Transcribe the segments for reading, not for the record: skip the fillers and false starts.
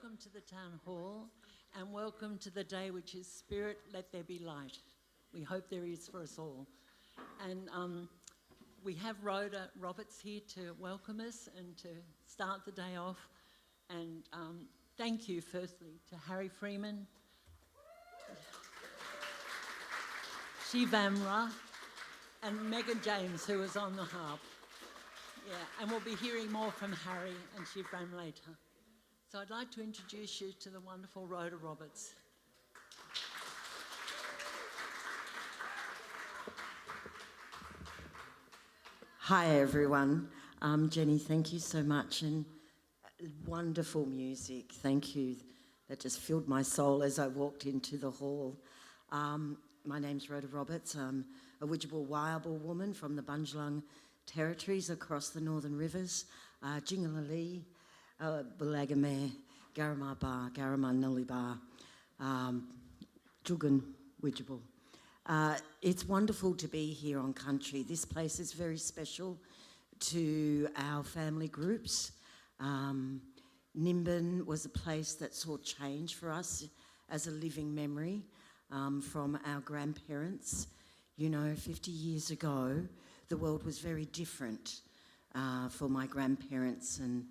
welcome to the Town Hall and welcome to the day which is Spirit, Let There Be Light. We hope there is for us all. And we have Rhoda Roberts here to welcome us and to start the day off. And thank you, firstly, to Harry Freeman, Shivamra, and Megan James, who was on the harp. Yeah, and we'll be hearing more from Harry and Shivram later. So I'd like to introduce you to the wonderful Rhoda Roberts. Hi everyone. Jenny, thank you so much, and wonderful music. Thank you. That just filled my soul as I walked into the hall. My name's Rhoda Roberts. I'm a Widjabul Wyabul woman from the Bundjalung territories across the Northern Rivers. Jingalali, Bulagamare, Garama Bar, Garama Nullibar, Jugan Widjabul. It's wonderful to be here on country. This place is very special to our family groups. Nimbin was a place that saw change for us as a living memory from our grandparents. You know, 50 years ago, the world was very different for my grandparents and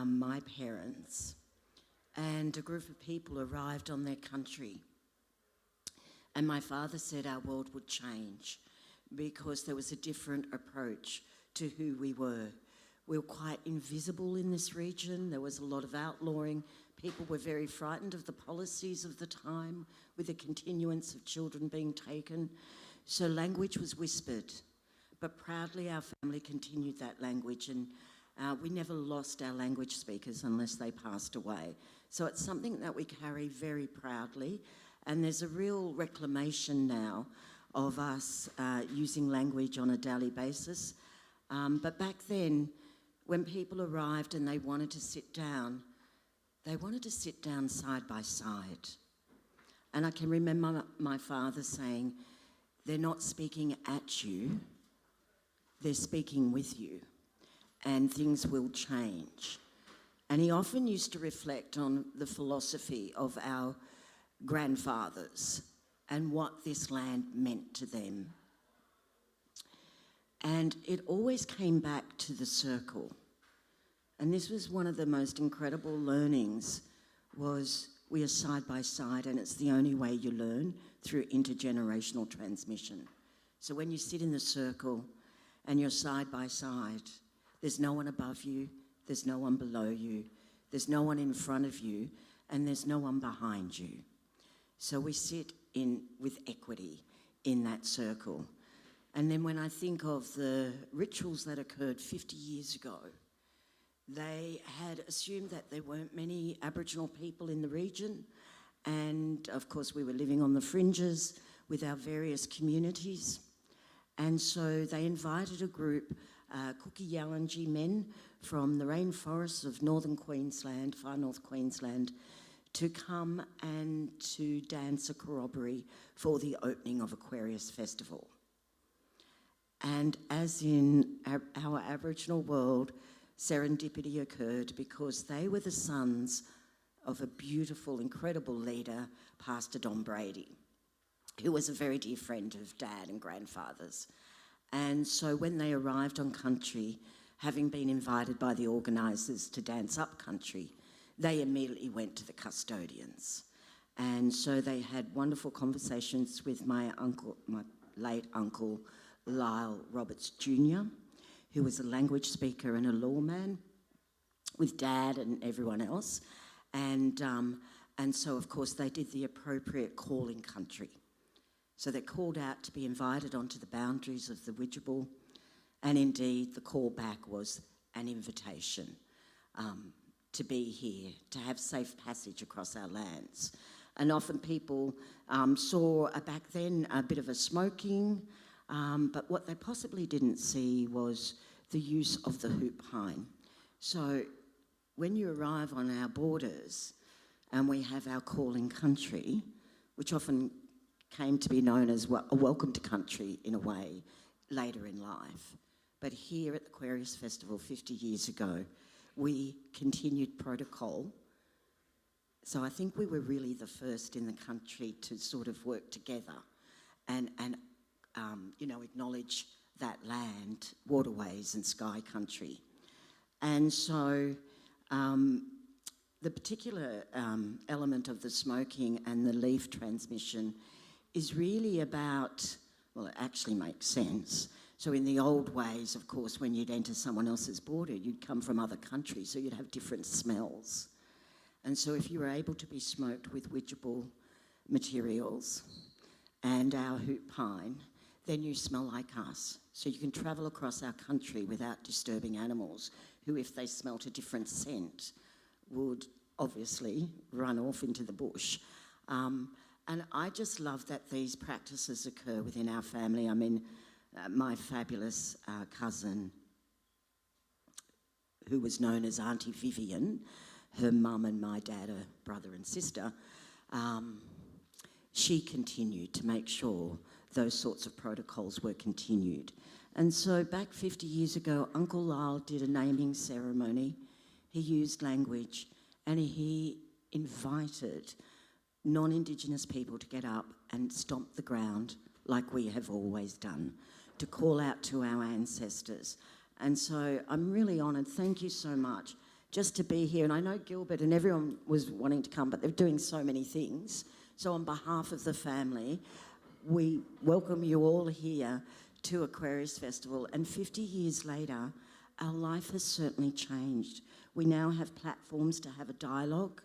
my parents. And a group of people arrived on their country. And my father said our world would change because there was a different approach to who we were. We were quite invisible in this region. There was a lot of outlawing. People were very frightened of the policies of the time with the continuance of children being taken. So language was whispered, but proudly our family continued that language, and we never lost our language speakers unless they passed away. So it's something that we carry very proudly, and there's a real reclamation now of us using language on a daily basis. But back then, when people arrived and they wanted to sit down side by side. And I can remember my father saying, they're not speaking at you, they're speaking with you, and things will change. And he often used to reflect on the philosophy of our grandfathers and what this land meant to them. And it always came back to the circle. And this was one of the most incredible learnings, was we are side by side, and it's the only way you learn, through intergenerational transmission. So when you sit in the circle and you're side by side, there's no one above you, there's no one below you, there's no one in front of you, and there's no one behind you. So we sit in with equity in that circle. And then when I think of the rituals that occurred 50 years ago, they had assumed that there weren't many Aboriginal people in the region. And of course, we were living on the fringes with our various communities. And so they invited a group, Cookie Yalanji men from the rainforests of northern Queensland, far north Queensland, to come and to dance a corroboree for the opening of Aquarius Festival. And as in our Aboriginal world, serendipity occurred because they were the sons of a beautiful, incredible leader, Pastor Don Brady, who was a very dear friend of Dad and grandfather's. And so when they arrived on country, having been invited by the organisers to dance up country, they immediately went to the custodians. And so they had wonderful conversations with my uncle, my late uncle, Lyle Roberts Jr., who was a language speaker and a lawman, with Dad and everyone else. And so, of course, they did the appropriate call in country. So they called out to be invited onto the boundaries of the Widjabul, and indeed the call back was an invitation to be here, to have safe passage across our lands. And often people saw back then a bit of a smoking, but what they possibly didn't see was the use of the hoop pine. So when you arrive on our borders and we have our call in country, which often came to be known as a welcome to country in a way later in life. But here at the Aquarius Festival 50 years ago, we continued protocol So I think we were really the first in the country to sort of work together and acknowledge that land, waterways and sky country. And so the particular element of the smoking and the leaf transmission is really about, well, it actually makes sense. So in the old ways, of course, when you'd enter someone else's border, you'd come from other countries, so you'd have different smells. And so if you were able to be smoked with widgeable materials and our hoop pine, then you smell like us. So you can travel across our country without disturbing animals who, if they smelt a different scent, would obviously run off into the bush. And I just love that these practices occur within our family. I mean, my fabulous cousin, who was known as Auntie Vivian, her mum and my dad are brother and sister, she continued to make sure those sorts of protocols were continued. And so back 50 years ago, Uncle Lyle did a naming ceremony. He used language and he invited non-Indigenous people to get up and stomp the ground like we have always done, to call out to our ancestors. And so I'm really honoured. Thank you so much just to be here. And I know Gilbert and everyone was wanting to come, but they're doing so many things. So on behalf of the family, we welcome you all here to Aquarius Festival. And 50 years later, our life has certainly changed. We now have platforms to have a dialogue.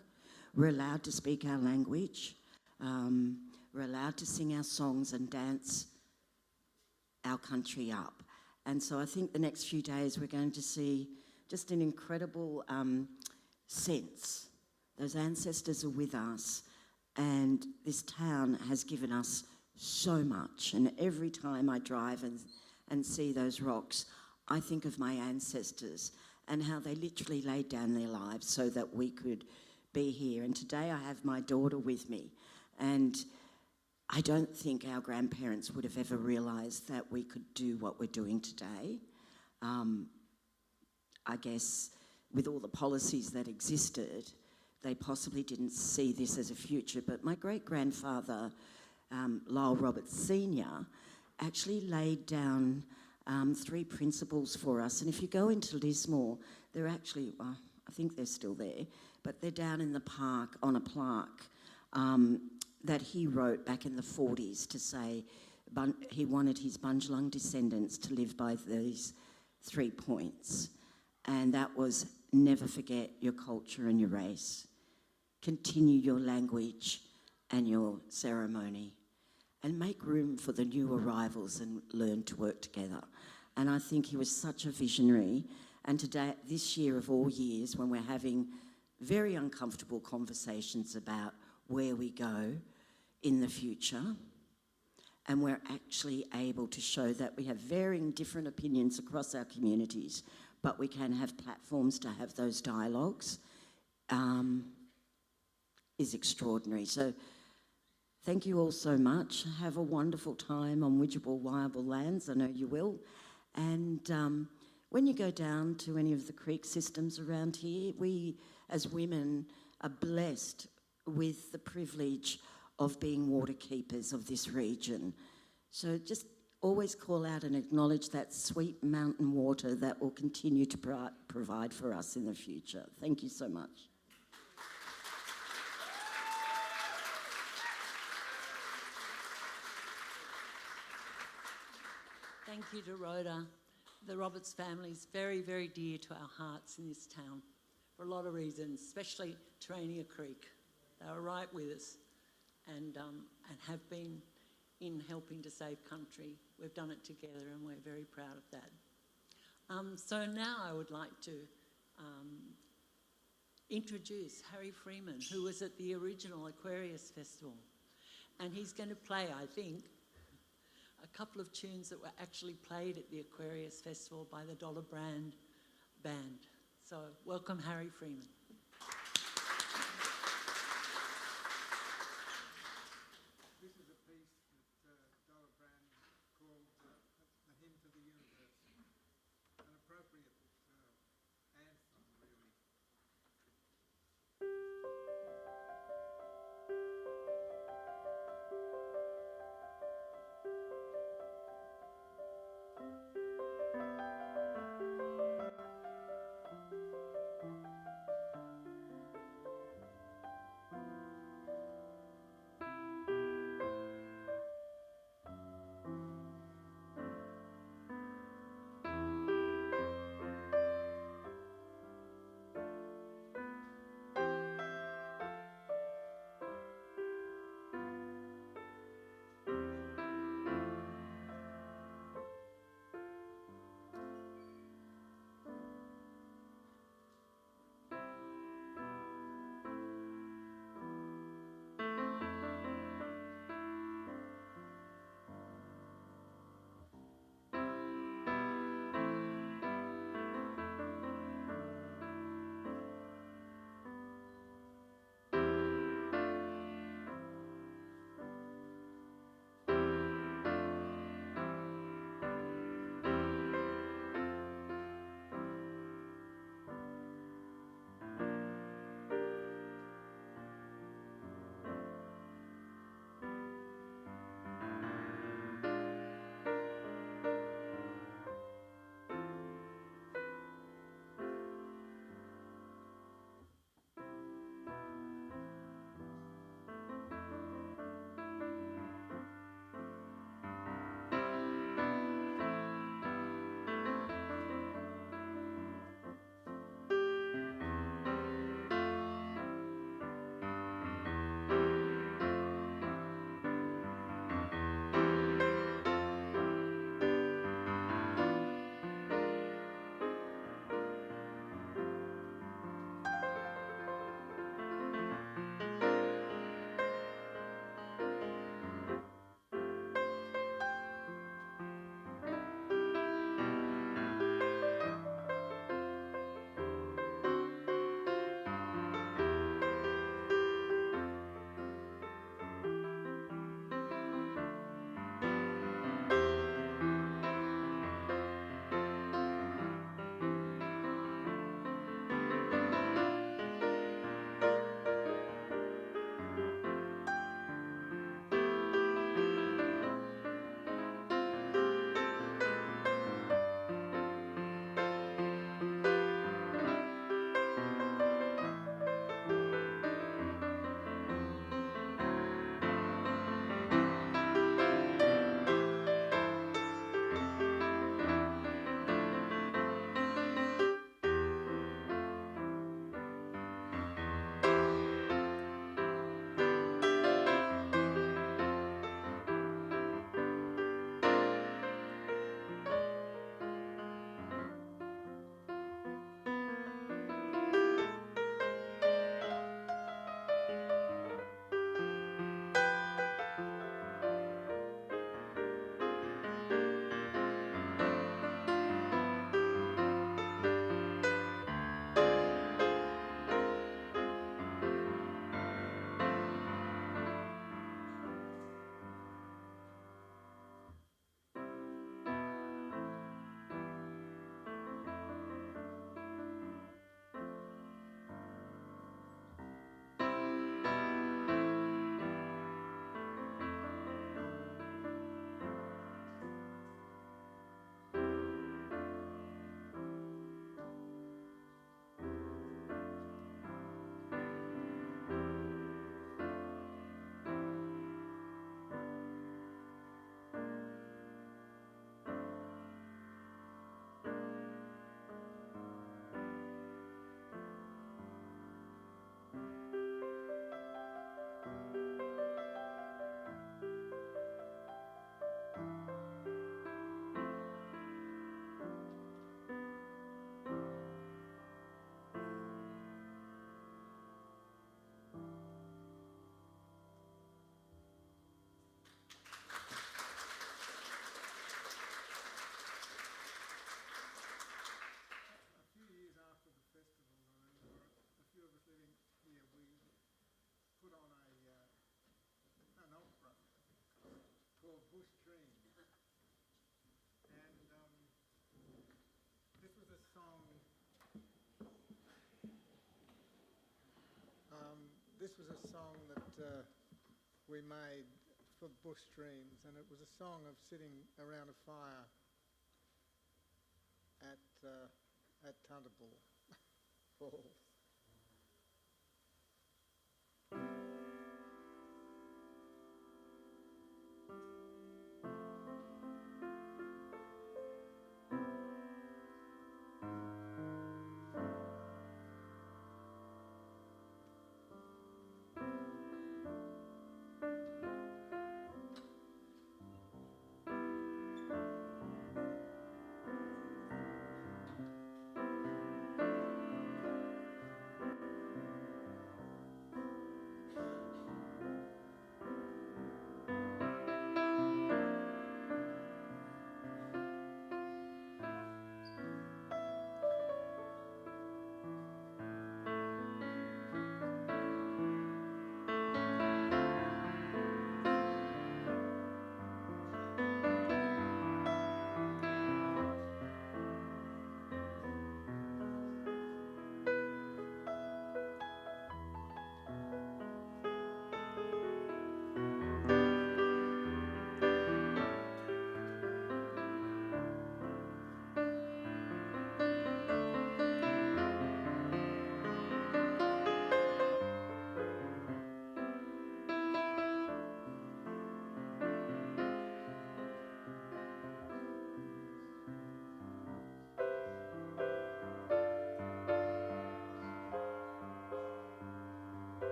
We're allowed to speak our language. We're allowed to sing our songs and dance our country up. And so I think the next few days we're going to see just an incredible sense. Those ancestors are with us, and this town has given us so much. And every time I drive and see those rocks, I think of my ancestors and how they literally laid down their lives so that we could be here. And today I have my daughter with me, and I don't think our grandparents would have ever realised that we could do what we're doing today. I guess with all the policies that existed, they possibly didn't see this as a future. But my great-grandfather, Lyle Roberts Sr., actually laid down 3 principles for us. And if you go into Lismore, they're actually, I think they're still there, but they're down in the park on a plaque that he wrote back in the 40s to say he wanted his Bundjalung descendants to live by these 3 points. And that was, never forget your culture and your race. Continue your language and your ceremony. And make room for the new arrivals and learn to work together. And I think he was such a visionary. And today, this year of all years, when we're having very uncomfortable conversations about where we go in the future, and we're actually able to show that we have varying different opinions across our communities, but we can have platforms to have those dialogues, is extraordinary. So thank you all so much. Have a wonderful time on Widgeable Wiable Lands. I know you will. And when you go down to any of the creek systems around here, we as women are blessed with the privilege of being water keepers of this region. So just always call out and acknowledge that sweet mountain water that will continue to provide for us in the future. Thank you so much. Thank you to Rhoda. The Roberts family is very, very dear to our hearts in this town for a lot of reasons, especially Terania Creek. They were right with us and have been in helping to save country. We've done it together and we're very proud of that. So now I would like to introduce Harry Freeman, who was at the original Aquarius Festival. And he's going to play, I think, a couple of tunes that were actually played at the Aquarius Festival by the Dollar Brand Band. So welcome Harry Freeman. This is a piece that Dollar Brand called The Hymn to the Universe, an appropriate anthem, really. song. This was a song that we made for Bush Dreams, and it was a song of sitting around a fire at Thunderball Falls.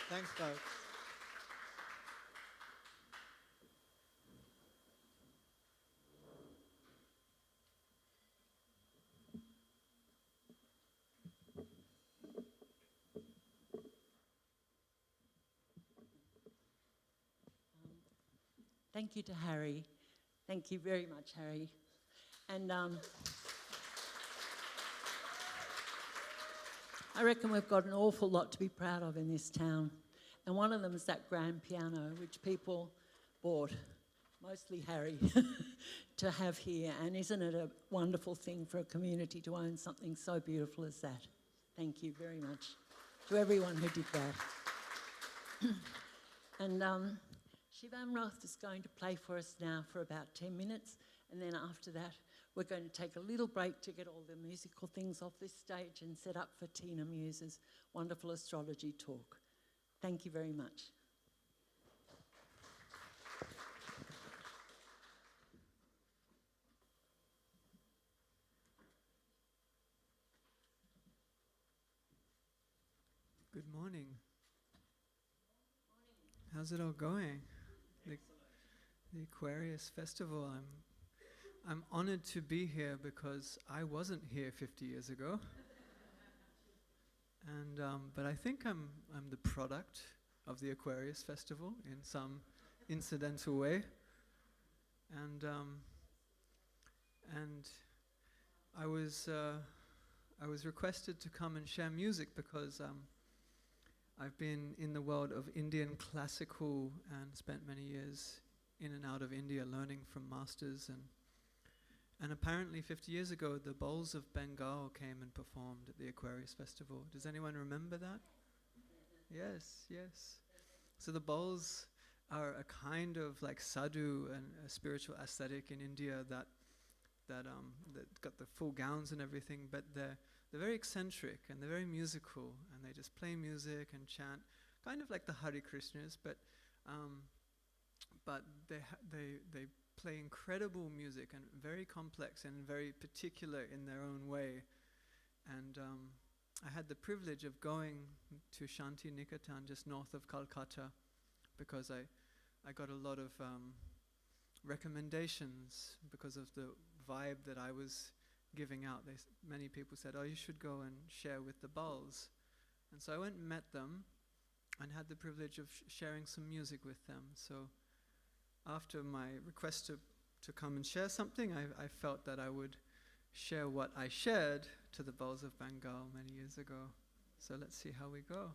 Thanks, folks. Thank you to Harry. Thank you very much, Harry. And I reckon we've got an awful lot to be proud of in this town. And one of them is that grand piano, which people bought, mostly Harry, to have here. And isn't it a wonderful thing for a community to own something so beautiful as that? Thank you very much to everyone who did that. And Shivam Roth is going to play for us now for about 10 minutes. And then after that, we're going to take a little break to get all the musical things off this stage and set up for Tina Mews's wonderful astrology talk. Thank you very much. Good morning. How's it all going? The Aquarius Festival. I'm honored to be here because I wasn't here 50 years ago. And but I think I'm the product of the Aquarius Festival in some incidental way. And I was requested to come and share music because I've been in the world of Indian classical and spent many years in and out of India learning from masters, and apparently 50 years ago the bowls of Bengal came and performed at the Aquarius Festival. Does anyone remember that? Yes, yes. So the bowls are a kind of like sadhu and a spiritual aesthetic in India that got the full gowns and everything, but they're very eccentric and they're very musical, and they just play music and chant, kind of like the Hare Krishnas, but they play incredible music and very complex and very particular in their own way. And I had the privilege of going to Shanti Niketan just north of Calcutta, because I got a lot of recommendations because of the vibe that I was giving out. Many people said, oh, you should go and share with the Bulls. And so I went and met them and had the privilege of sharing some music with them. So after my request to come and share something, I felt that I would share what I shared to the Bulls of Bengal many years ago. So let's see how we go.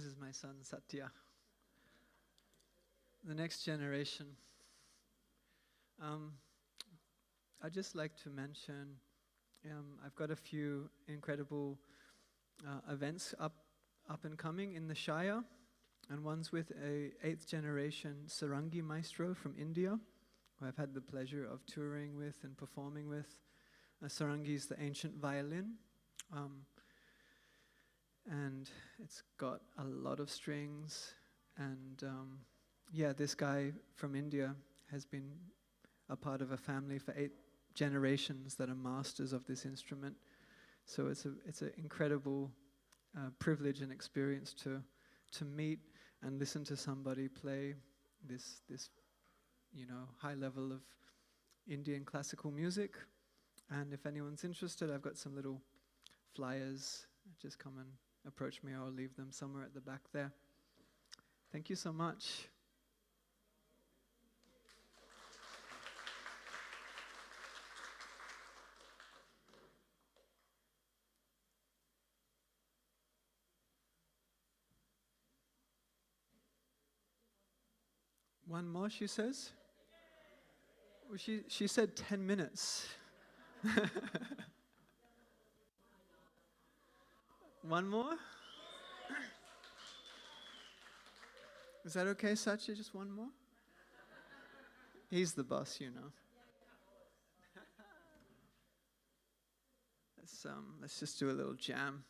This is my son Satya. The next generation. I'd just like to mention, I've got a few incredible events up and coming in the Shire, and one's with a 8th generation Sarangi maestro from India, who I've had the pleasure of touring with and performing with. Sarangi is the ancient violin, and it's got a lot of strings, and yeah, this guy from India has been a part of a family for 8 generations that are masters of this instrument. So it's an incredible privilege and experience to meet and listen to somebody play this high level of Indian classical music. And if anyone's interested, I've got some little flyers. Just come and approach me, or I'll leave them somewhere at the back there. Thank you so much. One more, she says? Well, she said 10 minutes. One more? Is that okay, Satya? Just one more? He's the boss, you know. Let's just do a little jam.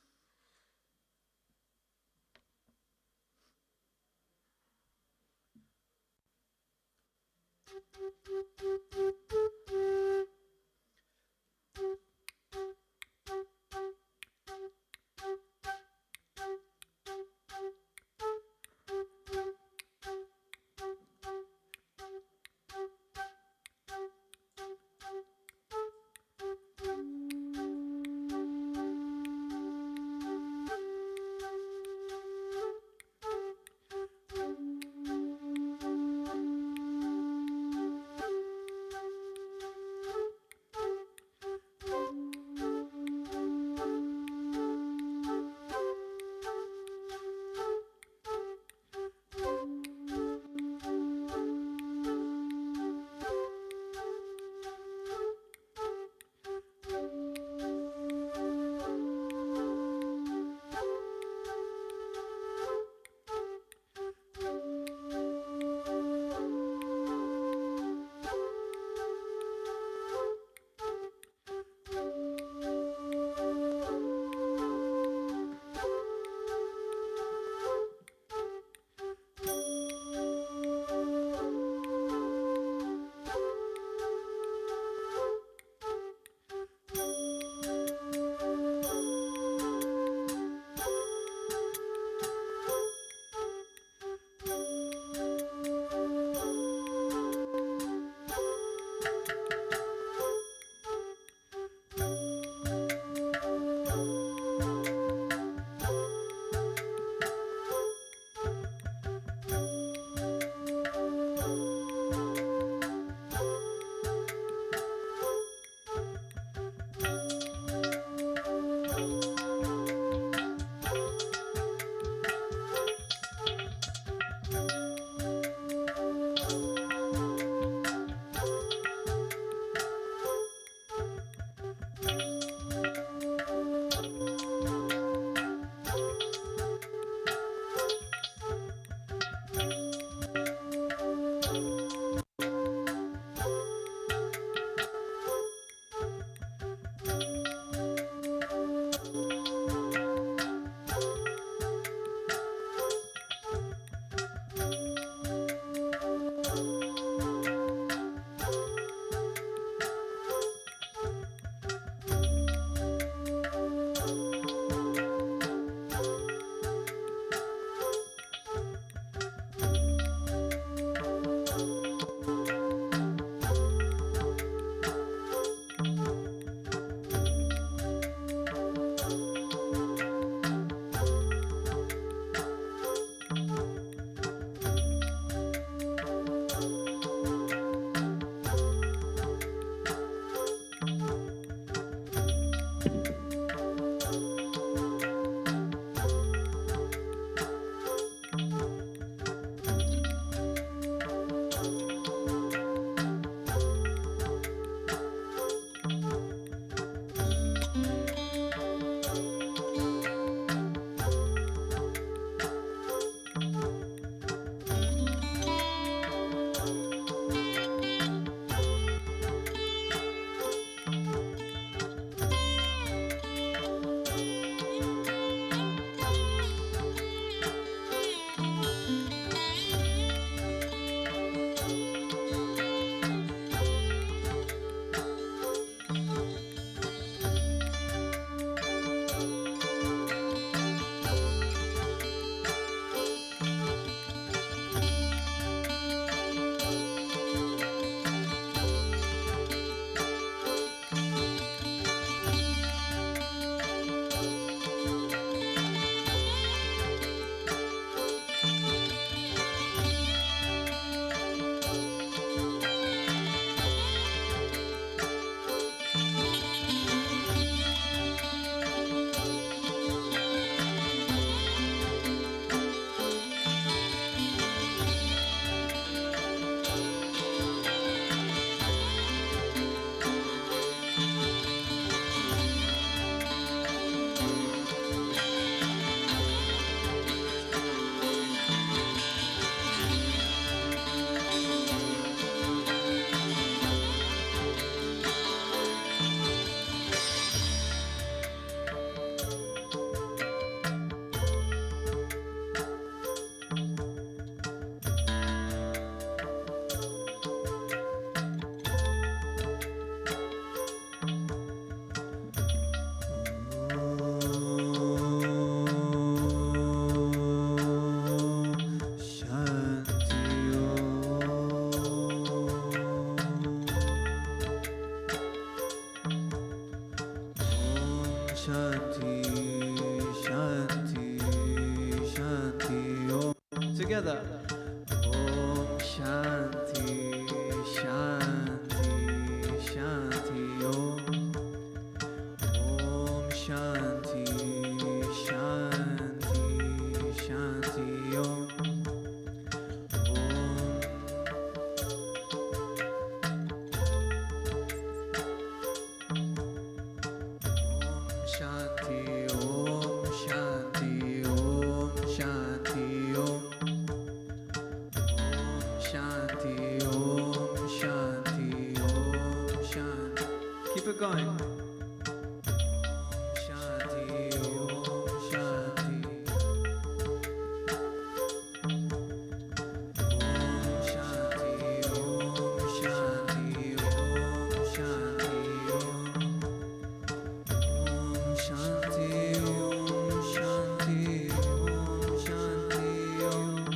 together. Om Shanti, Shanti, Shanti Om. Om Shanti, Shanti, Shanti Om. Keep it going. Shanti, Om Shanti. Om Shanti, Om Shanti, Om Shanti, Om.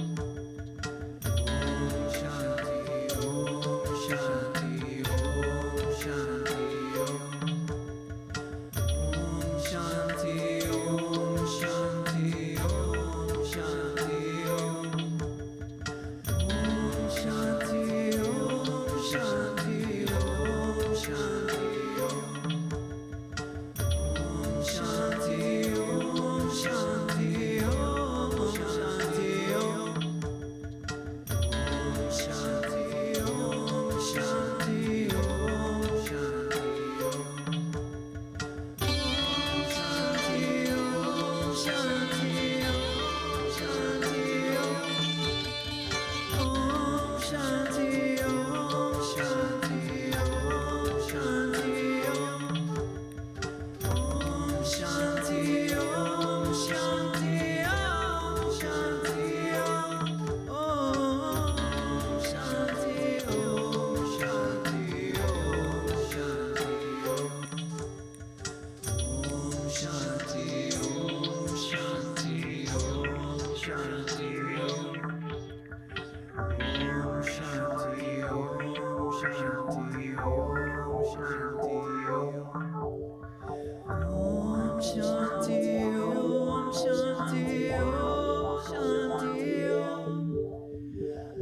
Om Shanti, Om Shanti, Om Shanti, Om.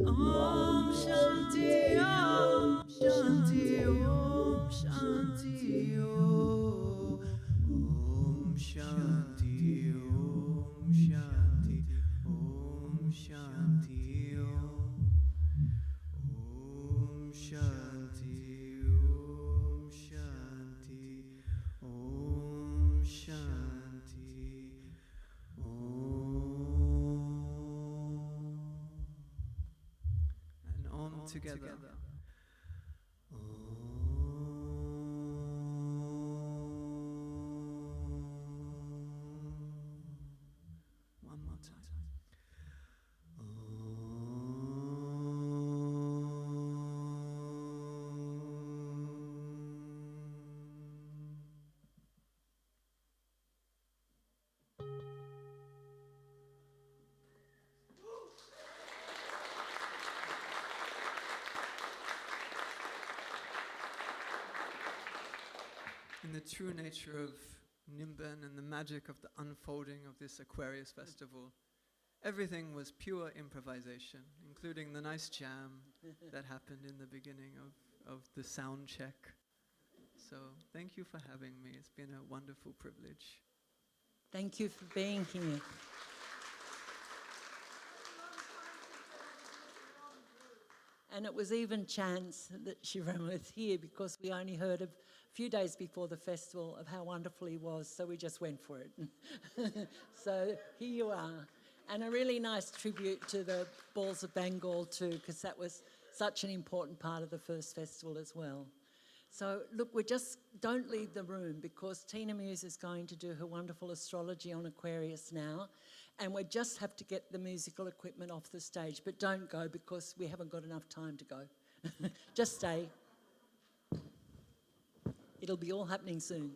Om Shanti, Om Shanti, Om Shanti. Together. One more time. In the true nature of Nimban and the magic of the unfolding of this Aquarius festival, everything was pure improvisation, including the nice jam that happened in the beginning of the sound check. So thank you for having me. It's been a wonderful privilege. Thank you for being here. And it was even chance that Shivam was here because we only heard a few days before the festival of how wonderful he was, so we just went for it. So here you are. And a really nice tribute to the Balls of Bengal too, because that was such an important part of the first festival as well. So look, don't leave the room because Tina Mews is going to do her wonderful astrology on Aquarius now. And we just have to get the musical equipment off the stage. But don't go because we haven't got enough time to go. Just stay. It'll be all happening soon.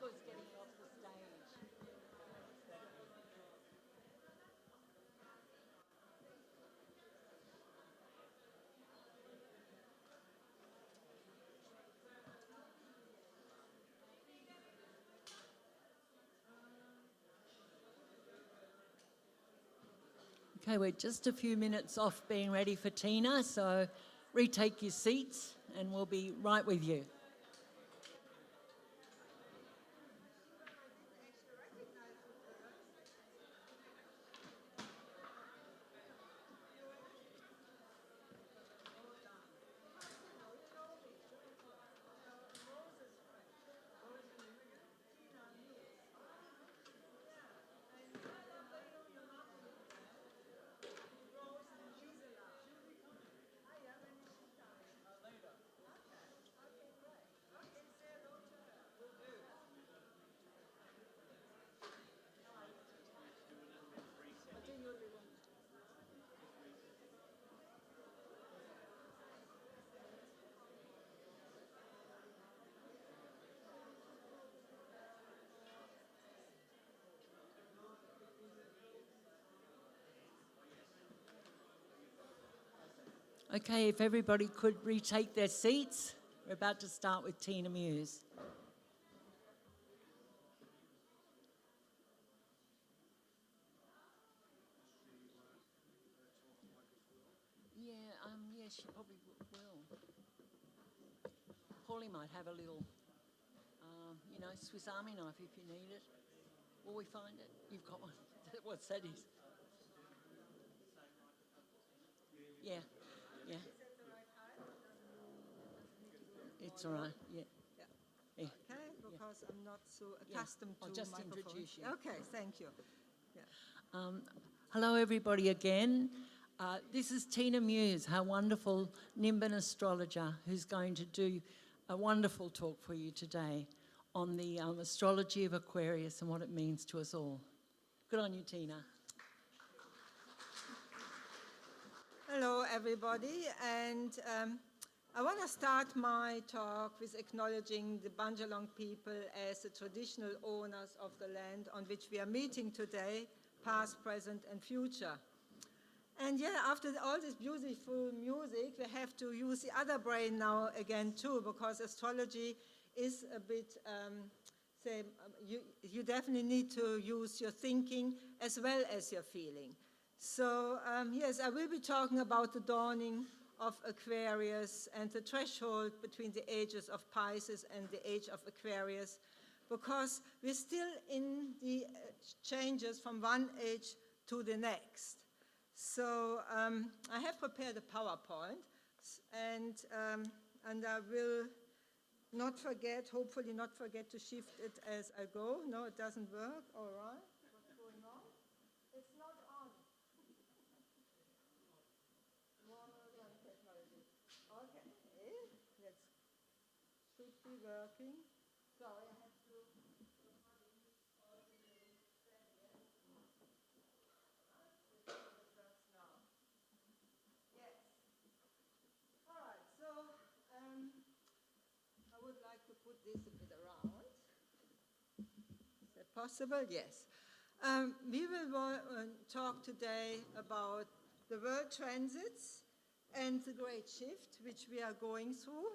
Papa's getting off the stage. Okay, we're just a few minutes off being ready for Tina, so retake your seats and we'll be right with you. Okay, if everybody could retake their seats, we're about to start with Tina Mews. Yeah, she probably will. Paulie might have a little, Swiss Army knife if you need it. Will we find it? You've got one. What's that is? Yeah, yeah. It's all right, yeah. Yeah. Okay, because I'm not so accustomed I'll to just microphones. introduce you. Okay, thank you. Yeah. Hello, everybody, again. This is Tina Mews, our wonderful Nimbin astrologer, who's going to do a wonderful talk for you today on the astrology of Aquarius and what it means to us all. Good on you, Tina. Hello, everybody, and I want to start my talk with acknowledging the Banjalong people as the traditional owners of the land on which we are meeting today, past, present, and future. And yeah, after all this beautiful music, we have to use the other brain now again too, because astrology is a bit, you definitely need to use your thinking as well as your feeling. So yes, I will be talking about the dawning of Aquarius and the threshold between the ages of Pisces and the age of Aquarius, because we're still in the changes from one age to the next. So I have prepared a PowerPoint, and I will not forget, hopefully not forget to shift it as I go. No, it doesn't work. All right. What's going on? It's not on. Modern technology. Okay. Let's should be working. Sorry, I have to. This a bit around. Is that possible? Yes. We will talk today about the world transits and the great shift which we are going through.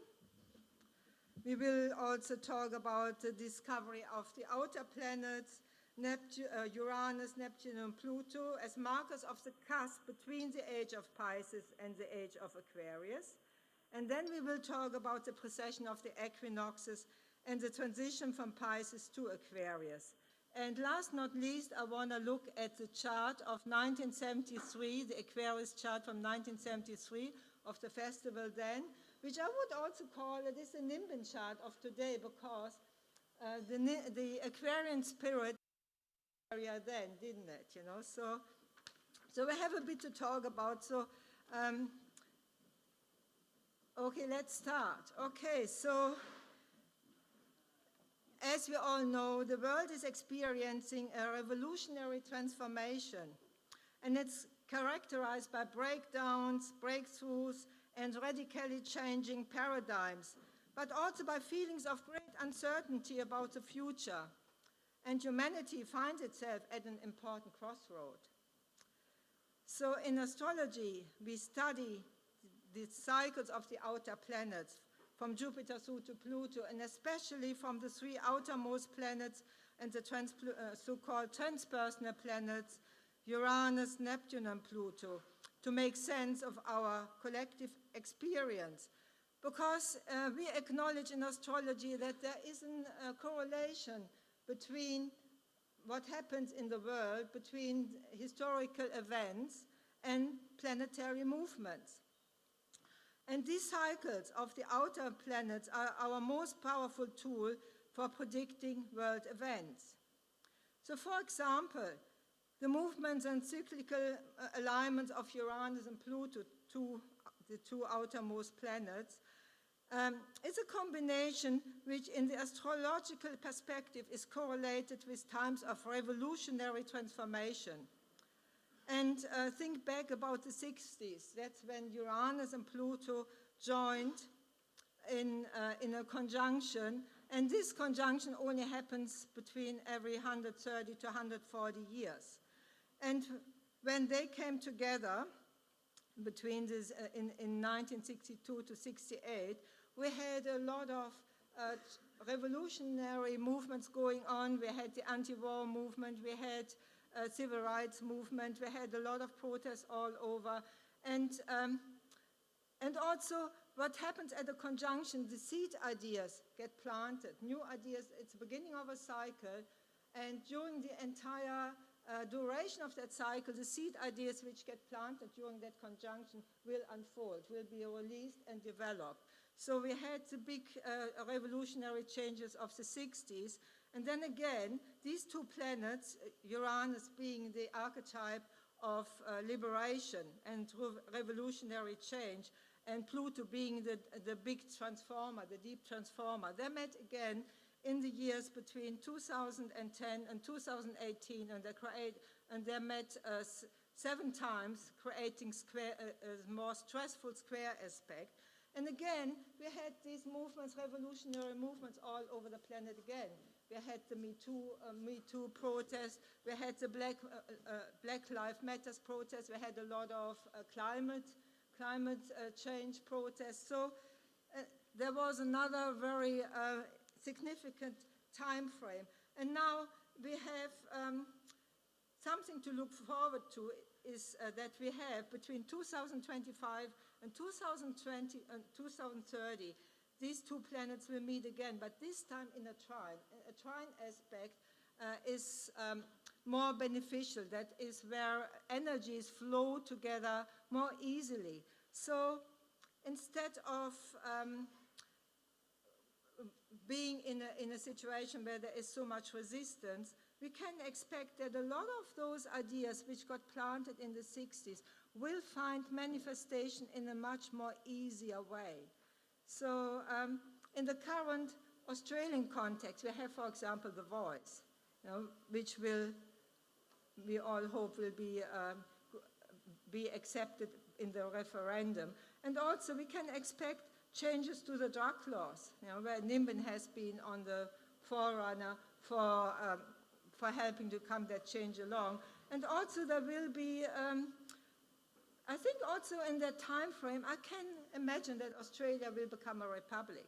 We will also talk about the discovery of the outer planets, Uranus, Neptune, and Pluto as markers of the cusp between the age of Pisces and the age of Aquarius. And then we will talk about the precession of the equinoxes and the transition from Pisces to Aquarius. And last not least, I want to look at the chart of 1973, the Aquarius chart from 1973 of the festival then, which I would also call it is a Nimbin chart of today, because the Aquarian spirit area then, didn't it? You know, so we have a bit to talk about. So. Okay, let's start. Okay, so as we all know, the world is experiencing a revolutionary transformation, and it's characterized by breakdowns, breakthroughs, and radically changing paradigms, but also by feelings of great uncertainty about the future. And humanity finds itself at an important crossroad. So in astrology, we study the cycles of the outer planets, from Jupiter through to Pluto, and especially from the three outermost planets and the so-called transpersonal planets, Uranus, Neptune, and Pluto, to make sense of our collective experience. Because we acknowledge in astrology that there is a correlation between what happens in the world, between historical events and planetary movements. And these cycles of the outer planets are our most powerful tool for predicting world events. So, for example, the movements and cyclical alignments of Uranus and Pluto, the two outermost planets, is a combination which in the astrological perspective is correlated with times of revolutionary transformation. And think back about the 60s. That's when Uranus and Pluto joined in a conjunction. And this conjunction only happens between every 130 to 140 years. And when they came together between this, in 1962 to 68, we had a lot of revolutionary movements going on. We had the anti-war movement, we had civil rights movement, we had a lot of protests all over. And also what happens at a conjunction, the seed ideas get planted, new ideas, it's the beginning of a cycle, and during the entire duration of that cycle, the seed ideas which get planted during that conjunction will unfold, will be released and developed. So we had the big revolutionary changes of the 60s. And then again, these two planets, Uranus being the archetype of liberation and revolutionary change, and Pluto being the big transformer, the deep transformer, they met again in the years between 2010 and 2018, and they met 7 times, creating a more stressful square aspect. And again, we had these movements, revolutionary movements all over the planet again. We had the Me Too protest, we had the Black Lives Matter protest, we had a lot of climate change protests. So there was another very significant time frame. And now we have something to look forward to is that we have between 2025 and 2020 and 2030, these two planets will meet again, but this time in a trine. A trine aspect is more beneficial. That is where energies flow together more easily. So instead of being in a situation where there is so much resistance, we can expect that a lot of those ideas which got planted in the 60s will find manifestation in a much more easier way. So in the current Australian context, we have, for example, The Voice, which we all hope will be accepted in the referendum. And also we can expect changes to the drug laws, where Nimbin has been on the forerunner for helping to come that change along. And also there will be, I think also in that time frame, I can imagine that Australia will become a republic.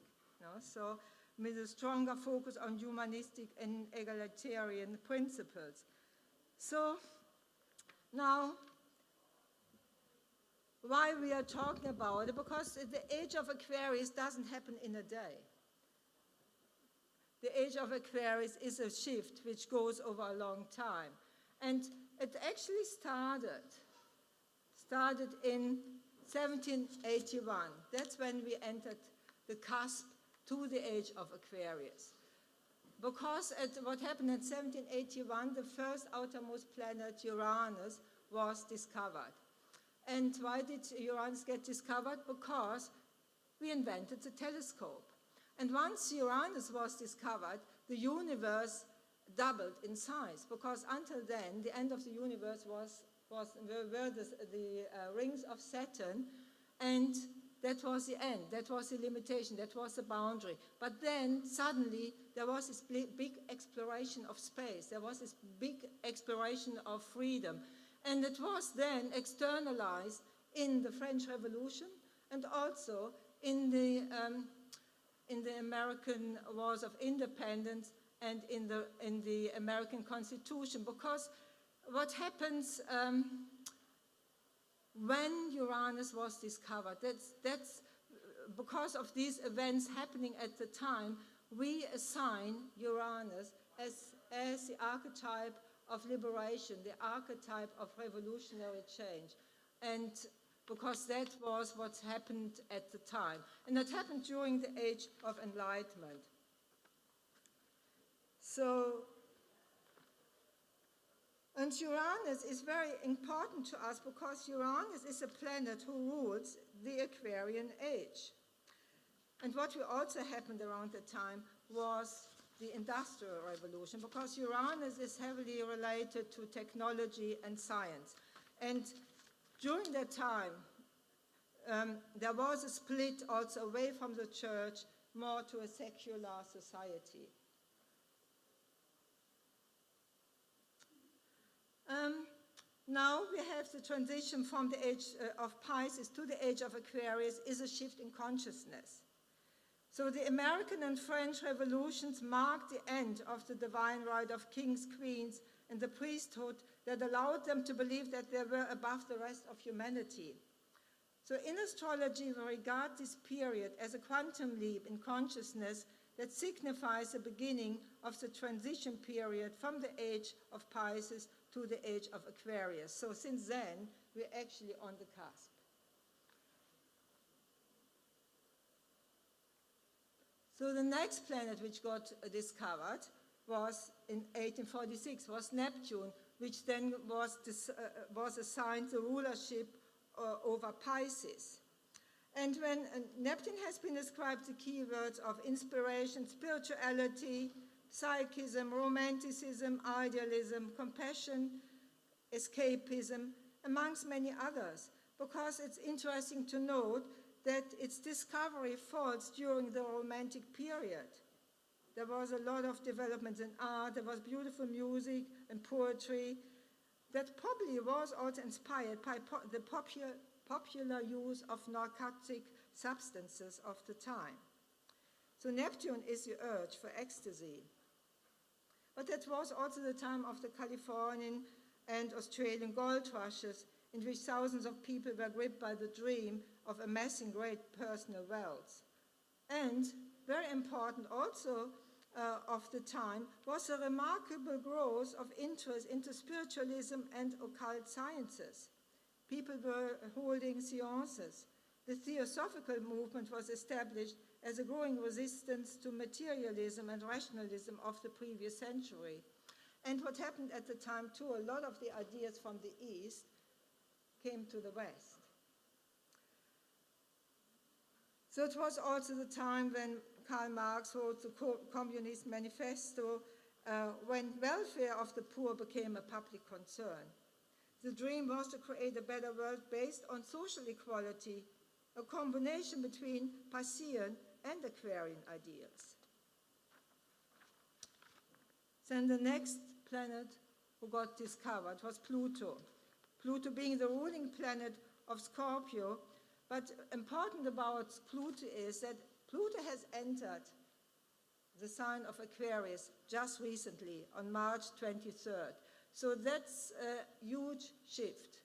So with a stronger focus on humanistic and egalitarian principles. So now, why we are talking about it? Because the age of Aquarius doesn't happen in a day. The age of Aquarius is a shift which goes over a long time. And it actually started in 1781. That's when we entered the cusp to the age of Aquarius. Because what happened in 1781, the first outermost planet, Uranus, was discovered. And why did Uranus get discovered? Because we invented the telescope. And once Uranus was discovered, the universe doubled in size, because until then, the end of the universe were the rings of Saturn, and that was the end, that was the limitation, that was the boundary. But then suddenly there was this big exploration of space, there was this big exploration of freedom. And it was then externalized in the French Revolution and also in the American Wars of Independence and in the American Constitution. Because what happens when Uranus was discovered, that's because of these events happening at the time, we assign Uranus as the archetype of liberation, the archetype of revolutionary change. And because that was what happened at the time. And that happened during the Age of Enlightenment. So, and Uranus is very important to us because Uranus is a planet who rules the Aquarian age. And what also happened around that time was the Industrial Revolution, because Uranus is heavily related to technology and science. And during that time, there was a split also away from the church, more to a secular society. Now we have the transition from the age of Pisces to the age of Aquarius is a shift in consciousness. So the American and French revolutions marked the end of the divine right of kings, queens, and the priesthood that allowed them to believe that they were above the rest of humanity. So in astrology, we regard this period as a quantum leap in consciousness that signifies the beginning of the transition period from the age of Pisces to the age of Aquarius. So since then, we're actually on the cusp. So the next planet which got discovered was in 1846, was Neptune, which then was assigned the rulership over Pisces. And when Neptune has been ascribed the keywords of inspiration, spirituality, psychism, romanticism, idealism, compassion, escapism, amongst many others, because it's interesting to note that its discovery falls during the Romantic period. There was a lot of development in art, there was beautiful music and poetry that probably was also inspired by the popular use of narcotic substances of the time. So Neptune is the urge for ecstasy. But that was also the time of the Californian and Australian gold rushes, in which thousands of people were gripped by the dream of amassing great personal wealth. And very important also of the time was a remarkable growth of interest into spiritualism and occult sciences. People were holding seances. The Theosophical movement was established as a growing resistance to materialism and rationalism of the previous century. And what happened at the time too, a lot of the ideas from the East came to the West. So it was also the time when Karl Marx wrote the Communist Manifesto, when welfare of the poor became a public concern. The dream was to create a better world based on social equality, a combination between Piscean and Aquarian ideals. Then the next planet who got discovered was Pluto. Pluto being the ruling planet of Scorpio, but important about Pluto is that Pluto has entered the sign of Aquarius just recently on March 23rd. So that's a huge shift.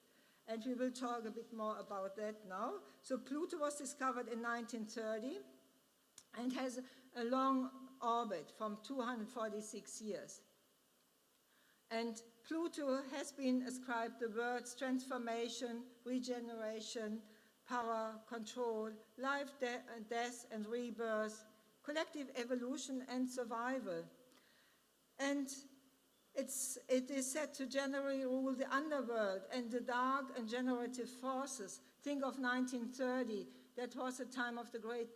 And we will talk a bit more about that now. So Pluto was discovered in 1930 and has a long orbit from 246 years. And Pluto has been ascribed the words transformation, regeneration, power, control, life, death and rebirth, collective evolution and survival. And it is said to generally rule the underworld and the dark and generative forces. Think of 1930, that was a time of the Great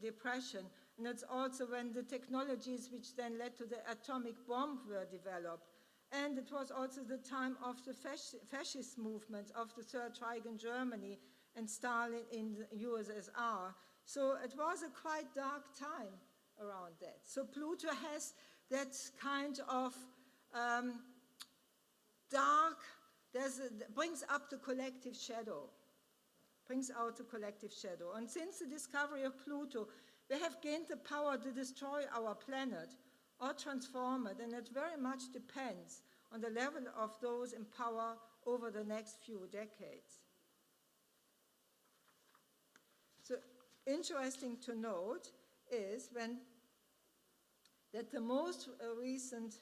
Depression. And it's also when the technologies which then led to the atomic bomb were developed. And it was also the time of the fascist movement of the Third Reich in Germany and Stalin in the USSR. So it was a quite dark time around that. So Pluto has that kind of dark, brings up the collective shadow, brings out the collective shadow. And since the discovery of Pluto, we have gained the power to destroy our planet or transform it, and it very much depends on the level of those in power over the next few decades. So interesting to note is that the most recent,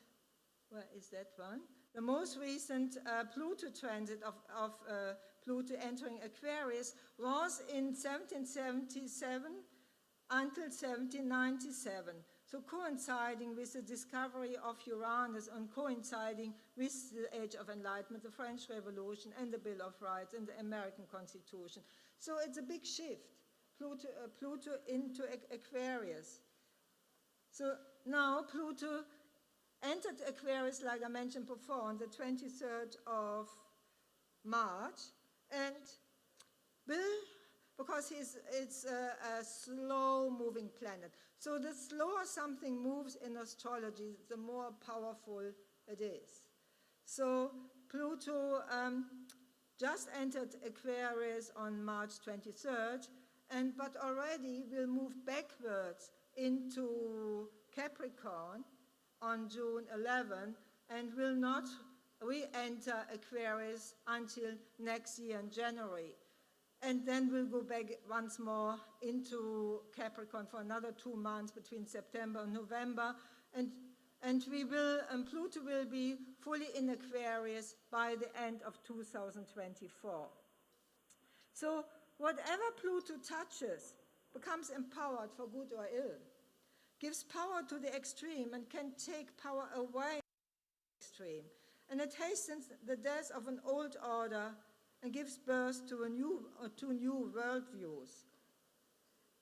where is that one? The most recent Pluto transit of Pluto entering Aquarius was in 1777 until 1797. So coinciding with the discovery of Uranus and coinciding with the Age of Enlightenment, the French Revolution and the Bill of Rights and the American Constitution. So it's a big shift, Pluto into Aquarius. So now Pluto entered Aquarius, like I mentioned before, on the 23rd of March, and because it's a slow-moving planet. So the slower something moves in astrology, the more powerful it is. So Pluto just entered Aquarius on March 23rd, but already will move backwards into Capricorn on June 11 and will not re-enter Aquarius until next year in January. And then we'll go back once more into Capricorn for another 2 months between September and November. And Pluto will be fully in Aquarius by the end of 2024. So whatever Pluto touches becomes empowered for good or ill, gives power to the extreme and can take power away from the extreme. And it hastens the death of an old order and gives birth to new worldviews.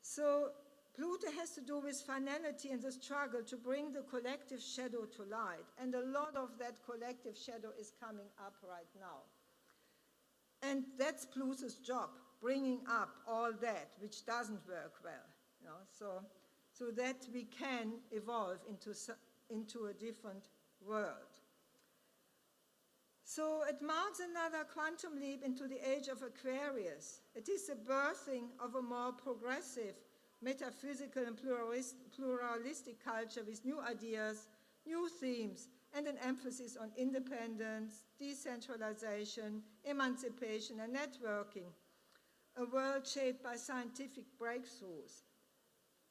So Pluto has to do with finality and the struggle to bring the collective shadow to light. And a lot of that collective shadow is coming up right now. And that's Pluto's job, bringing up all that which doesn't work well. So that we can evolve into a different world. So it marks another quantum leap into the age of Aquarius. It is the birthing of a more progressive, metaphysical and pluralistic culture with new ideas, new themes, and an emphasis on independence, decentralization, emancipation, and networking. A world shaped by scientific breakthroughs.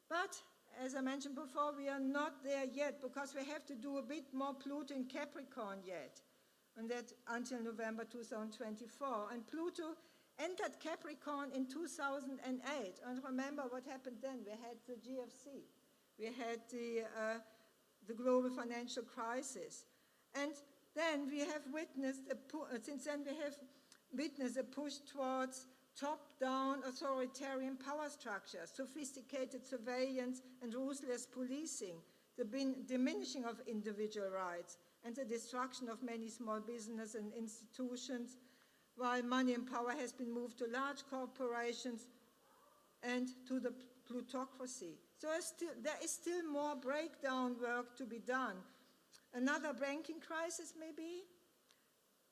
But, as I mentioned before, we are not there yet because we have to do a bit more Pluto in Capricorn yet. And that until November 2024. And Pluto entered Capricorn in 2008. And remember what happened then. We had the GFC. We had the global financial crisis. And then we have witnessed, since then we have witnessed a push towards top-down authoritarian power structures, sophisticated surveillance and ruthless policing, the diminishing of individual rights, and the destruction of many small businesses and institutions, while money and power has been moved to large corporations and to the plutocracy. So there is still more breakdown work to be done. Another banking crisis maybe,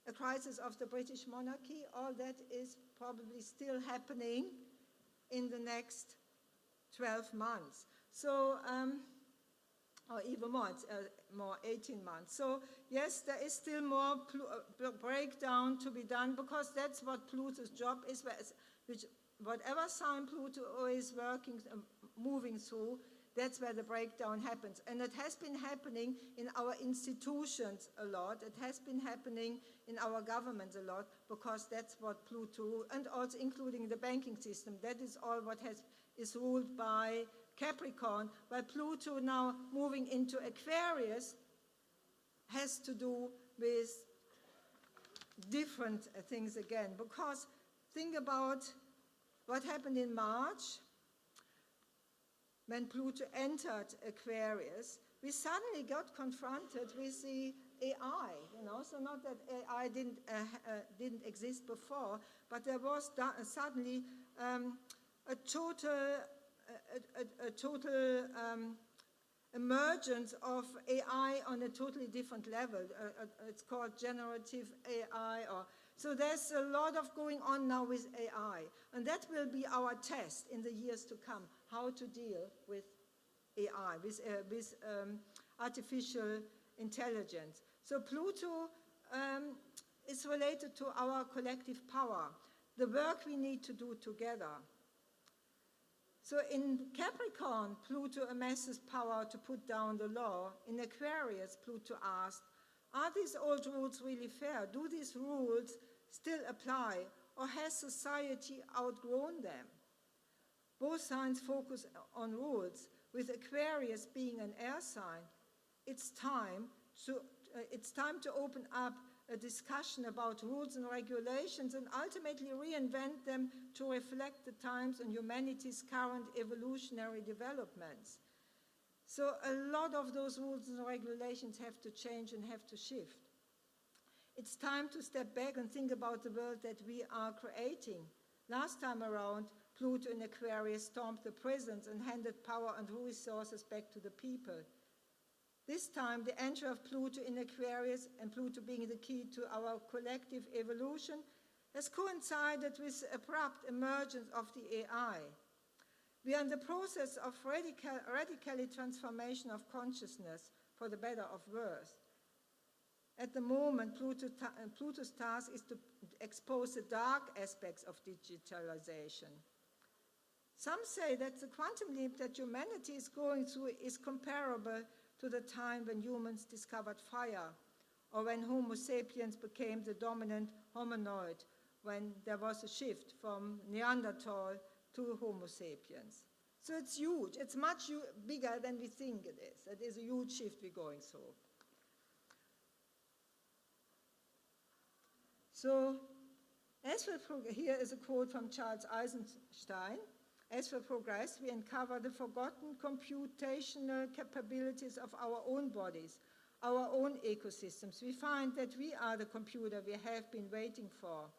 a crisis of the British monarchy, all that is probably still happening in the next 12 months. So, or even more, it's more 18 months. So yes, there is still more breakdown to be done because that's what Pluto's job is, which whatever sign Pluto is working, moving through, that's where the breakdown happens. And it has been happening in our institutions a lot. It has been happening in our governments a lot because that's what Pluto, and also including the banking system, that is all what is ruled by Capricorn, while Pluto now moving into Aquarius has to do with different things again. Because think about what happened in March when Pluto entered Aquarius. We suddenly got confronted with the AI AI, you know, so not that AI didn't exist before, but there was suddenly a total emergence of AI on a totally different level. It's called generative AI. So there's a lot of going on now with AI, and that will be our test in the years to come, how to deal with AI, with artificial intelligence. So Pluto is related to our collective power, the work we need to do together. So in Capricorn, Pluto amasses power to put down the law. In Aquarius, Pluto asked, are these old rules really fair? Do these rules still apply, or has society outgrown them? Both signs focus on rules. With Aquarius being an air sign, it's time to open up a discussion about rules and regulations and ultimately reinvent them to reflect the times and humanity's current evolutionary developments. So a lot of those rules and regulations have to change and have to shift. It's time to step back and think about the world that we are creating. Last time around, Pluto in Aquarius stormed the prisons and handed power and resources back to the people. This time, the entry of Pluto in Aquarius, and Pluto being the key to our collective evolution, has coincided with the abrupt emergence of the AI. We are in the process of radically transformation of consciousness for the better of worse. At the moment, Pluto's task is to expose the dark aspects of digitalization. Some say that the quantum leap that humanity is going through is comparable to the time when humans discovered fire, or when Homo sapiens became the dominant hominoid, when there was a shift from Neanderthal to Homo sapiens. So it's huge. It's much bigger than we think it is. It is a huge shift we're going through. So, here is a quote from Charles Eisenstein. As we progress, we uncover the forgotten computational capabilities of our own bodies, our own ecosystems. We find that we are the computer we have been waiting for.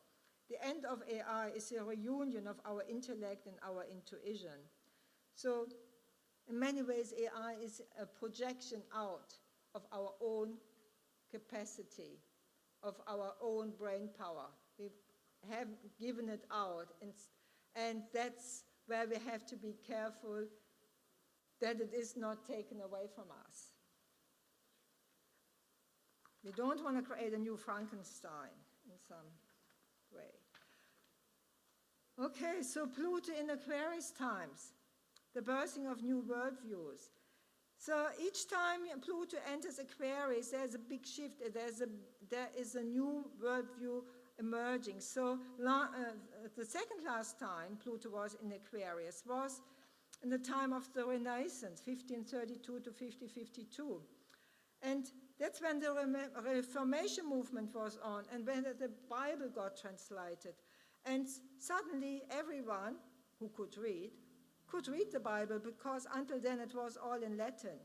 The end of AI is a reunion of our intellect and our intuition. So, in many ways, AI is a projection out of our own capacity, of our own brain power. We have given it out, and that's where we have to be careful that it is not taken away from us. We don't want to create a new Frankenstein in some way. Okay, so Pluto in Aquarius times, the birthing of new worldviews. So each time Pluto enters Aquarius, there's a big shift. There is a new worldview emerging. So the second last time Pluto was in Aquarius was in the time of the Renaissance, 1532 to 1552. And that's when the Reformation movement was on, and when the Bible got translated. And suddenly everyone who could read the Bible, because until then it was all in Latin.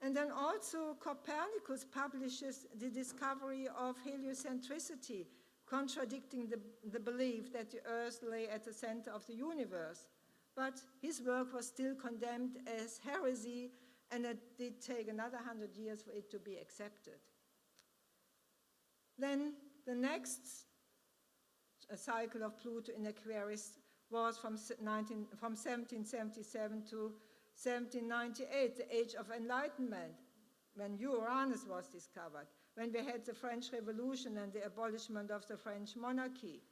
And then also Copernicus publishes the discovery of heliocentricity, contradicting the belief that the Earth lay at the center of the universe. But his work was still condemned as heresy, and it did take another 100 years for it to be accepted. Then the next cycle of Pluto in Aquarius was from 1777 to 1798, the Age of Enlightenment, when Uranus was discovered, when we had the French Revolution and the abolishment of the French monarchy,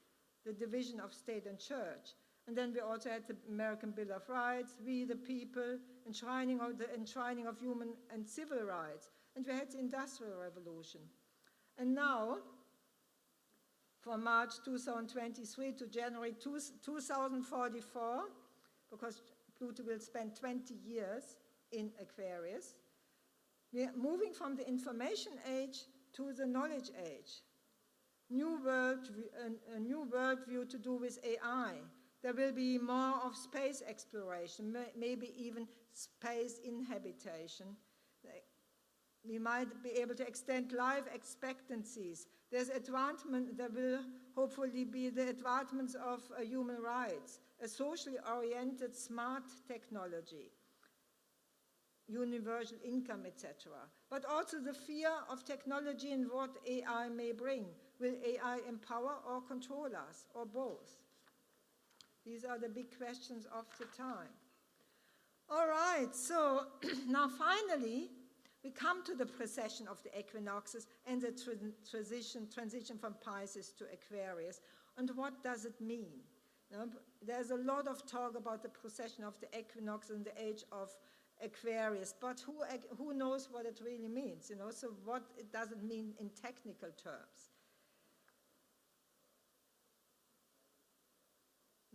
the division of state and church. And then we also had the American Bill of Rights, we the people, enshrining of human and civil rights. And we had the Industrial Revolution. And now, from March 2023 to January 2044, because Pluto will spend 20 years in Aquarius, we are moving from the information age to the knowledge age. A new worldview to do with AI. There will be more of space exploration, maybe even space inhabitation. we might be able to extend life expectancies. There's advancement, there will hopefully be the advancements of human rights, a socially oriented smart technology, universal income, etc. But also the fear of technology and what AI may bring. Will AI empower or control us, or both? These are the big questions of the time. All right, so now finally, we come to the precession of the equinoxes and the transition from Pisces to Aquarius. And what does it mean? Now, there's a lot of talk about the precession of the equinox and the age of Aquarius, but who knows what it really means? So what does it mean in technical terms?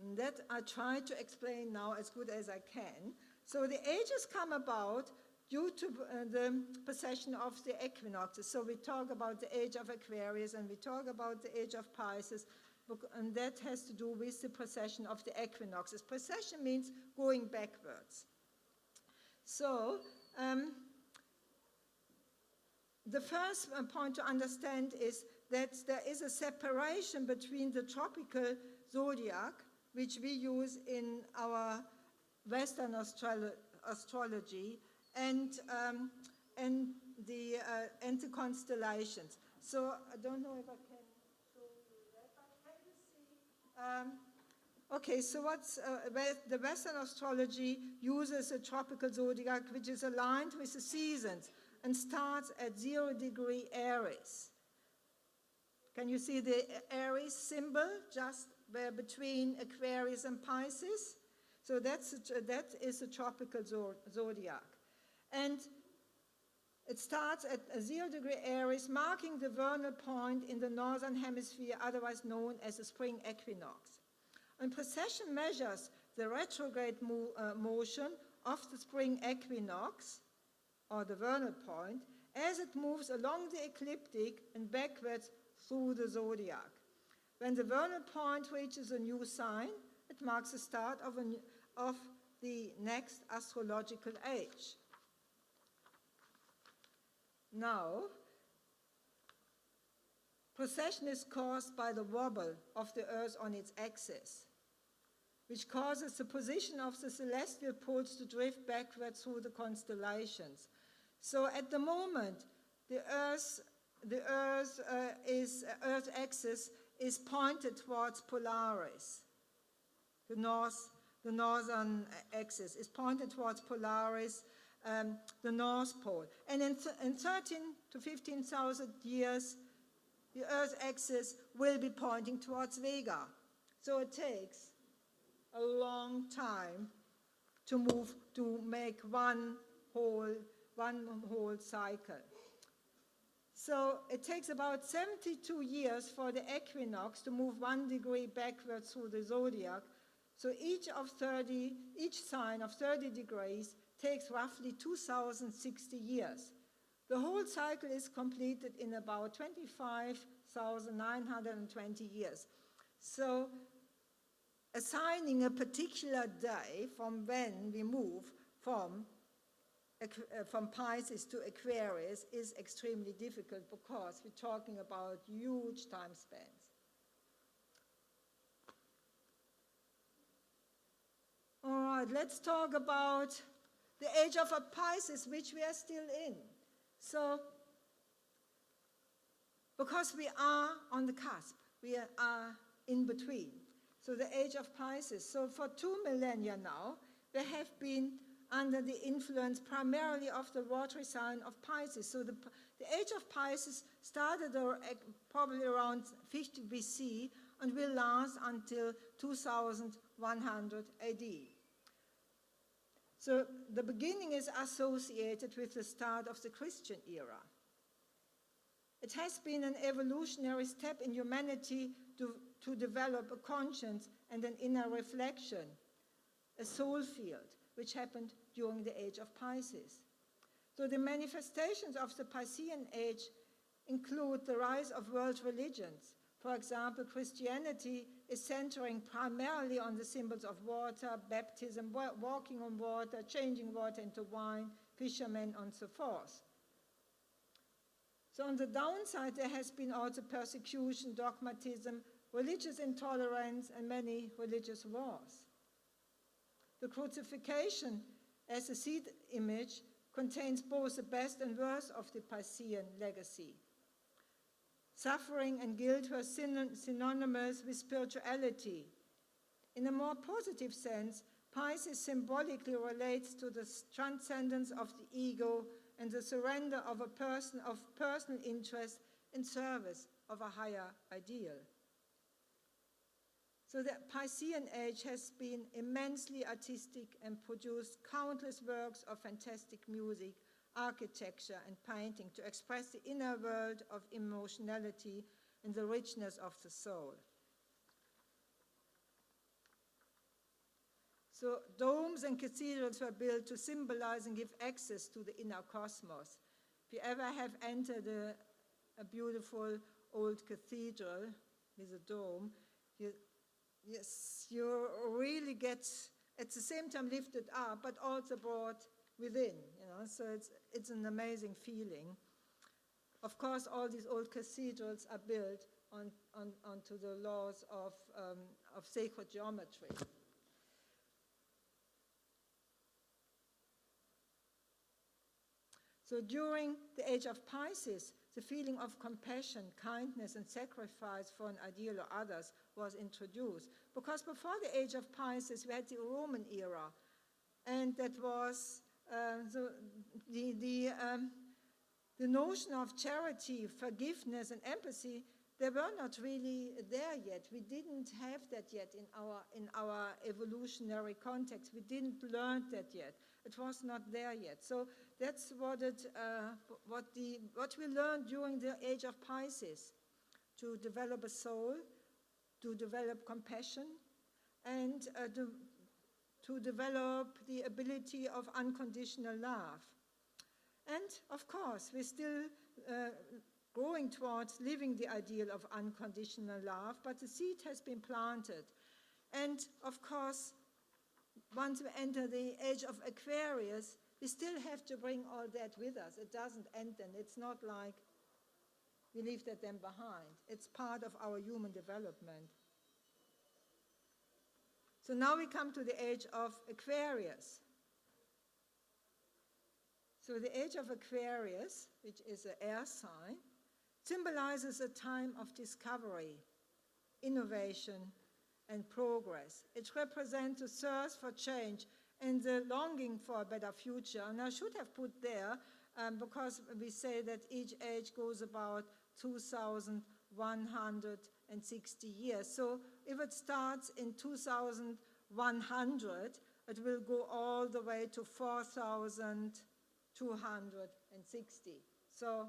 And that I try to explain now as good as I can. So the ages come about due to the precession of the equinoxes. So we talk about the age of Aquarius and we talk about the age of Pisces, and that has to do with the precession of the equinoxes. Precession means going backwards. So the first point to understand is that there is a separation between the tropical zodiac, which we use in our Western astrology, and the constellations. So I don't know if I can show you that, but can you see? Okay, so the Western astrology uses a tropical zodiac which is aligned with the seasons and starts at 0 degree Aries. Can you see the Aries symbol just between Aquarius and Pisces? So that is a tropical zodiac. And it starts at 0 degree Aries, marking the vernal point in the northern hemisphere, otherwise known as the spring equinox. And precession measures the retrograde motion of the spring equinox, or the vernal point, as it moves along the ecliptic and backwards through the zodiac. When the vernal point reaches a new sign, it marks the start of the next astrological age. Now, precession is caused by the wobble of the Earth on its axis, which causes the position of the celestial poles to drift backward through the constellations. So at the moment, the Earth's axis is pointed towards Polaris. The northern axis is pointed towards Polaris, the North Pole. And in 13 to 15,000 years, the Earth's axis will be pointing towards Vega. So it takes a long time to make one whole cycle. So it takes about 72 years for the equinox to move 1 degree backwards through the zodiac. So each sign of 30 degrees takes roughly 2,060 years. The whole cycle is completed in about 25,920 years. So assigning a particular day from when we move from Pisces to Aquarius is extremely difficult because we're talking about huge time spans. All right, let's talk about the age of Pisces, which we are still in. So, because we are on the cusp, we are in between. So the age of Pisces. So for 2 millennia now, we have been under the influence primarily of the watery sign of Pisces. So the age of Pisces started probably around 50 BC and will last until 2100 AD. So the beginning is associated with the start of the Christian era. It has been an evolutionary step in humanity to develop a conscience and an inner reflection, a soul field, which happened during the age of Pisces. So the manifestations of the Piscean age include the rise of world religions. For example, Christianity is centering primarily on the symbols of water, baptism, walking on water, changing water into wine, fishermen, and so forth. So on the downside, there has been also persecution, dogmatism, religious intolerance, and many religious wars. The crucifixion as a seed image contains both the best and worst of the Piscean legacy. Suffering and guilt were synonymous with spirituality. In a more positive sense, Pisces symbolically relates to the transcendence of the ego and the surrender of personal interest in service of a higher ideal. So the Piscean age has been immensely artistic and produced countless works of fantastic music, architecture, and painting to express the inner world of emotionality and the richness of the soul. So domes and cathedrals were built to symbolize and give access to the inner cosmos. If you ever have entered a beautiful old cathedral with a dome, you really get, at the same time, lifted up, but also brought within, so it's an amazing feeling. Of course, all these old cathedrals are built onto the laws of sacred geometry. So during the age of Pisces, the feeling of compassion, kindness, and sacrifice for an ideal or others was introduced. Because before the age of Pisces, we had the Roman era, and that was the notion of charity, forgiveness, and empathy. They were not really there yet. We didn't have that yet in our evolutionary context. We didn't learn that yet. It was not there yet. So that's what we learned during the age of Pisces: to develop a soul, to develop compassion, and to develop the ability of unconditional love. And of course, we're still going towards living the ideal of unconditional love, but the seed has been planted. And of course, once we enter the age of Aquarius, we still have to bring all that with us. It doesn't end then. It's not like we leave that then behind. It's part of our human development. So now we come to the age of Aquarius. So the age of Aquarius, which is an air sign, symbolizes a time of discovery, innovation, and progress. It represents the thirst for change and the longing for a better future. And I should have put there, because we say that each age goes about 2,160 years. So if it starts in 2,100, it will go all the way to 4,260. So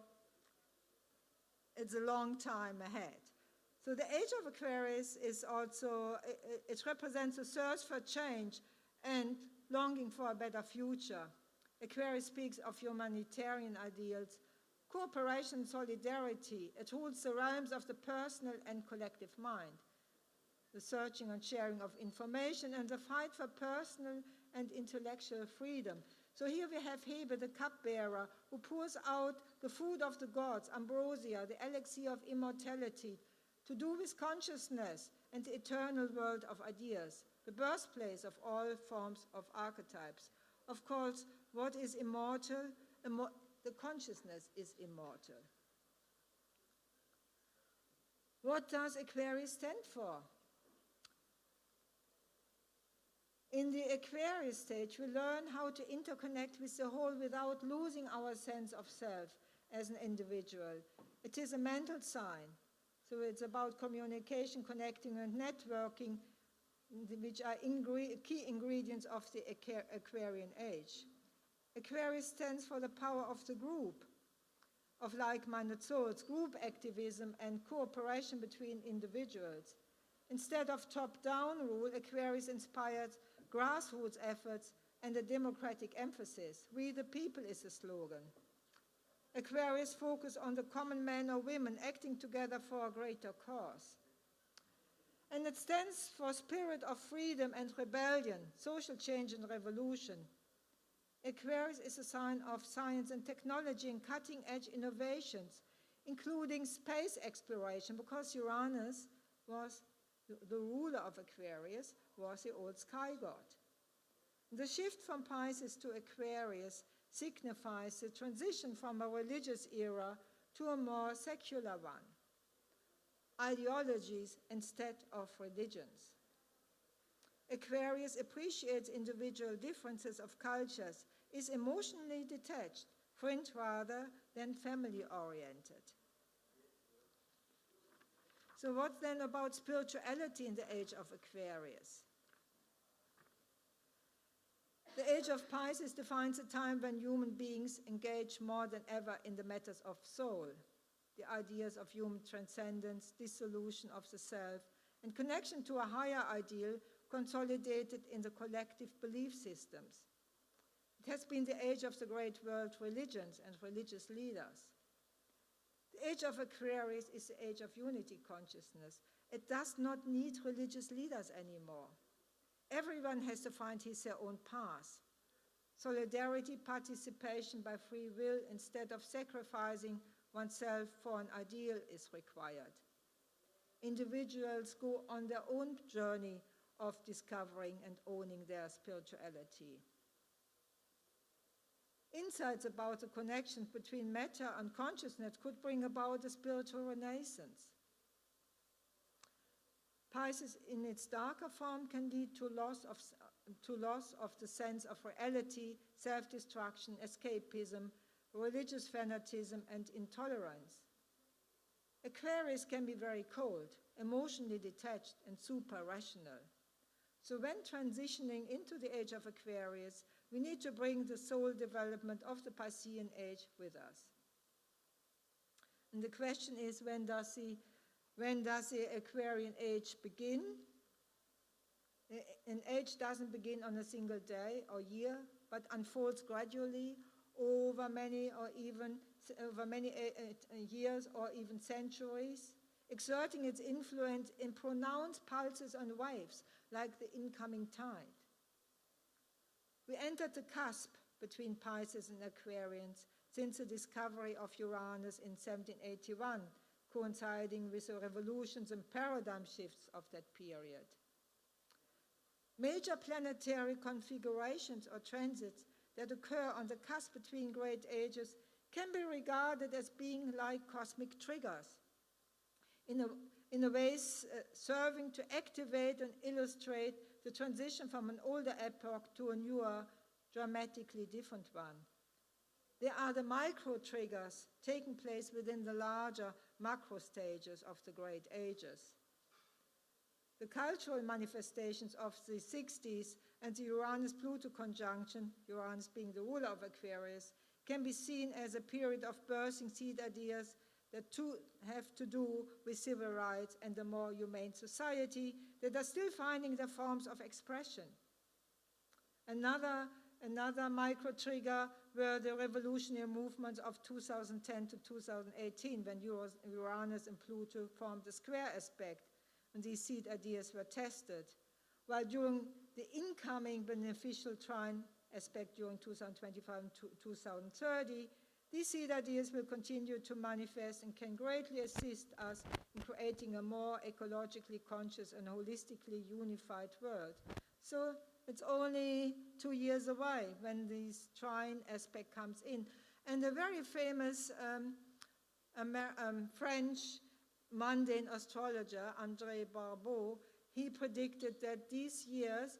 it's a long time ahead. So the age of Aquarius is also, it represents a thirst for change and longing for a better future. Aquarius speaks of humanitarian ideals, cooperation, solidarity. It holds the realms of the personal and collective mind, the searching and sharing of information, and the fight for personal and intellectual freedom. So here we have Hebe, the cupbearer, who pours out the food of the gods, ambrosia, the elixir of immortality, to do with consciousness and the eternal world of ideas, the birthplace of all forms of archetypes. Of course, what is immortal? The consciousness is immortal. What does Aquarius stand for? In the Aquarius stage, we learn how to interconnect with the whole without losing our sense of self as an individual. It is a mental sign. So it's about communication, connecting, and networking, which are key ingredients of the Aquarian age. Aquarius stands for the power of the group, of like-minded souls, group activism, and cooperation between individuals. Instead of top-down rule, Aquarius inspired grassroots efforts and a democratic emphasis. We the people is the slogan. Aquarius focus on the common man or women acting together for a greater cause. And it stands for spirit of freedom and rebellion, social change and revolution. Aquarius is a sign of science and technology and cutting-edge innovations. including space exploration, because Uranus was the ruler of Aquarius, was the old sky god. The shift from Pisces to Aquarius signifies the transition from a religious era to a more secular one, ideologies instead of religions. Aquarius appreciates individual differences of cultures, is emotionally detached, friend rather than family-oriented. So what then about spirituality in the age of Aquarius? The age of Pisces defines a time when human beings engage more than ever in the matters of soul, the ideas of human transcendence, dissolution of the self, and connection to a higher ideal consolidated in the collective belief systems. It has been the age of the great world religions and religious leaders. The age of Aquarius is the age of unity consciousness. It does not need religious leaders anymore. Everyone has to find their own path. Solidarity, participation by free will instead of sacrificing oneself for an ideal is required. Individuals go on their own journey of discovering and owning their spirituality. Insights about the connections between matter and consciousness could bring about a spiritual renaissance. Pisces in its darker form can lead to loss of the sense of reality, self-destruction, escapism, religious fanatism, and intolerance. Aquarius can be very cold, emotionally detached, and super-rational. So when transitioning into the age of Aquarius, we need to bring the soul development of the Piscean age with us. And the question is, when does the Aquarian age begin? An age doesn't begin on a single day or year, but unfolds gradually over many years or even centuries, exerting its influence in pronounced pulses and waves, like the incoming tide. We entered the cusp between Pisces and Aquarians since the discovery of Uranus in 1781, coinciding with the revolutions and paradigm shifts of that period. Major planetary configurations or transits that occur on the cusp between great ages can be regarded as being like cosmic triggers, in a way serving to activate and illustrate the transition from an older epoch to a newer, dramatically different one. They are the micro-triggers taking place within the larger macro stages of the great ages. The cultural manifestations of the 60s and the Uranus-Pluto conjunction, Uranus being the ruler of Aquarius, can be seen as a period of birthing seed ideas that have to do with civil rights and a more humane society that are still finding their forms of expression. Another micro-trigger were the revolutionary movements of 2010 to 2018, when Uranus and Pluto formed a square aspect, and these seed ideas were tested. While during the incoming beneficial trine aspect during 2025 and 2030, these seed ideas will continue to manifest and can greatly assist us in creating a more ecologically conscious and holistically unified world. So it's only 2 years away when this trine aspect comes in. And a very famous French mundane astrologer, André Barbeau, he predicted that these years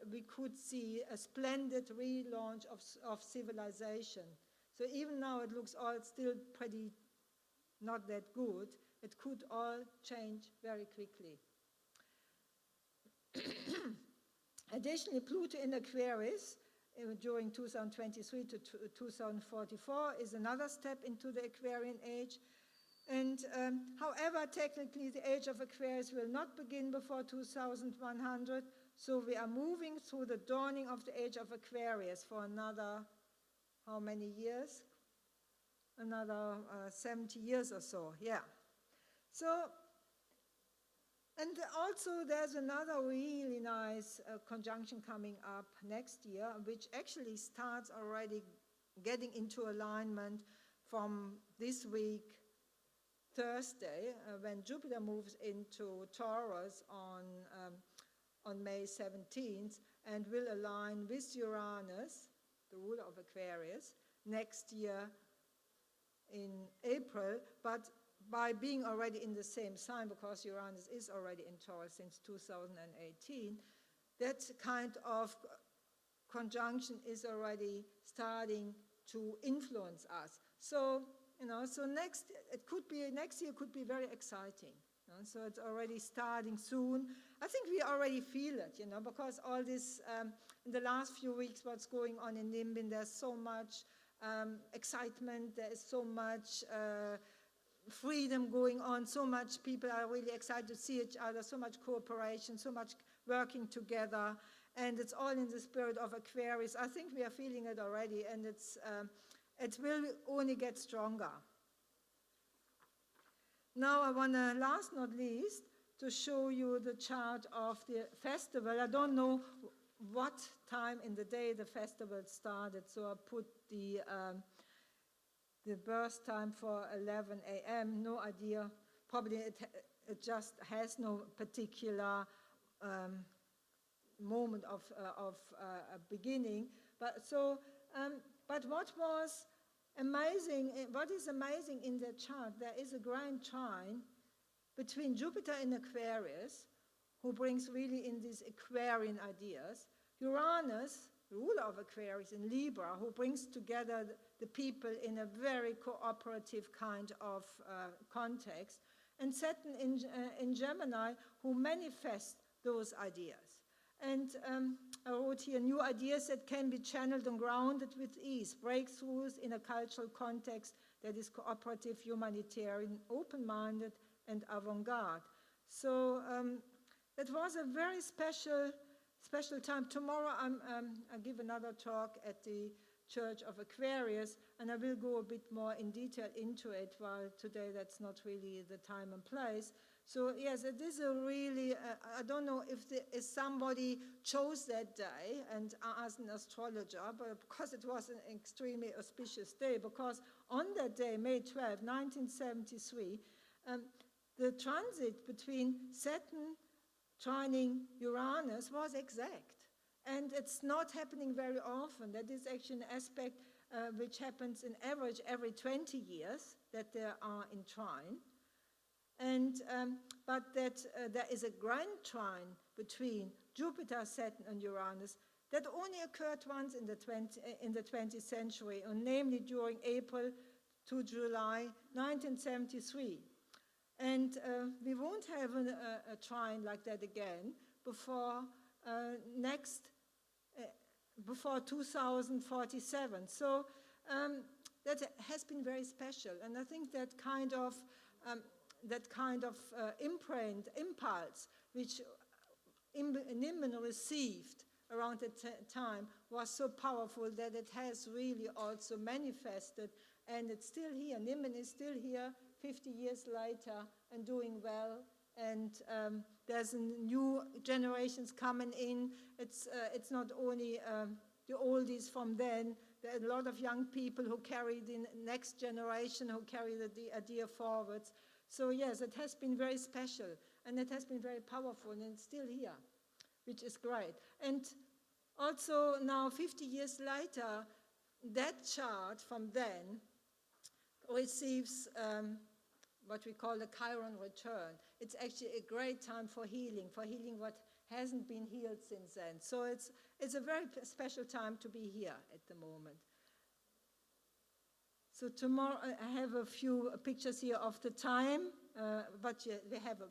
we could see a splendid relaunch of civilization. So even now it looks all still pretty not that good. It could all change very quickly. Additionally, Pluto in Aquarius during 2023 to 2044 is another step into the Aquarian age. And however, technically the age of Aquarius will not begin before 2100, so we are moving through the dawning of the age of Aquarius for another, how many years? Another 70 years or so, yeah. So, and also there's another really nice conjunction coming up next year, which actually starts already getting into alignment from this week Thursday, when Jupiter moves into Taurus on May 17th and will align with Uranus, the ruler of Aquarius, next year in April, but by being already in the same sign, because Uranus is already in Taurus since 2018, that kind of conjunction is already starting to influence us. So, so next year could be very exciting. So it's already starting soon. I think we already feel it, because all this, in the last few weeks, what's going on in Nimbin, there's so much excitement, there is so much freedom going on, so much people are really excited to see each other, so much cooperation, so much working together, and it's all in the spirit of Aquarius. I think we are feeling it already, and it will only get stronger. Now I want to, last not least, to show you the chart of the festival. I don't know what time in the day the festival started, so I put the birth time for 11 a.m., no idea. Probably it just has no particular moment of a beginning. But what was amazing, what is amazing in the chart, there is a grand trine between Jupiter in Aquarius, who brings really in these Aquarian ideas, Uranus, ruler of Aquarius in Libra, who brings together the people in a very cooperative kind of context, and Saturn in Gemini, who manifests those ideas. And I wrote here, new ideas that can be channeled and grounded with ease, breakthroughs in a cultural context that is cooperative, humanitarian, open-minded, and avant-garde. So that was a very special time. Tomorrow I give another talk at the Church of Aquarius, and I will go a bit more in detail into it, while today that's not really the time and place. So yes, it is a really, I don't know if somebody chose that day and asked an astrologer, but because it was an extremely auspicious day, because on that day, May 12, 1973, the transit between Saturn trining Uranus was exact. And it's not happening very often. That is actually an aspect which happens in average every 20 years, that they are in trine. And, but that there is a grand trine between Jupiter, Saturn, and Uranus that only occurred once in the 20th century, and namely during April to July 1973. And we won't have a trine like that again before before 2047. So that has been very special, and I think that kind of impulse which Nimbin received around that time was so powerful that it has really also manifested, and it's still here. Nimbin is still here 50 years later and doing well, and there's new generations coming in. It's not only the oldies from then. There are a lot of young people who carry the next generation, who carry the idea forwards. So yes, it has been very special, and it has been very powerful, and it's still here, which is great. And also now, 50 years later, that chart from then receives what we call the Chiron return. It's actually a great time for healing what hasn't been healed since then. So it's a very special time to be here at the moment. So tomorrow, I have a few pictures here of the time, but we have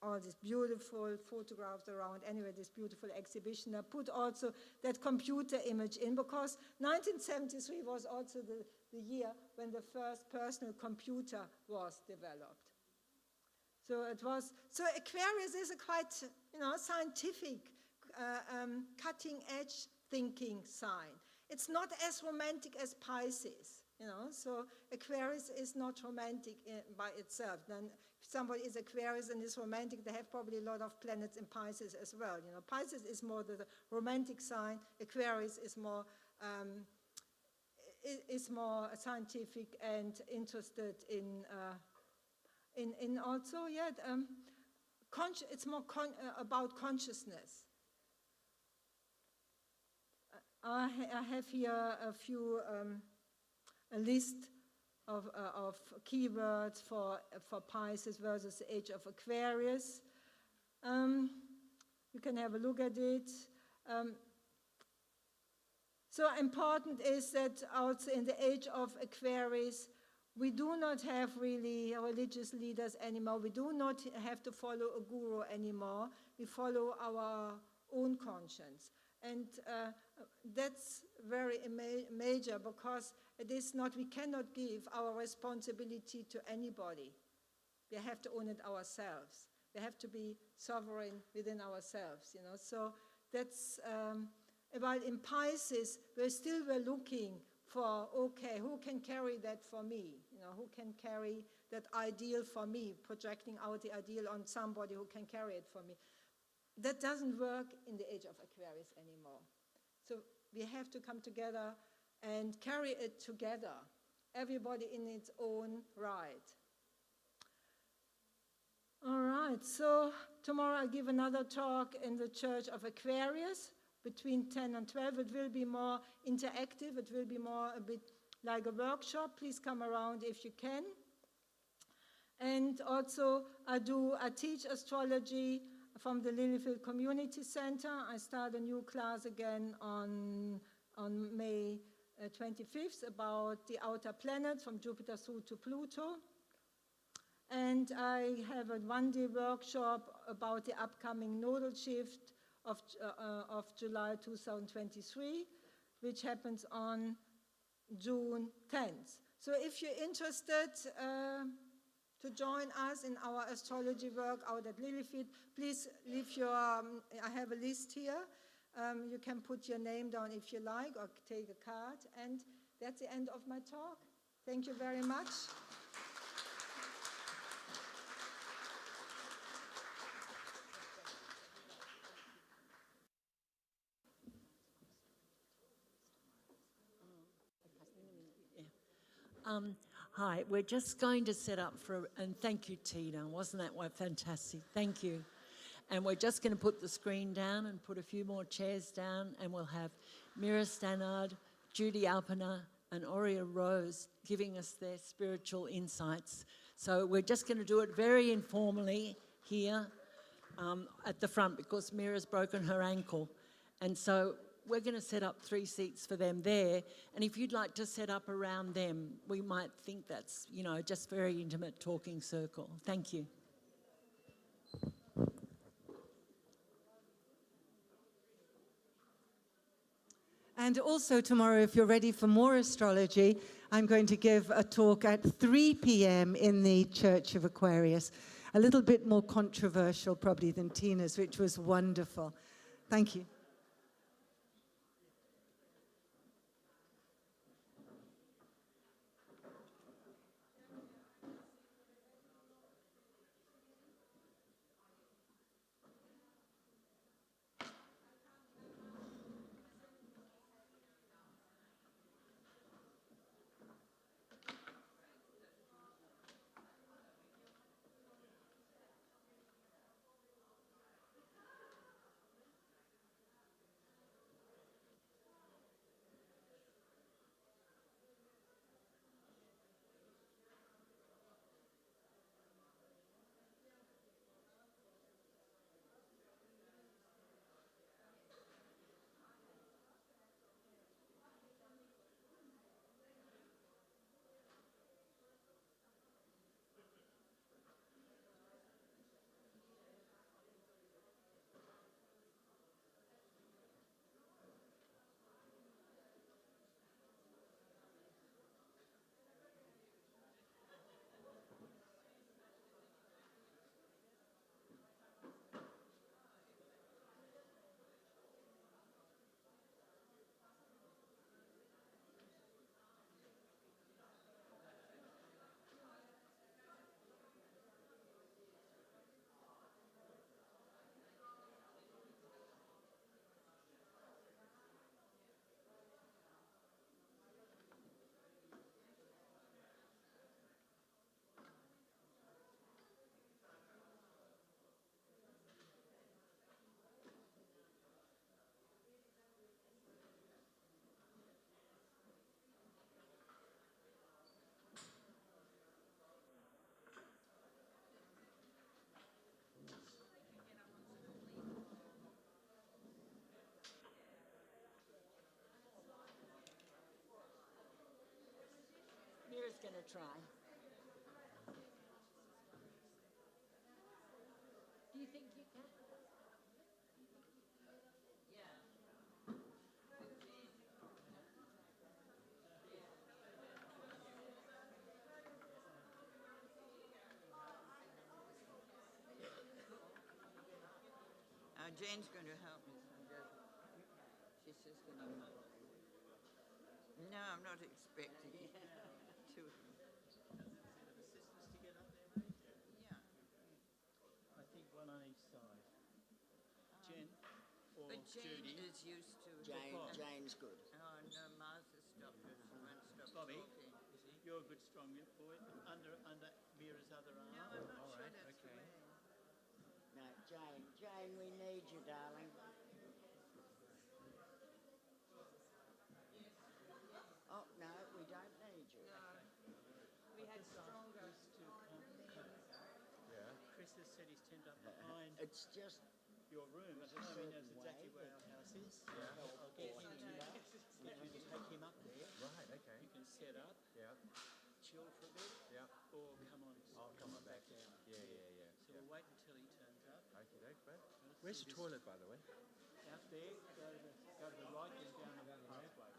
all these beautiful photographs around. Anyway, this beautiful exhibition. I put also that computer image in, because 1973 was also the year when the first personal computer was developed. So Aquarius is a quite, scientific, cutting-edge thinking sign. It's not as romantic as Pisces. So Aquarius is not romantic by itself. Then if somebody is Aquarius and is romantic, they have probably a lot of planets in Pisces as well. Pisces is more the romantic sign. Aquarius is more scientific and interested in in also, yeah, it's more about consciousness. I have here a list of keywords for Pisces versus the age of Aquarius. You can have a look at it. So important is that also in the age of Aquarius, we do not have really religious leaders anymore. We do not have to follow a guru anymore. We follow our own conscience. And that's very major, because it is not, we cannot give our responsibility to anybody. We have to own it ourselves. We have to be sovereign within ourselves, you know. So that's, while in Pisces, we still were looking for, okay, who can carry that for me? You know, who can carry that ideal for me, projecting out the ideal on somebody who can carry it for me. That doesn't work in the age of Aquarius anymore. So we have to come together and carry it together, everybody in its own right. All right, so tomorrow I'll give another talk in the Church of Aquarius between 10 and 12. It will be more interactive. It will be more a bit like a workshop. Please come around if you can. And also I teach astrology from the Lilyfield Community Center. I start a new class again on May 25th about the outer planets from Jupiter through to Pluto. And I have a one-day workshop about the upcoming nodal shift of July 2023, which happens on June 10th. So if you're interested to join us in our astrology work out at Lilyfield, please leave your, I have a list here. You can put your name down if you like, or take a card. And that's the end of my talk. Thank you very much. Hi, we're just going to set up for, and thank you, Tina. Wasn't that fantastic? Thank you. And we're just going to put the screen down and put a few more chairs down, and we'll have Mira, Stannard, Judy Arpana, and Rose giving us their spiritual insights. So we're just going to do it very informally here at the front, because Mira's broken her ankle. And so we're going to set up 3 seats for them there. And if you'd like to set up around them, we might think that's, you know, just very intimate talking circle. Thank you. And also tomorrow, if you're ready for more astrology, I'm going to give a talk at 3 p.m. in the Church of Aquarius. A little bit more controversial probably than Tina's, which was wonderful. Thank you. going to try. Do you think you can? Jane's going to help me. She's just going to... No, I'm not expecting it. To... Yeah. I think one on each side. Jen or But Jane Judy. is used to... Jane's good. Oh, no, Martha stopped her. She won't stop Bobby, talking. you're a good strong boy. Under Mira's other arm. No, I'm not All sure right, that's the okay. way. No, Jane, we need you, darling. Oh, no, we don't need you. We had stronger... Chris has said he's turned up behind It's just your room at home. He knows exactly where our house is. I'll get him to take him up there. Right, okay. You can set up, Yeah, chill for a bit, yeah. or come on. I'll come on back. down. Yeah. So we'll wait until he turns up. Okay, bud. Where's the toilet, by the way? Out there, go to the right, then down the roadway.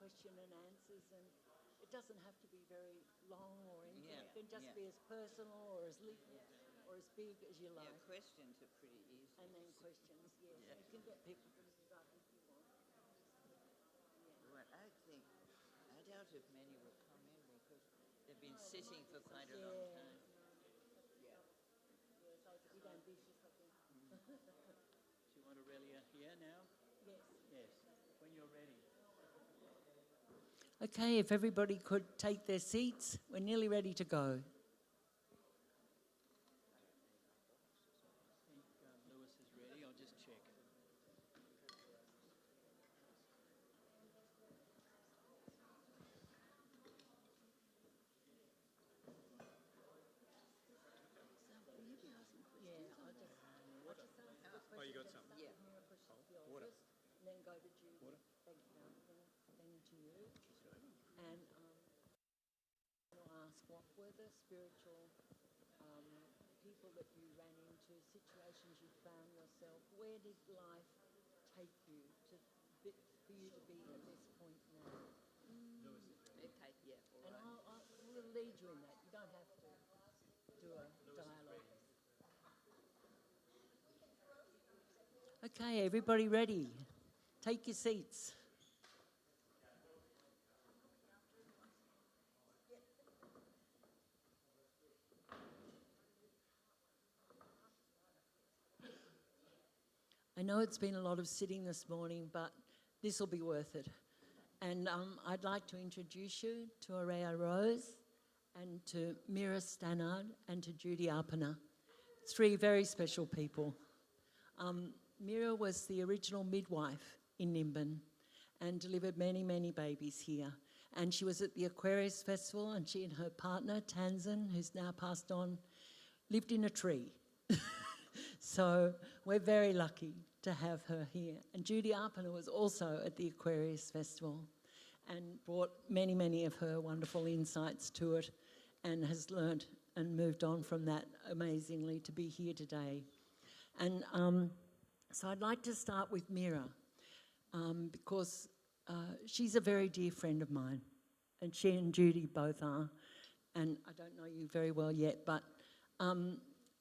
Question and answers, and it doesn't have to be very long or anything. Yeah, It can just yeah. be as personal or as little or as big as you like. Yeah, questions are pretty easy. And then questions, yes. Yeah. You can get people to start if you want. Well, I doubt if many will come in because they've been sitting for quite a long time. Yeah, so it's a bit ambitious, I think. Do you want Aurelia here now? Yes. Yes. When you're ready. Okay, if everybody could take their seats, we're nearly ready to go. I think Lewis is ready. I'll just check. Oh, you got some? Yeah. Water. And then go to Judy. Water. Thank you, Arpana. Then to you. And I want to ask, what were the spiritual people that you ran into, situations you found yourself? Where did life take you for you to be at this point now? Okay, yeah, all And right. we'll lead you in that. You don't have to do a dialogue. Okay, everybody ready? Take your seats. I know it's been a lot of sitting this morning, but this will be worth it. And I'd like to introduce you to Arelai Rose and to Mira Stannard and to Judy Arpana, three very special people. Mira was the original midwife in Nimbin and delivered many, many babies here. And she was at the Aquarius Festival, and she and her partner, Tanzan, who's now passed on, lived in a tree. So we're very lucky to have her here. And Judy Arpana was also at the Aquarius Festival and brought many, many of her wonderful insights to it and has learnt and moved on from that amazingly to be here today. And so I'd like to start with Mira because she's a very dear friend of mine, and she and Judy both are. And I don't know you very well yet, but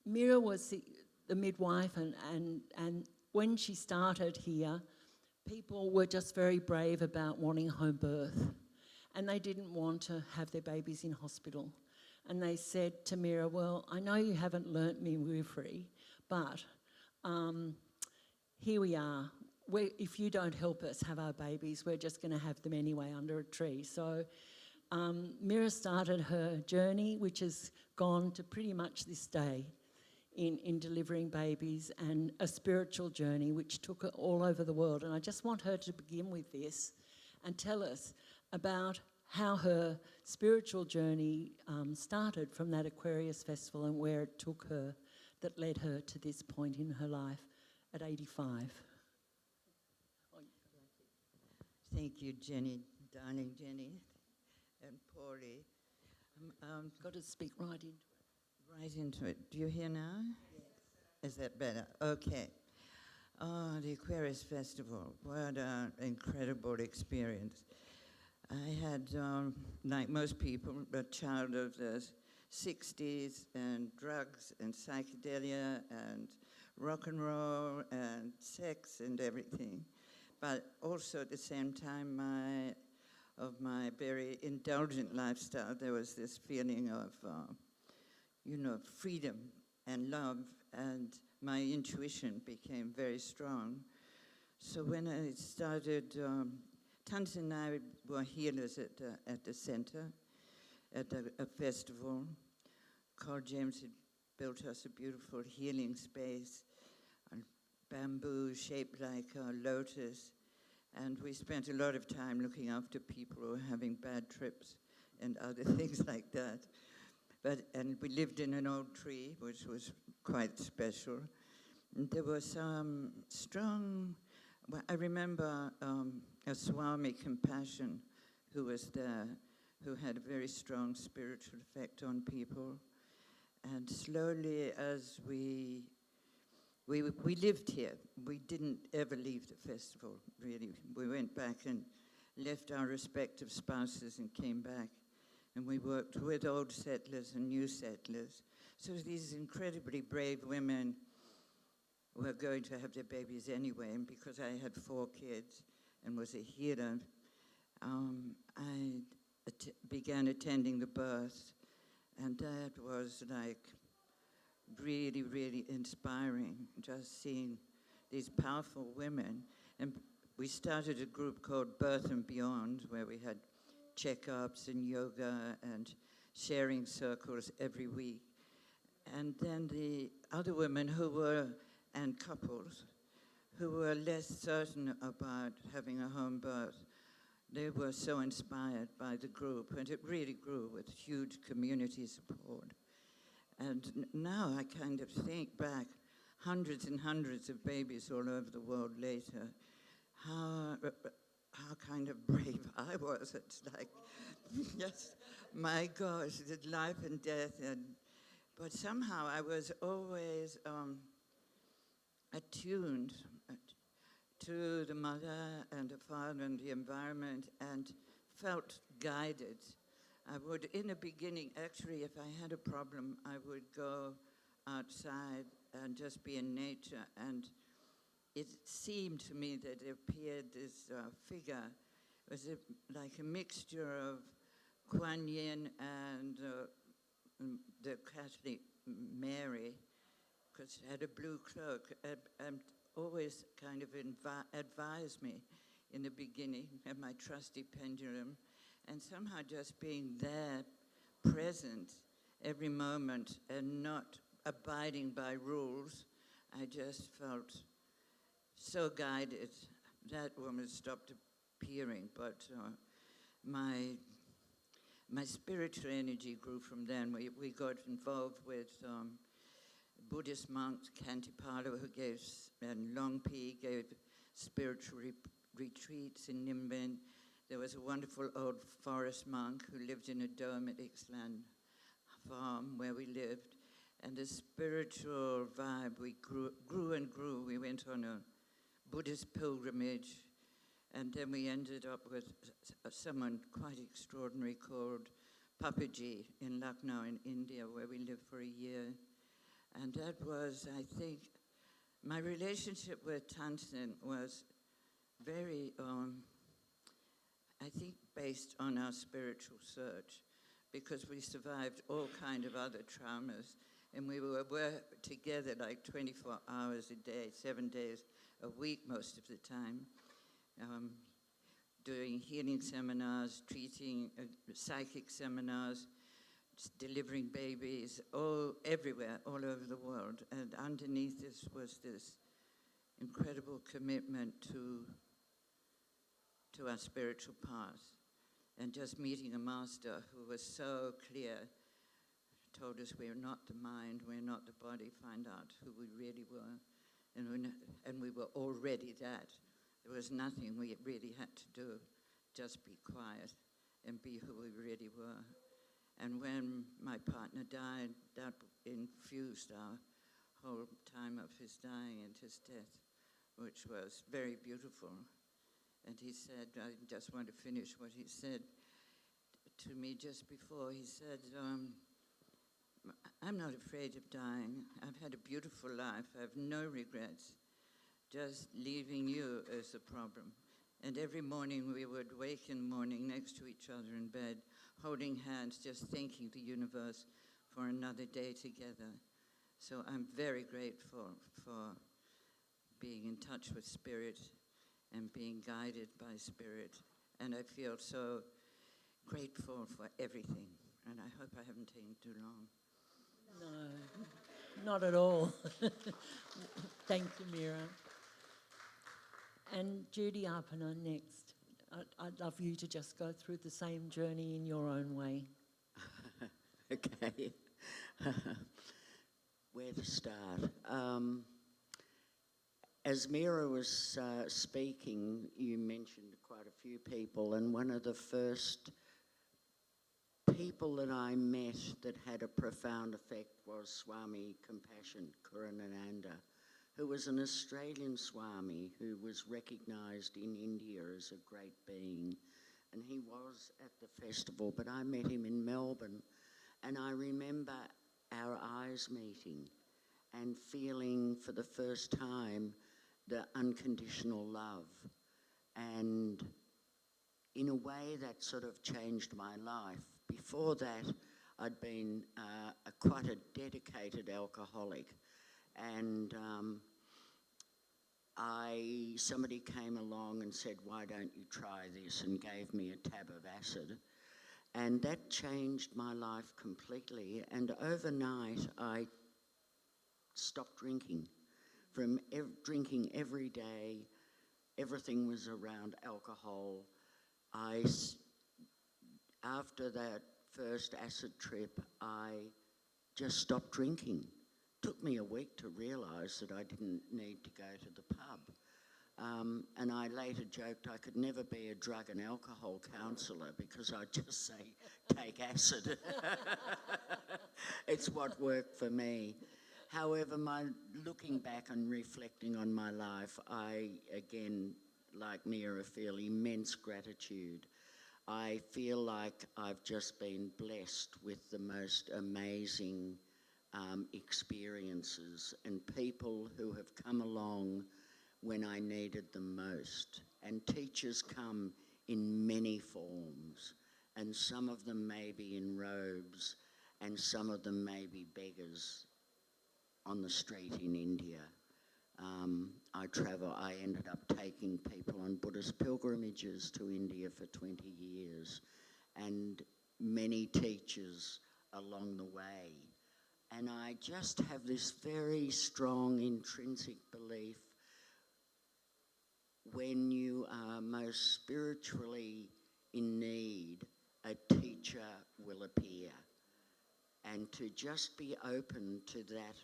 Mira was the midwife, and when she started here, people were just very brave about wanting home birth, and they didn't want to have their babies in hospital. And they said to Mira, well, I know you haven't learnt midwifery, but here we are. If you don't help us have our babies, we're just going to have them anyway under a tree. So Mira started her journey, which has gone to pretty much this day, in delivering babies, and a spiritual journey which took her all over the world. And I just want her to begin with this and tell us about how her spiritual journey started from that Aquarius Festival and where it took her, that led her to this point in her life at 85. Thank you, Jenny, darling Jenny, and Paulie. Got to speak right into it. Right into it. Do you hear now? Yes. Is that better? Okay. Oh, the Aquarius Festival. What an incredible experience. I had, like most people, a child of the 60s and drugs and psychedelia and rock and roll and sex and everything. But also at the same time, of my very indulgent lifestyle, there was this feeling of freedom and love, and my intuition became very strong. So when I started, Tanzan and I were healers at the center, at a festival. Carl James had built us a beautiful healing space, on bamboo shaped like a lotus, and we spent a lot of time looking after people who were having bad trips and other things like that. And we lived in an old tree, which was quite special. And there was some strong, I remember a Swami Compassion who was there, who had a very strong spiritual effect on people. And slowly, as we lived here, we didn't ever leave the festival, really. We went back and left our respective spouses and came back. And we worked with old settlers and new settlers. So these incredibly brave women were going to have their babies anyway, and because I had 4 kids and was a healer, I began attending the birth, and that was like really, really inspiring, just seeing these powerful women. And we started a group called Birth and Beyond, where we had checkups and yoga and sharing circles every week. And then the other women and couples who were less certain about having a home birth, they were so inspired by the group, and it really grew with huge community support. And now I kind of think back, hundreds and hundreds of babies all over the world later, how kind of brave I was. It's like, yes, my gosh, it's life and death. But somehow I was always attuned to the mother and the father and the environment, and felt guided. I would, in the beginning, actually, if I had a problem, I would go outside and just be in nature and it seemed to me that there appeared this figure. It was like a mixture of Kuan Yin and the Catholic Mary, because she had a blue cloak, and always kind of advised me in the beginning, had my trusty pendulum, and somehow just being there, present every moment, and not abiding by rules. I just felt so guided. That woman stopped appearing, but my spiritual energy grew from then. We got involved with Buddhist monks, Kantipalo, who gave, and Longpi gave spiritual retreats in Nimbin. There was a wonderful old forest monk who lived in a dome at Ixtlan farm where we lived. And the spiritual vibe, we grew and grew. We went on a Buddhist pilgrimage, and then we ended up with someone quite extraordinary called Papaji in Lucknow in India, where we lived for a year. And that was, I think, my relationship with Tansen was very, I think, based on our spiritual search, because we survived all kind of other traumas, and we were together like 24 hours a day, 7 days a week most of the time, doing healing seminars, treating psychic seminars, delivering babies, everywhere, all over the world. And underneath this was this incredible commitment to our spiritual path. And just meeting a master who was so clear, told us we're not the mind, we're not the body, find out who we really were. And we were already that. There was nothing we really had to do, just be quiet and be who we really were. And when my partner died, that infused our whole time of his dying and his death, which was very beautiful. And he said, I just want to finish what he said to me just before. He said, I'm not afraid of dying. I've had a beautiful life. I have no regrets. Just leaving you is the problem. And every morning we would wake in the morning next to each other in bed, holding hands, just thanking the universe for another day together. So I'm very grateful for being in touch with spirit and being guided by spirit. And I feel so grateful for everything. And I hope I haven't taken too long. No, not at all. Thank you, Mira. And Judy Arpana next. I'd love you to just go through the same journey in your own way. Okay. Where to start? As Mira was speaking, you mentioned quite a few people, and one of the first people that I met that had a profound effect was Swami Compassion Kuranananda, who was an Australian Swami who was recognised in India as a great being. And he was at the festival, but I met him in Melbourne, and I remember our eyes meeting and feeling for the first time the unconditional love. And in a way that sort of changed my life. Before that, I'd been quite a dedicated alcoholic, and somebody came along and said, why don't you try this, and gave me a tab of acid. And that changed my life completely. And overnight, I stopped drinking. From drinking every day, everything was around alcohol. After that first acid trip, I just stopped drinking. Took me a week to realise that I didn't need to go to the pub. And I later joked I could never be a drug and alcohol counsellor because I'd just say, take acid. It's what worked for me. However, looking back and reflecting on my life, I, again, like Mira, feel immense gratitude. I feel like I've just been blessed with the most amazing experiences, and people who have come along when I needed them most. And teachers come in many forms, and some of them may be in robes, and some of them may be beggars on the street in India. I ended up taking people on Buddhist pilgrimages to India for 20 years, and many teachers along the way. And I just have this very strong intrinsic belief, when you are most spiritually in need, a teacher will appear. And to just be open to that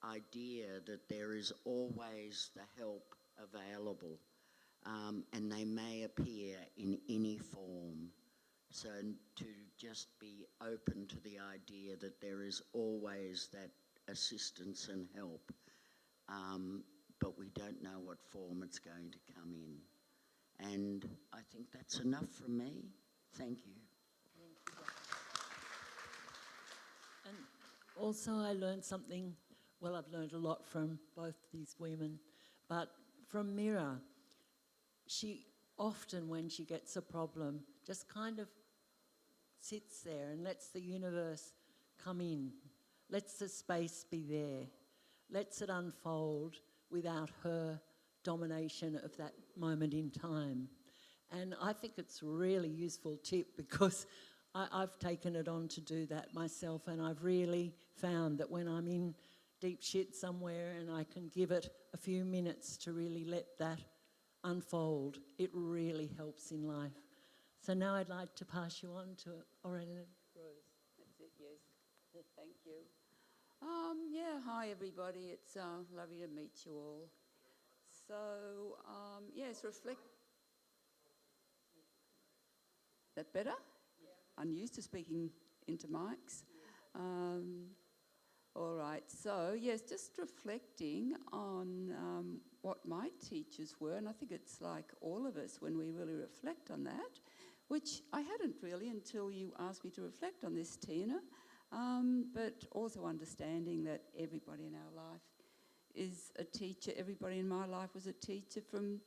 idea that there is always the help available, and they may appear in any form. So to just be open to the idea that there is always that assistance and help, but we don't know what form it's going to come in. And I think that's enough from me. Thank you. And also I learned something, well, I've learned a lot from both these women, but from Mira, she often, when she gets a problem, just kind of sits there and lets the universe come in, lets the space be there, lets it unfold without her domination of that moment in time. And I think it's a really useful tip, because I've taken it on to do that myself, and I've really found that when I'm in deep shit somewhere and I can give it a few minutes to really let that unfold, it really helps in life. So now I'd like to pass you on to Arelai. That's it, yes. Thank you. Yeah, hi everybody. It's lovely to meet you all. So, yes, reflect. That better? Yeah. Unused to speaking into mics. All right, so yes, just reflecting on what my teachers were, and I think it's like all of us when we really reflect on that, which I hadn't really until you asked me to reflect on this, Tina, but also understanding that everybody in our life is a teacher. Everybody in my life was a teacher, from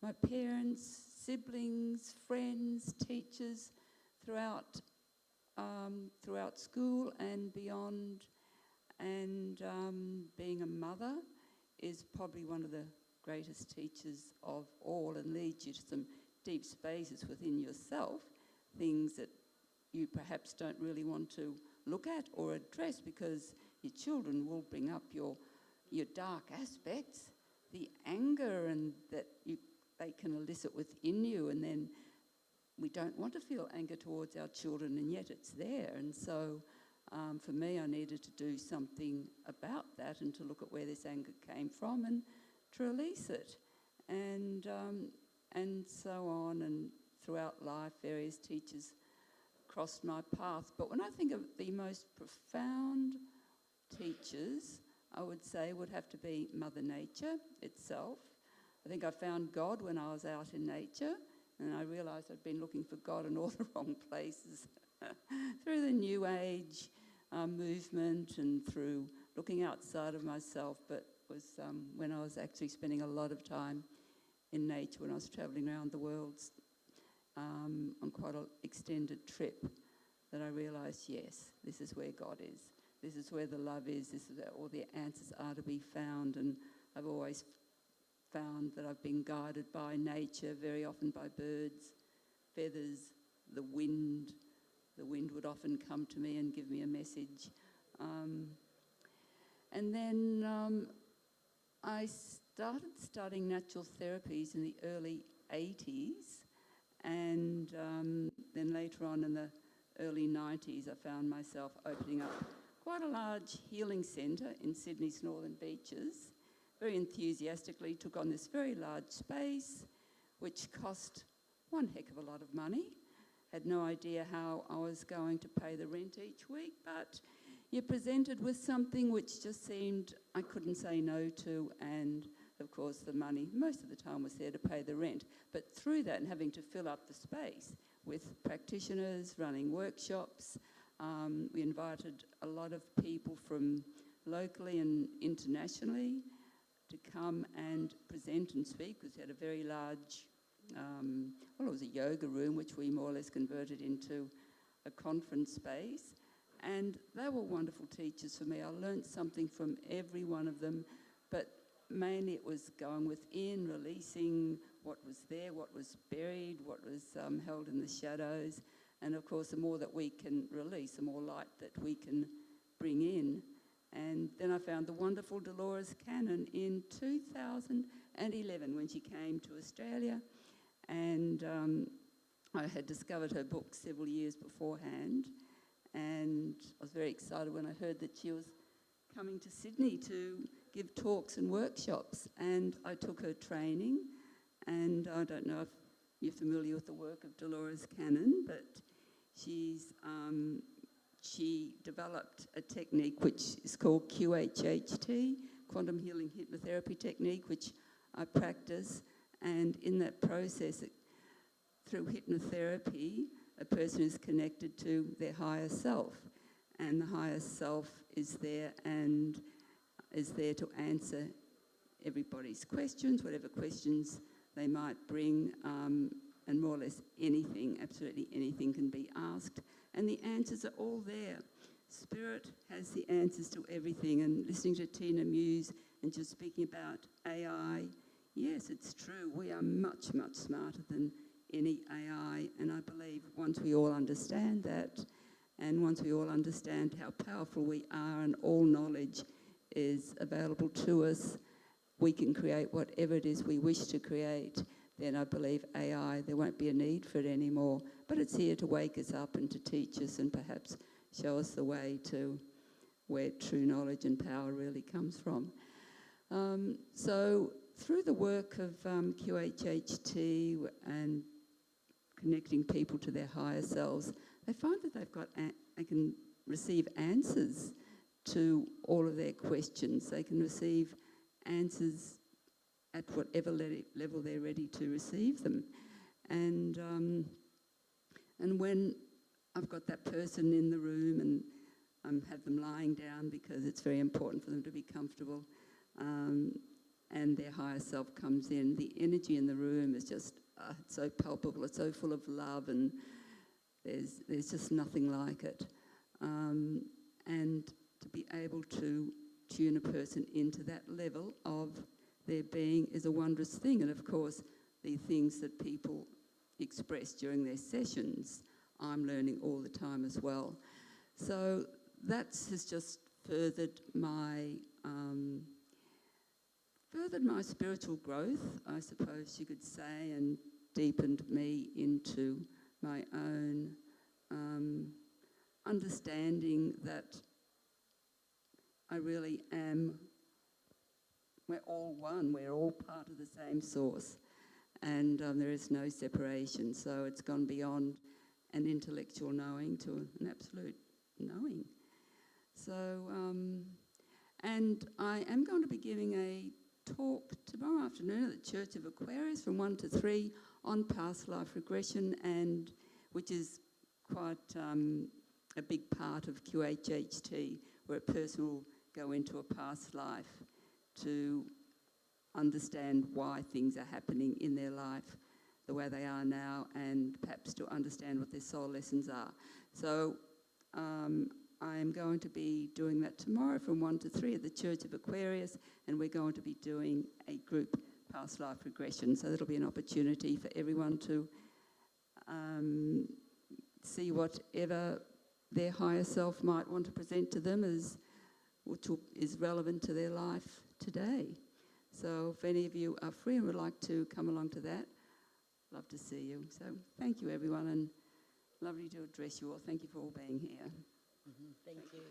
my parents, siblings, friends, teachers, throughout school and beyond. And being a mother is probably one of the greatest teachers of all, and leads you to some deep spaces within yourself, things that you perhaps don't really want to look at or address, because your children will bring up your dark aspects, the anger and that they can elicit within you, and then we don't want to feel anger towards our children, and yet it's there. And so for me, I needed to do something about that, and to look at where this anger came from and to release it. And so on, and throughout life, various teachers crossed my path. But when I think of the most profound teachers, I would say would have to be Mother Nature itself. I think I found God when I was out in nature, and I realised I'd been looking for God in all the wrong places through the New Age movement and through looking outside of myself, but was when I was actually spending a lot of time in nature when I was travelling around the world on quite an extended trip, that I realised, yes, this is where God is. This is where the love is. This is where all the answers are to be found. And I've always found that I've been guided by nature, very often by birds, feathers, the wind. The wind would often come to me and give me a message. And then I started studying natural therapies in the early 80s, and then later on in the early 90s I found myself opening up quite a large healing centre in Sydney's Northern Beaches. Very enthusiastically took on this very large space, which cost one heck of a lot of money. Had no idea how I was going to pay the rent each week, but you're presented with something which just seemed I couldn't say no to, and of course the money most of the time was there to pay the rent. But through that, and having to fill up the space with practitioners, running workshops, we invited a lot of people from locally and internationally to come and present and speak, because we had a very large, well, it was a yoga room, which we more or less converted into a conference space. And they were wonderful teachers for me. I learned something from every one of them, but mainly it was going within, releasing what was there, what was buried, what was held in the shadows. And of course, the more that we can release, the more light that we can bring in. And then I found the wonderful Dolores Cannon in 2011 when she came to Australia. And I had discovered her book several years beforehand. And I was very excited when I heard that she was coming to Sydney to give talks and workshops. And I took her training. And I don't know if you're familiar with the work of Dolores Cannon, but she developed a technique which is called QHHT, Quantum Healing Hypnotherapy Technique, which I practice. And in that process, through hypnotherapy, a person is connected to their higher self. And the higher self is there and is there to answer everybody's questions, whatever questions they might bring, and more or less anything, absolutely anything can be asked. And the answers are all there. Spirit has the answers to everything. And listening to Tina Mews and just speaking about AI, yes, it's true. We are much, much smarter than any AI. And I believe once we all understand that, and once we all understand how powerful we are and all knowledge is available to us, we can create whatever it is we wish to create. Then I believe AI, there won't be a need for it anymore. But it's here to wake us up and to teach us and perhaps show us the way to where true knowledge and power really comes from. So through the work of QHHT and connecting people to their higher selves, they find that they can receive answers to all of their questions. They can receive answers at whatever level they're ready to receive them. And when I've got that person in the room and have them lying down, because it's very important for them to be comfortable, and their higher self comes in, the energy in the room is just it's so palpable, it's so full of love, and there's just nothing like it. And to be able to tune a person into that level of their being is a wondrous thing. And of course, the things that people express during their sessions, I'm learning all the time as well. So that has just furthered my spiritual growth, I suppose you could say, and deepened me into my own understanding that I really am, we're all one, we're all part of the same source, and there is no separation. So it's gone beyond an intellectual knowing to an absolute knowing. So, and I am going to be giving a talk tomorrow afternoon at the Church of Aquarius from 1 to 3 on past life regression, and which is quite a big part of QHHT, where a person will go into a past life to understand why things are happening in their life the way they are now, and perhaps to understand what their soul lessons are. So I am going to be doing that tomorrow from 1 to 3 at the Church of Aquarius, and we're going to be doing a group past life regression. So that'll be an opportunity for everyone to see whatever their higher self might want to present to them as which is relevant to their life today. So if any of you are free and would like to come along to that, love to see you. So thank you, everyone, and lovely to address you all. Thank you for all being here. Mm-hmm. Thank you.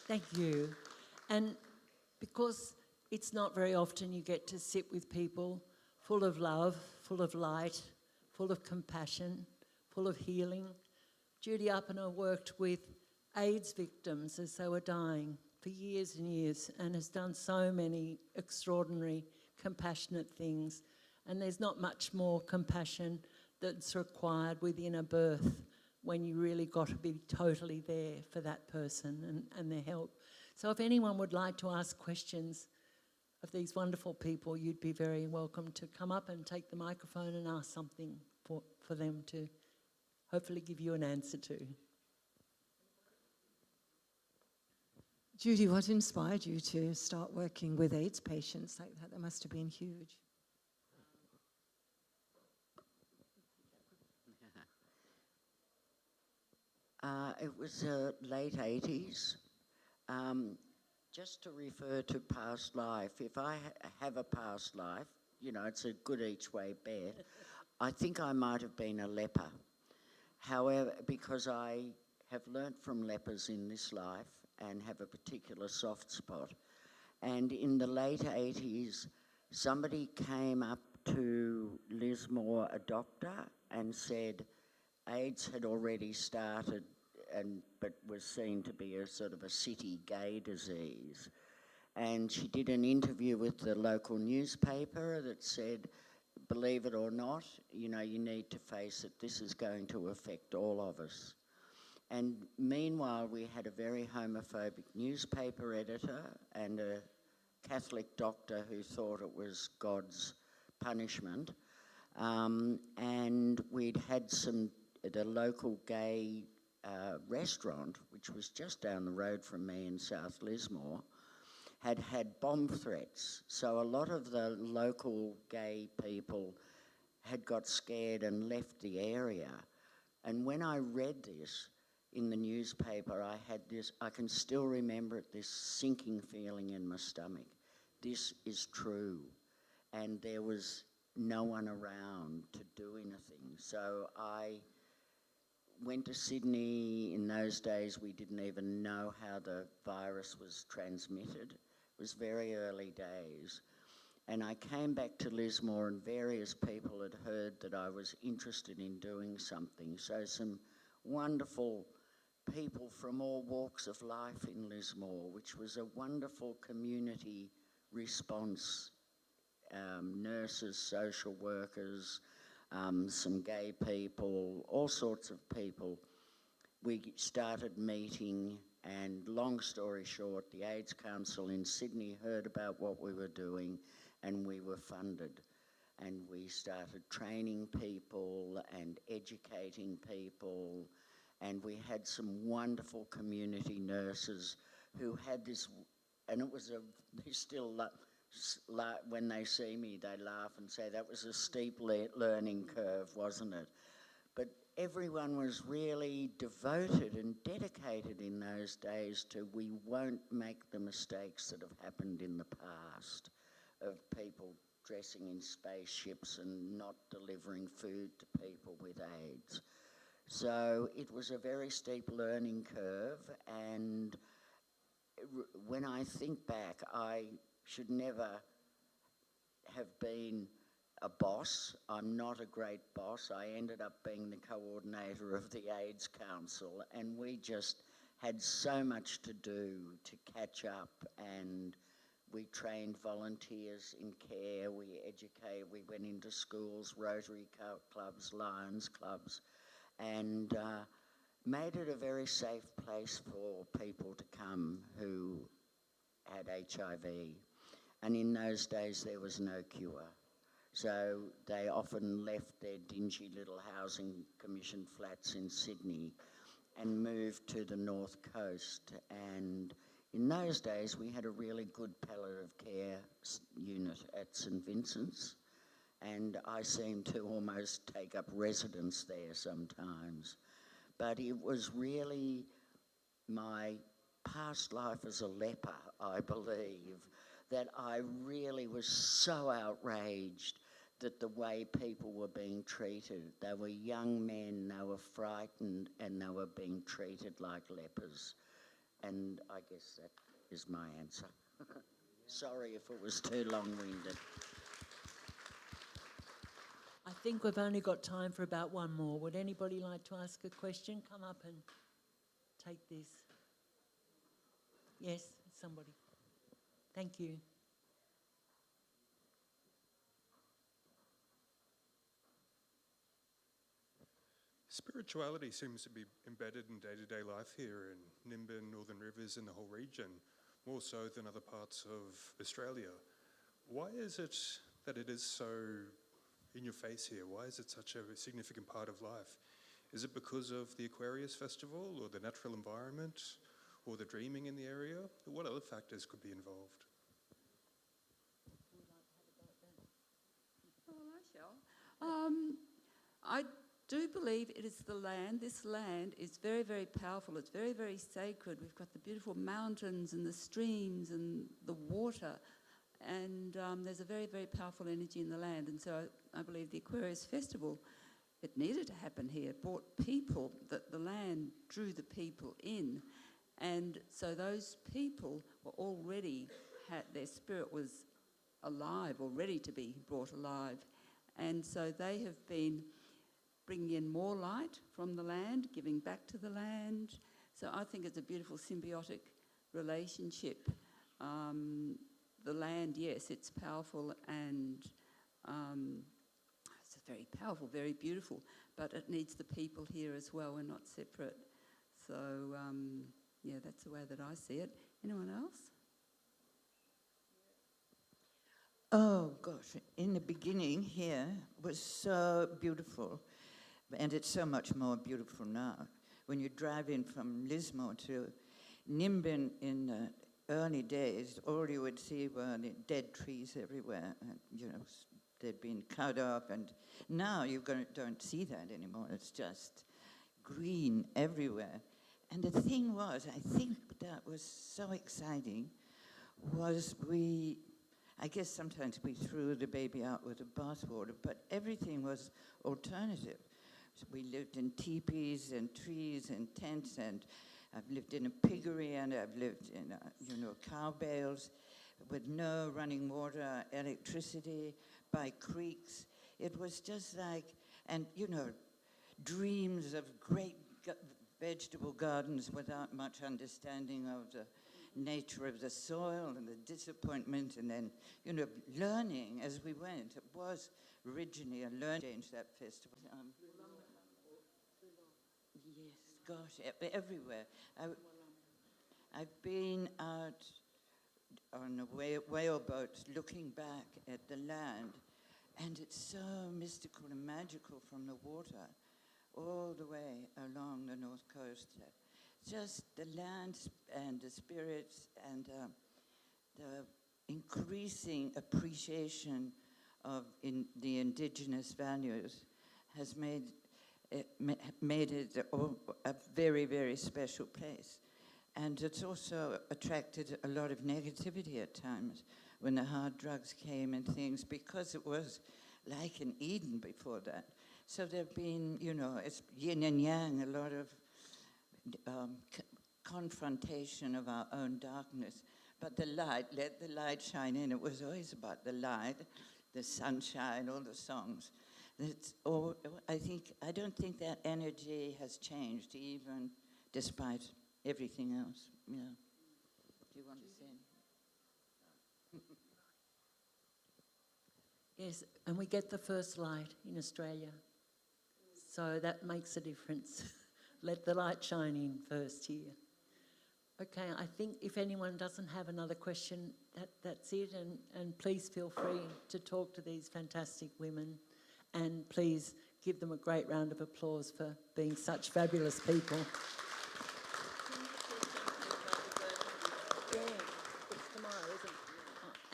Thank you. And because it's not very often you get to sit with people full of love, full of light, full of compassion, full of healing. Judy Atkinson worked with AIDS victims as they were dying for years and years, and has done so many extraordinary, compassionate things. And there's not much more compassion that's required within a birth when you really got to be totally there for that person and their help. So if anyone would like to ask questions of these wonderful people, you'd be very welcome to come up and take the microphone and ask something for them to hopefully give you an answer to. Judy, what inspired you to start working with AIDS patients like that? That must have been huge. It was late 80s. Just to refer to past life, if I have a past life, you know, it's a good each way bet, I think I might have been a leper. However, because I have learnt from lepers in this life and have a particular soft spot. And in the late 80s, somebody came up to Lismore, a doctor, and said AIDS had already started but was seen to be a sort of a city gay disease. And she did an interview with the local newspaper that said, believe it or not, you know, you need to face it, this is going to affect all of us. And meanwhile, we had a very homophobic newspaper editor and a Catholic doctor who thought it was God's punishment. And we'd had the local gay restaurant, which was just down the road from me in South Lismore, had bomb threats. So a lot of the local gay people had got scared and left the area. And when I read this in the newspaper, I can still remember it, this sinking feeling in my stomach. This is true. And there was no one around to do anything. So I went to Sydney. In those days, we didn't even know how the virus was transmitted. It was very early days. And I came back to Lismore and various people had heard that I was interested in doing something. So some wonderful people from all walks of life in Lismore, which was a wonderful community response. Nurses, social workers, some gay people, all sorts of people. We started meeting, and long story short, the AIDS Council in Sydney heard about what we were doing and we were funded. And we started training people and educating people, and we had some wonderful community nurses who had this, and it was they still when they see me, they laugh and say, that was a steep learning curve, wasn't it? But everyone was really devoted and dedicated in those days to we won't make the mistakes that have happened in the past of people dressing in spaceships and not delivering food to people with AIDS. So it was a very steep learning curve, and when I think back, I should never have been a boss. I'm not a great boss. I ended up being the coordinator of the AIDS Council, and we just had so much to do to catch up, and we trained volunteers in care, we went into schools, Rotary clubs, Lions clubs, and made it a very safe place for people to come who had HIV. And in those days there was no cure. So they often left their dingy little housing commission flats in Sydney and moved to the North Coast. And in those days we had a really good palliative care unit at St Vincent's, and I seemed to almost take up residence there sometimes. But it was really my past life as a leper, I believe, that I really was so outraged that the way people were being treated. They were young men, they were frightened, and they were being treated like lepers. And I guess that is my answer. Sorry if it was too long-winded. I think we've only got time for about one more. Would anybody like to ask a question? Come up and take this. Yes, somebody. Thank you. Spirituality seems to be embedded in day-to-day life here in Nimbin, Northern Rivers, and the whole region. more so than other parts of Australia. Why is it that it is so in your face here? Why is it such a significant part of life? Is it because of the Aquarius Festival or the natural environment or the dreaming in the area? What other factors could be involved? Well, I shall. I do believe it is the land. This land is very, very powerful. It's very, very sacred. We've got the beautiful mountains and the streams and the water. And there's a very, very powerful energy in the land. And so I believe the Aquarius Festival, it needed to happen here. It brought people, that the land drew the people in. And so those people were already, their spirit was alive or ready to be brought alive. And so they have been bringing in more light from the land, giving back to the land. So I think it's a beautiful symbiotic relationship. The land, yes, it's powerful and it's very powerful, very beautiful, but it needs the people here as well. We're not separate. So, yeah, that's the way that I see it. Anyone else? Oh, gosh. In the beginning here was so beautiful, and it's so much more beautiful now. When you drive in from Lismore to Nimbin in the early days, all you would see were the dead trees everywhere. And, you know, they'd been cut up, and now you don't see that anymore. It's just green everywhere. And the thing was, I think that was so exciting, was I guess sometimes we threw the baby out with the bathwater, but everything was alternative. So we lived in teepees and trees and tents, and I've lived in a piggery, and I've lived in, cow bales with no running water, electricity, by creeks. It was just like, and, dreams of great vegetable gardens without much understanding of the nature of the soil and the disappointment, and then, learning as we went. It was originally a learning, that festival. Yes, gosh, everywhere. I've been out on the whaleboats looking back at the land, and it's so mystical and magical from the water all the way along the north coast. Just the land and the spirits and the increasing appreciation of the indigenous values has made it a very, very special place. And it's also attracted a lot of negativity at times when the hard drugs came and things, because it was like an Eden before that. So there have been, it's yin and yang, a lot of confrontation of our own darkness. But the light, let the light shine in. It was always about the light, the sunshine, all the songs. I don't think that energy has changed, even despite everything else. Yeah. Do you want to say anything? Yes, and we get the first light in Australia. So that makes a difference. Let the light shine in first here. Okay, I think if anyone doesn't have another question, that's it. And please feel free to talk to these fantastic women. And please give them a great round of applause for being such fabulous people. Yeah, it's tomorrow, isn't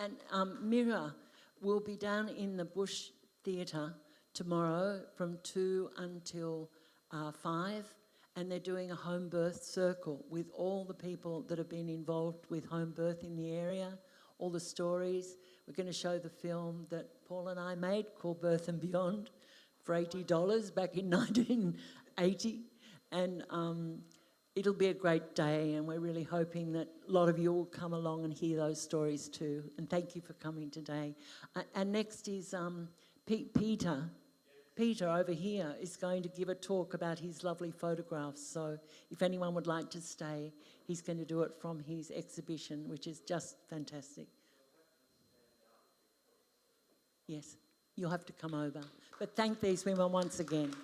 it? And Mira will be down in the Bush Theatre tomorrow from 2 until 5. And they're doing a home birth circle with all the people that have been involved with home birth in the area, all the stories. We're going to show the film that Paul and I made called Birth and Beyond for $80 back in 1980. And it'll be a great day, and we're really hoping that a lot of you will come along and hear those stories too. And thank you for coming today. And next is Peter. Peter over here is going to give a talk about his lovely photographs. So if anyone would like to stay, he's going to do it from his exhibition, which is just fantastic. Yes, you'll have to come over. But thank these women once again.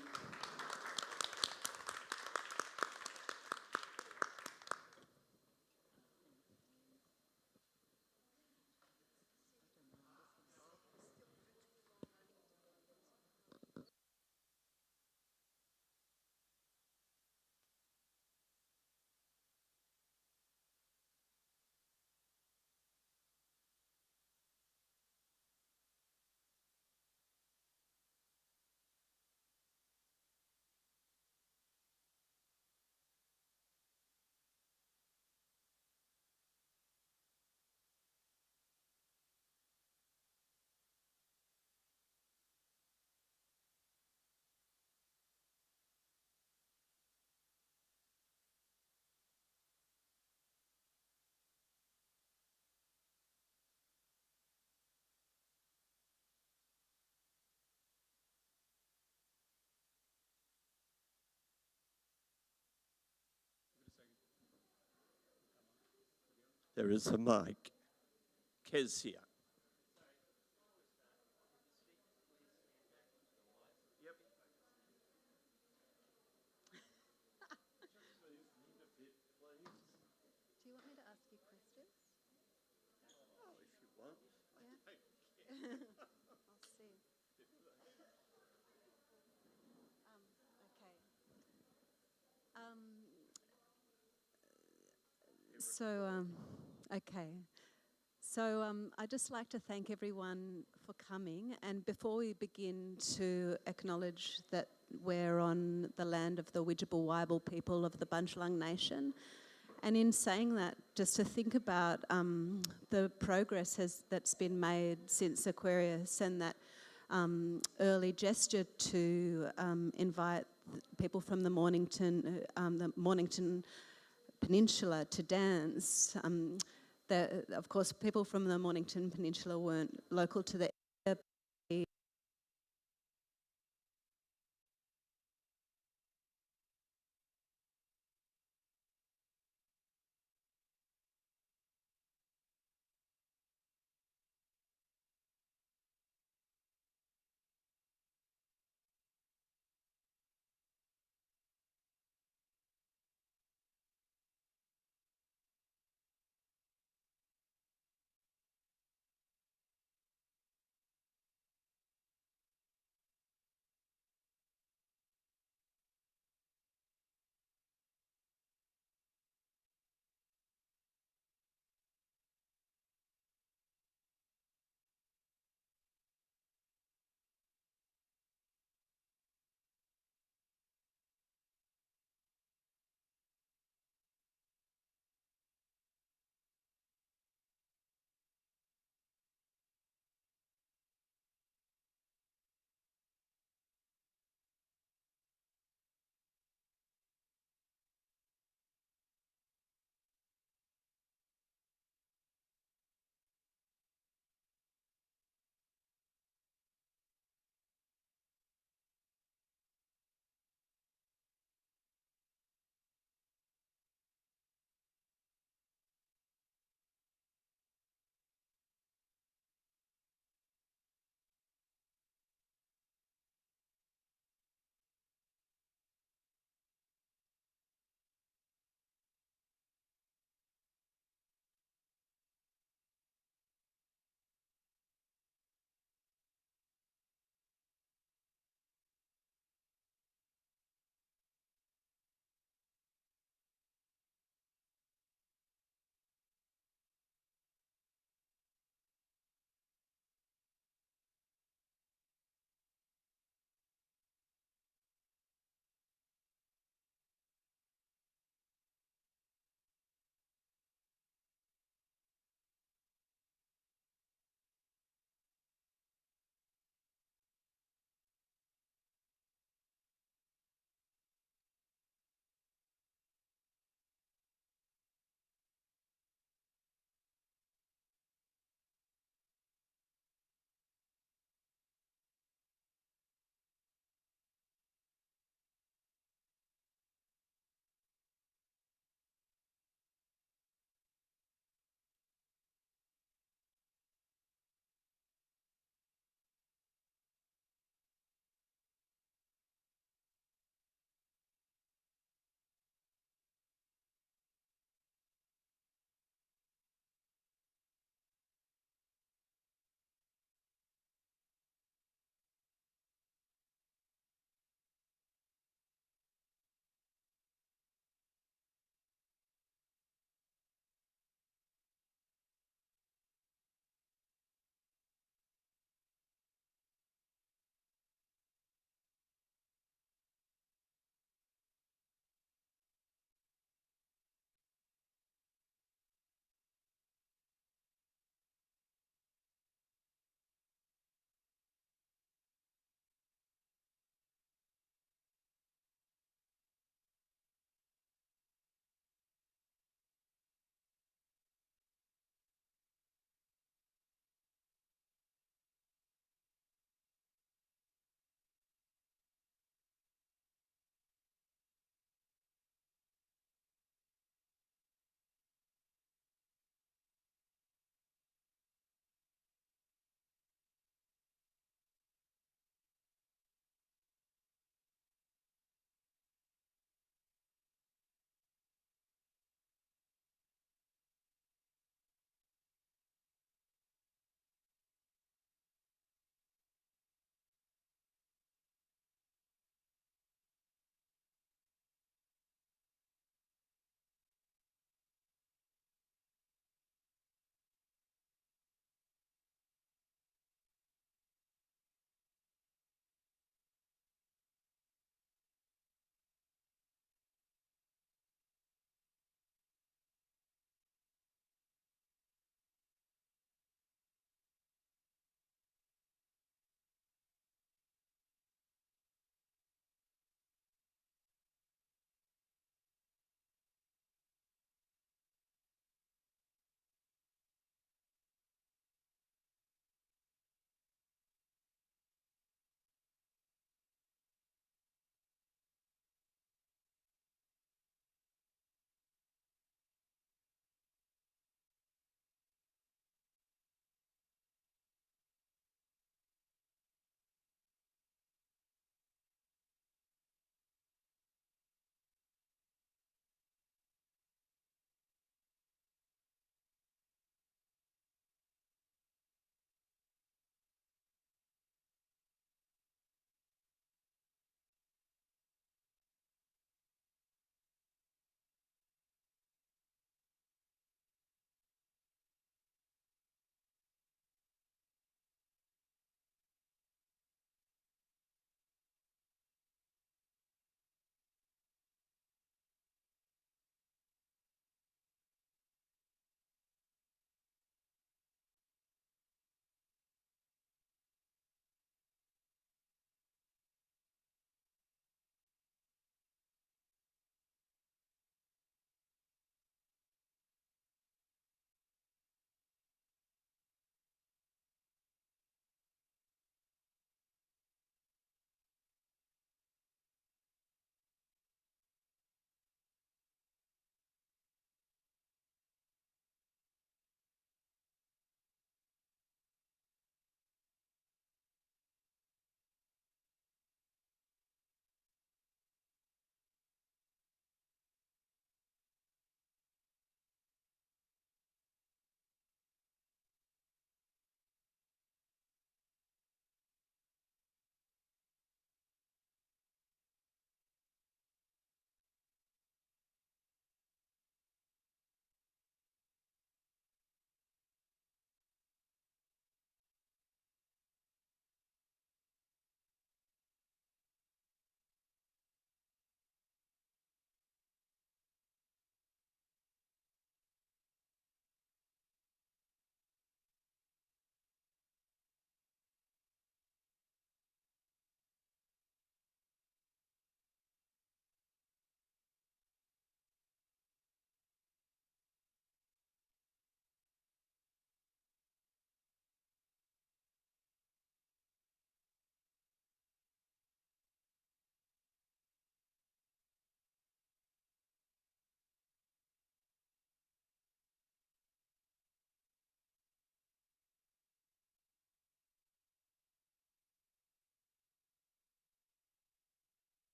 There is a mic. Kezia. Do you want me to ask you questions? Oh, if you want. Yeah. I'll see. Okay. Okay. So I'd just like to thank everyone for coming. And before we begin to acknowledge that we're on the land of the Widjabul Waibal people of the Bundjalung Nation, and in saying that, just to think about the progress that's been made since Aquarius, and that early gesture to invite people from the Mornington Peninsula to dance. Of course, people from the Mornington Peninsula weren't local to the area.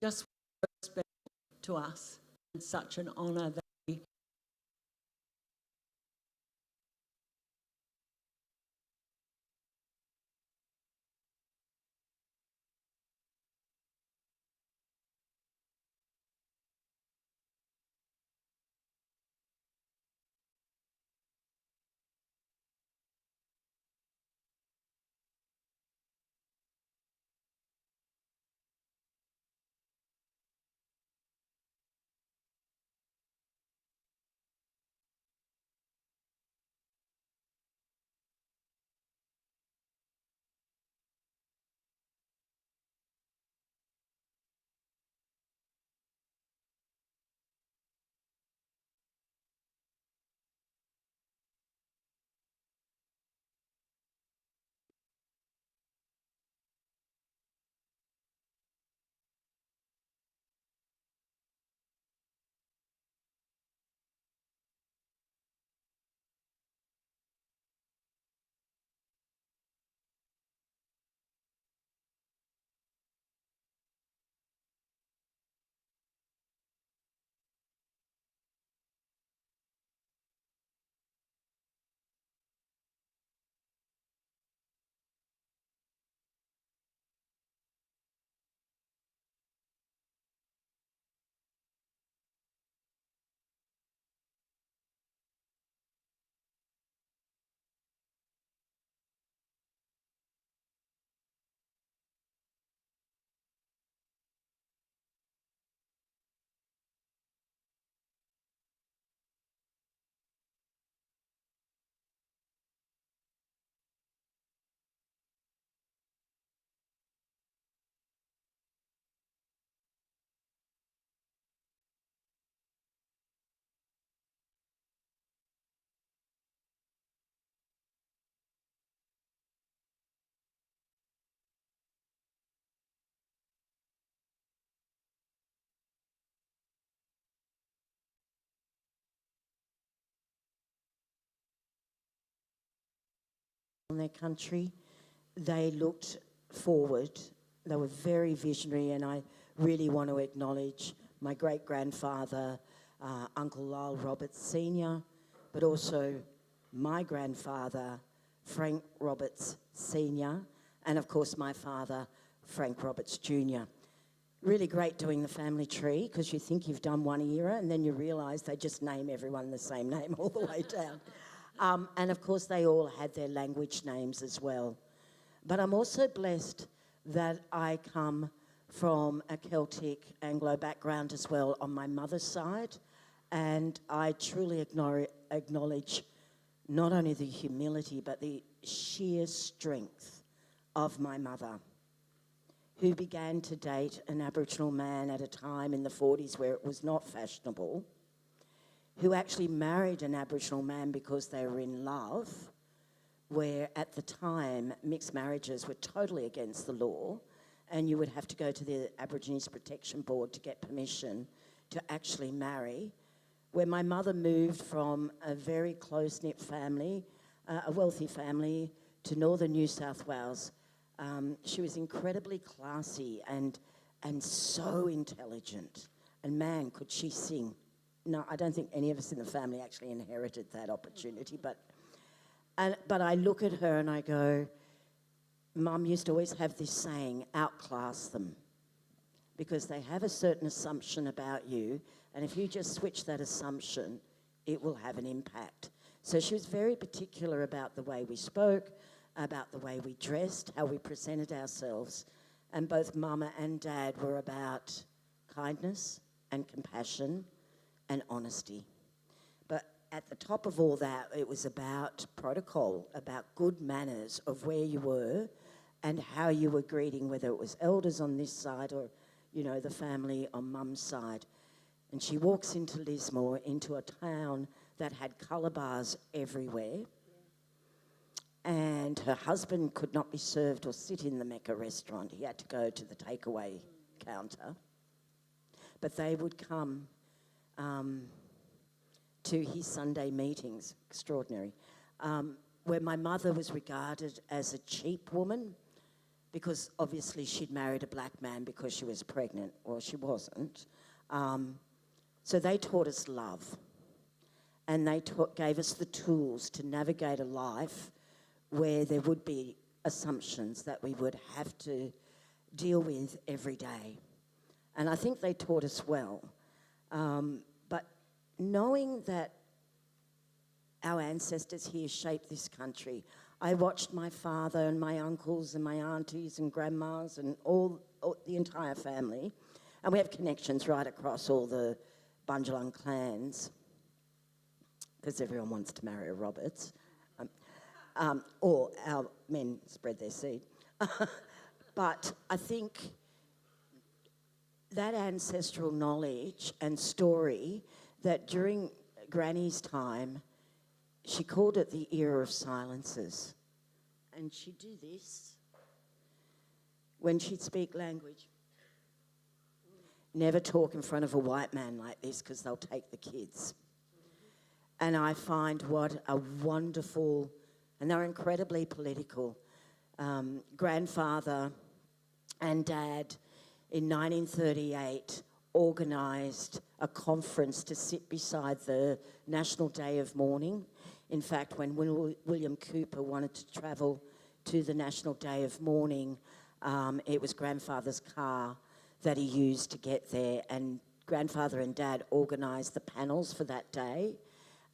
just special to us, and such an honour that we on their country, they looked forward. They were very visionary, and I really want to acknowledge my great-grandfather, Uncle Lyle Roberts Sr., but also my grandfather, Frank Roberts Sr., and of course my father, Frank Roberts Jr. Really great doing the family tree, because you think you've done one era and then you realise they just name everyone the same name all the way down. And of course they all had their language names as well. But I'm also blessed that I come from a Celtic Anglo background as well on my mother's side, and I truly acknowledge not only the humility but the sheer strength of my mother, who began to date an Aboriginal man at a time in the 40s where it was not fashionable, who actually married an Aboriginal man because they were in love, where at the time mixed marriages were totally against the law, and you would have to go to the Aborigines Protection Board to get permission to actually marry, where my mother moved from a very close-knit family, a wealthy family, to northern New South Wales. She was incredibly classy and so intelligent, and man, could she sing. No, I don't think any of us in the family actually inherited that opportunity, but I look at her and I go, Mum used to always have this saying, outclass them, because they have a certain assumption about you, and if you just switch that assumption, it will have an impact. So she was very particular about the way we spoke, about the way we dressed, how we presented ourselves, and both Mama and Dad were about kindness and compassion and honesty. But at the top of all that, it was about protocol, about good manners of where you were and how you were greeting, whether it was elders on this side or, you know, the family on Mum's side. And she walks into Lismore, into a town that had colour bars everywhere, and her husband could not be served or sit in the Mecca restaurant. He had to go to the takeaway counter. But they would come to his Sunday meetings, extraordinary, where my mother was regarded as a cheap woman, because obviously she'd married a black man because she was pregnant. Well, she wasn't. So they taught us love, and they gave us the tools to navigate a life where there would be assumptions that we would have to deal with every day. And I think they taught us well. But knowing that our ancestors here shaped this country, I watched my father and my uncles and my aunties and grandmas and all the entire family, and we have connections right across all the Bundjalung clans, because everyone wants to marry a Roberts, or our men spread their seed. But I think that ancestral knowledge and story, that during Granny's time, she called it the era of silences. And she'd do this when she'd speak language. Never talk in front of a white man like this, because they'll take the kids. And I find what a wonderful, and they're incredibly political, grandfather and dad in 1938 organised a conference to sit beside the National Day of Mourning. In fact, when William Cooper wanted to travel to the National Day of Mourning, it was grandfather's car that he used to get there, and grandfather and dad organised the panels for that day,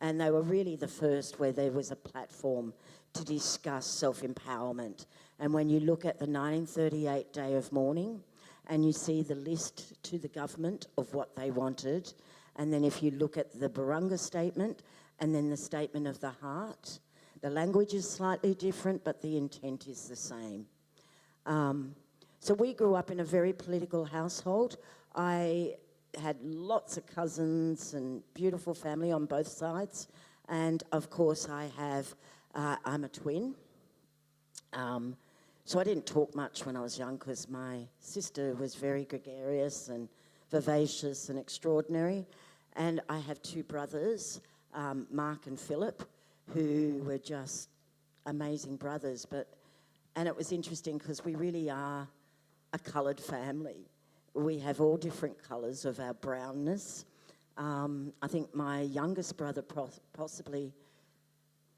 and they were really the first where there was a platform to discuss self-empowerment. And when you look at the 1938 Day of Mourning, and you see the list to the government of what they wanted, and then if you look at the Barunga Statement and then the Statement of the Heart, the language is slightly different, but the intent is the same. So we grew up in a very political household. I had lots of cousins and beautiful family on both sides, and of course I'm a twin. So I didn't talk much when I was young, because my sister was very gregarious and vivacious and extraordinary. And I have two brothers, Mark and Philip, who were just amazing brothers. And it was interesting because we really are a coloured family. We have all different colours of our brownness. I think my youngest brother possibly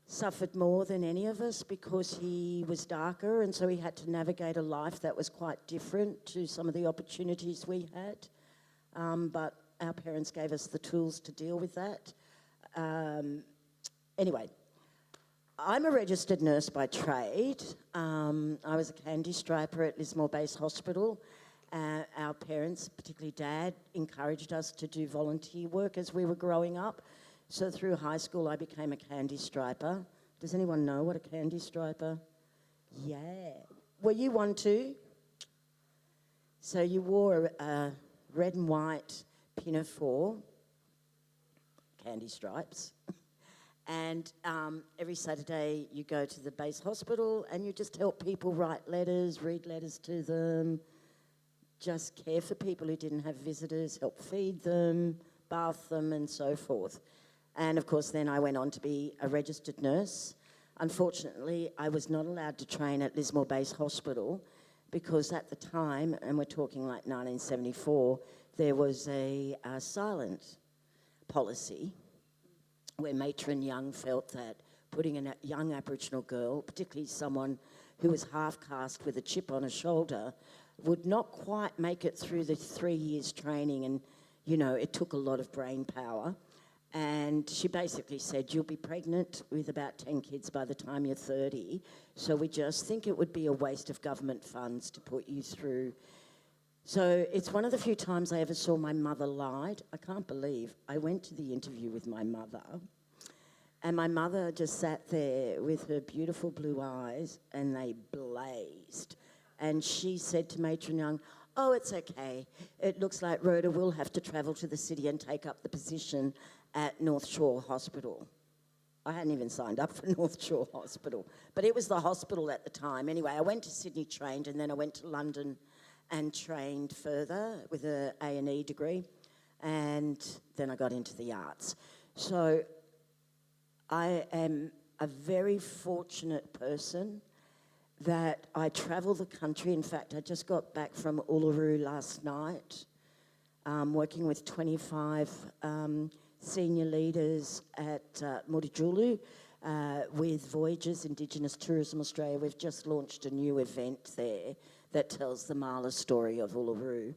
suffered more than any of us because he was darker, and so he had to navigate a life that was quite different to some of the opportunities we had. But our parents gave us the tools to deal with that. Anyway, I'm a registered nurse by trade. I was a candy striper at Lismore Base Hospital. Our parents, particularly Dad, encouraged us to do volunteer work as we were growing up. So through high school, I became a candy striper. Does anyone know what a candy striper? Yeah. Were you one too? So you wore a red and white pinafore, candy stripes, and every Saturday you go to the base hospital and you just help people write letters, read letters to them, just care for people who didn't have visitors, help feed them, bath them, and so forth. And of course, then I went on to be a registered nurse. Unfortunately, I was not allowed to train at Lismore Base Hospital because at the time, and we're talking like 1974, there was a silent policy where Matron Young felt that putting a young Aboriginal girl, particularly someone who was half caste with a chip on her shoulder, would not quite make it through the 3 years training, and, you know, it took a lot of brain power. And she basically said, you'll be pregnant with about 10 kids by the time you're 30, so we just think it would be a waste of government funds to put you through. So it's one of the few times I ever saw my mother lied. I can't believe I went to the interview with my mother, and my mother just sat there with her beautiful blue eyes, and they blazed. And she said to Matron Young, oh, it's okay. It looks like Rhoda will have to travel to the city and take up the position at North Shore Hospital. I hadn't even signed up for North Shore Hospital, but it was the hospital at the time. Anyway, I went to Sydney, trained, and then I went to London and trained further with an A&E degree, and then I got into the arts. So I am a very fortunate person that I travel the country. In fact, I just got back from Uluru last night, working with 25 senior leaders at Mutijulu with Voyages Indigenous Tourism Australia. We've just launched a new event there that tells the Mala story of Uluru.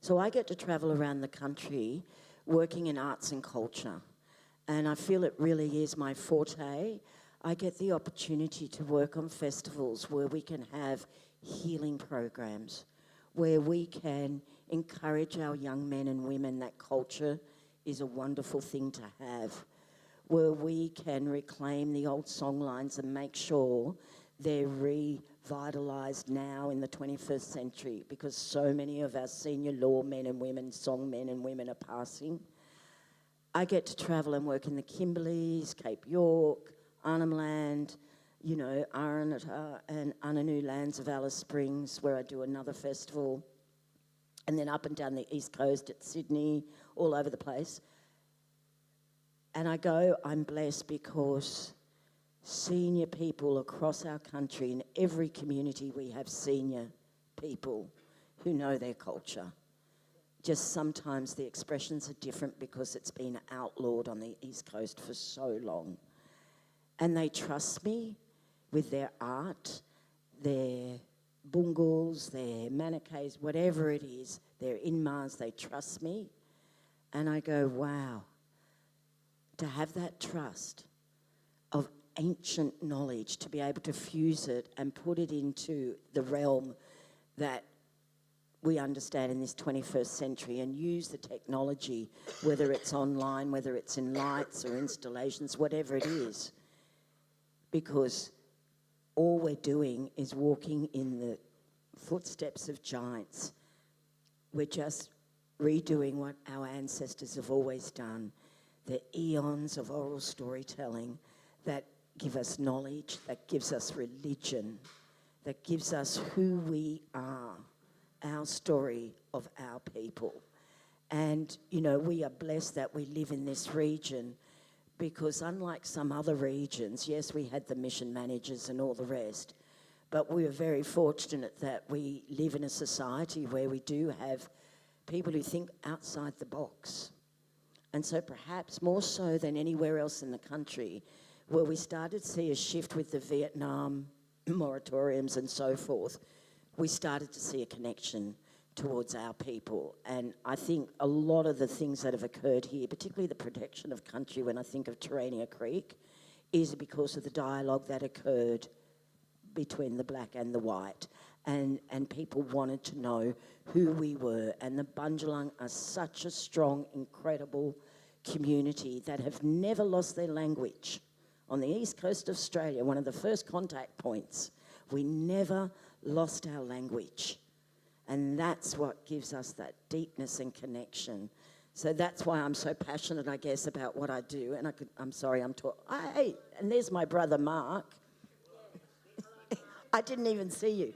So I get to travel around the country working in arts and culture, and I feel it really is my forte. I get the opportunity to work on festivals where we can have healing programs, where we can encourage our young men and women that culture is a wonderful thing to have, where we can reclaim the old songlines and make sure they're revitalised now in the 21st century, because so many of our senior law men and women, song men and women are passing. I get to travel and work in the Kimberleys, Cape York, Arnhem Land, you know, Aranata and Ananu lands of Alice Springs, where I do another festival, and then up and down the East Coast at Sydney, all over the place. And I go, I'm blessed because senior people across our country, in every community we have senior people who know their culture. Just sometimes the expressions are different because it's been outlawed on the East Coast for so long. And they trust me with their art, their bungals, their manakays, whatever it is, their inmas, they trust me. And I go, wow, to have that trust of ancient knowledge, to be able to fuse it and put it into the realm that we understand in this 21st century, and use the technology, whether it's online, whether it's in lights or installations, whatever it is. Because all we're doing is walking in the footsteps of giants. We're just redoing what our ancestors have always done. The eons of oral storytelling that give us knowledge, that gives us religion, that gives us who we are, our story of our people. And, you know, we are blessed that we live in this region, because unlike some other regions, yes, we had the mission managers and all the rest, but we are very fortunate that we live in a society where we do have people who think outside the box. And so perhaps more so than anywhere else in the country, where we started to see a shift with the Vietnam moratoriums and so forth, we started to see a connection towards our people. And I think a lot of the things that have occurred here, particularly the protection of country when I think of Terania Creek, is because of the dialogue that occurred between the black and the white. And people wanted to know who we were. And the Bundjalung are such a strong, incredible community that have never lost their language. On the east coast of Australia, one of the first contact points, we never lost our language. And that's what gives us that deepness and connection. So that's why I'm so passionate, I guess, about what I do. And I'm sorry, I'm talking. Hey, and there's my brother Mark. I didn't even see you.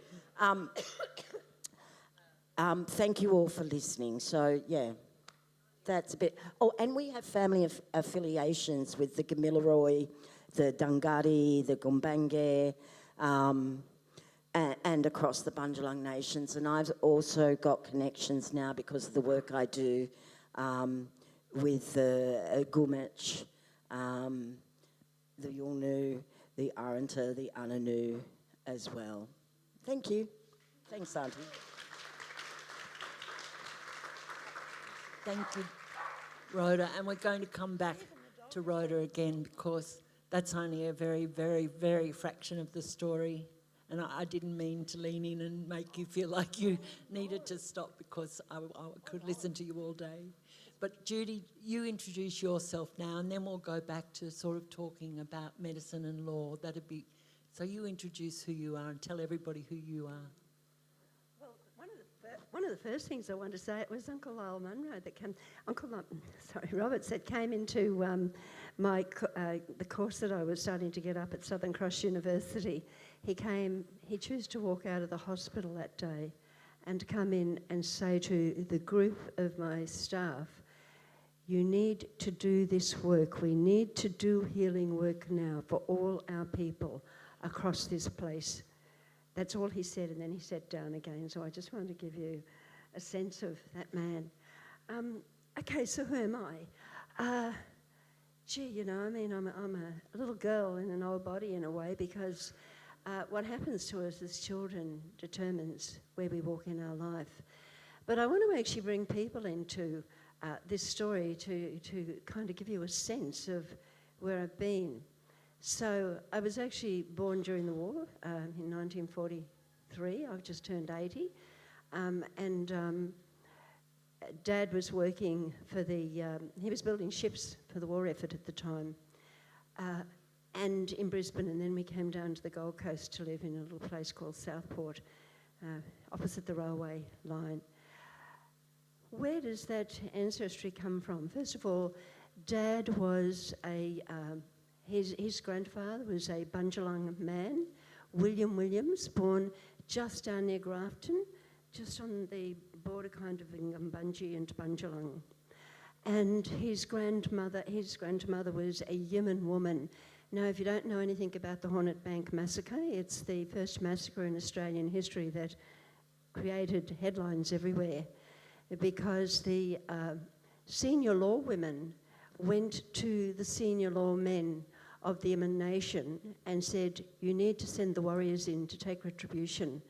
Thank you all for listening. So, yeah, that's a bit. Oh, and we have family affiliations with the Gamilaroi, the Dungari, the Gumbaynggirr, and across the Bundjalung nations. And I've also got connections now because of the work I do with the Gumich, the Yolngu, the Aranta, the Ananu as well. Thank you. Thanks, Auntie. Thank you, Rhoda. And we're going to come back to Rhoda again, because that's only a very, very, very fraction of the story. And I didn't mean to lean in and make you feel like you needed to stop, because I could listen to you all day. But Judy, you introduce yourself now, and then we'll go back to sort of talking about medicine and law. That'd be, so you introduce who you are and tell everybody who you are. Well, one of the first things I wanted to say, it was Uncle Lyle Munro that came, Robert that came into the course that I was starting to get up at Southern Cross University. He chose to walk out of the hospital that day and come in and say to the group of my staff, you need to do this work. We need to do healing work now for all our people. across this place. That's all he said, and then he sat down again. So I just wanted to give you a sense of that man. Okay, so who am I? Gee, I'm a little girl in an old body in a way, because what happens to us as children determines where we walk in our life. But I want to actually bring people into this story to kind of give you a sense of where I've been. So I was actually born during the war in 1943. I've just turned 80. Dad was working for he was building ships for the war effort at the time, and in Brisbane, and then we came down to the Gold Coast to live in a little place called Southport, opposite the railway line. Where does that ancestry come from? First of all, Dad was his grandfather was a Bundjalung man, William Williams, born just down near Grafton, just on the border kind of Ngambunji and Bundjalung. And his grandmother was a Yemen woman. Now, if you don't know anything about the Hornet Bank massacre, it's the first massacre in Australian history that created headlines everywhere, because the senior law women went to the senior law men of the Yemen nation and said, you need to send the warriors in to take retribution.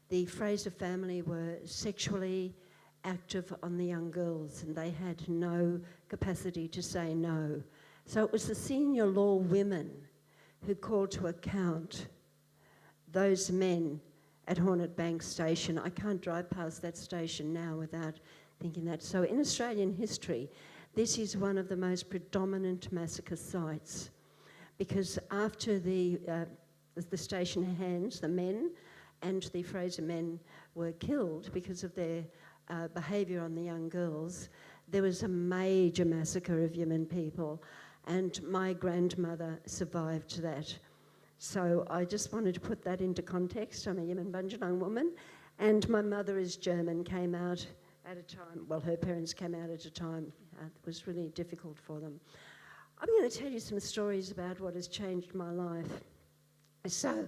The Fraser family were sexually active on the young girls, and they had no capacity to say no. So it was the senior law women who called to account those men at Hornet Bank Station. I can't drive past that station now without thinking that. So in Australian history, this is one of the most predominant massacre sites, because after the station hands, the men and the Fraser men were killed because of their behaviour on the young girls, there was a major massacre of Yemen people, and my grandmother survived that. So I just wanted to put that into context. I'm a Yemen Bundjalung woman, and my mother is German, came out at a time, well, her parents came out at a time it was really difficult for them. I'm going to tell you some stories about what has changed my life. So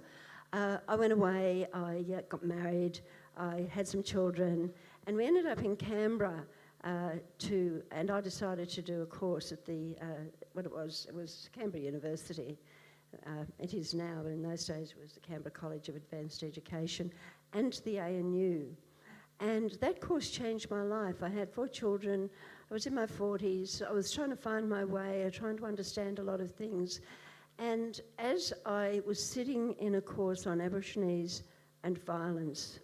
I went away, I got married, I had some children, and we ended up in Canberra and I decided to do a course at it was Canberra University. It is now, but in those days it was the Canberra College of Advanced Education, and the ANU. And that course changed my life. I had 4 children, I was in my 40s, I was trying to find my way, trying to understand a lot of things. And as I was sitting in a course on Aborigines and violence,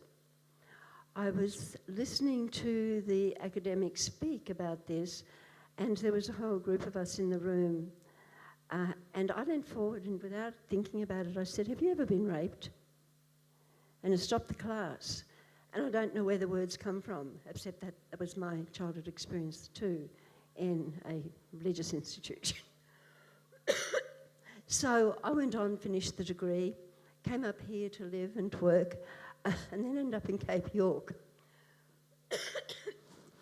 I was listening to the academics speak about this, and there was a whole group of us in the room. And I leaned forward, and without thinking about it, I said, have you ever been raped? And I stopped the class. And I don't know where the words come from, except that it was my childhood experience too in a religious institution. So I went on, finished the degree, came up here to live and work, and then ended up in Cape York.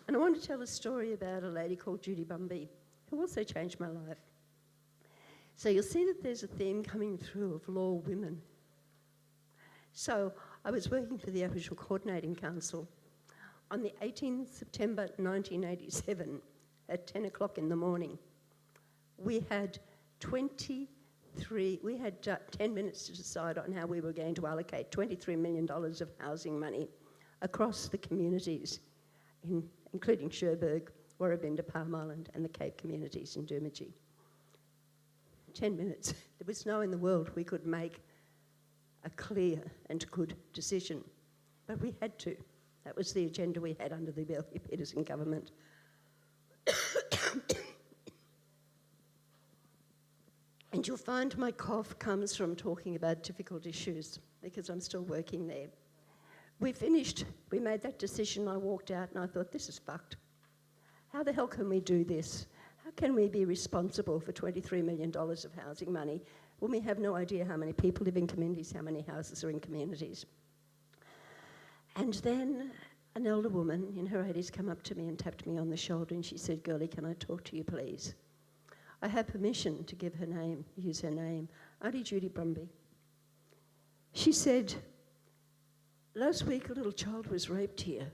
And I want to tell a story about a lady called Judy Bumby, who also changed my life. So you'll see that there's a theme coming through of law women. So I was working for the Aboriginal Coordinating Council. On the 18th September 1987, at 10 o'clock in the morning, we had 10 minutes to decide on how we were going to allocate $23 million of housing money across the communities, including Cherbourg, Warrabinda, Palm Island, and the Cape communities in Doomadgee. 10 minutes. There was no in the world we could make a clear and good decision, but we had to. That was the agenda we had under the Bellew Peterson government. And you'll find my cough comes from talking about difficult issues, because I'm still working there. We finished, we made that decision, I walked out and I thought, this is fucked. How the hell can we do this? How can we be responsible for $23 million of housing money when we have no idea how many people live in communities, how many houses are in communities? And then an elder woman in her 80s came up to me and tapped me on the shoulder and she said, "Girlie, can I talk to you, please?" I had permission to give her name, use her name, Auntie Judy Brumby. She said, last week a little child was raped here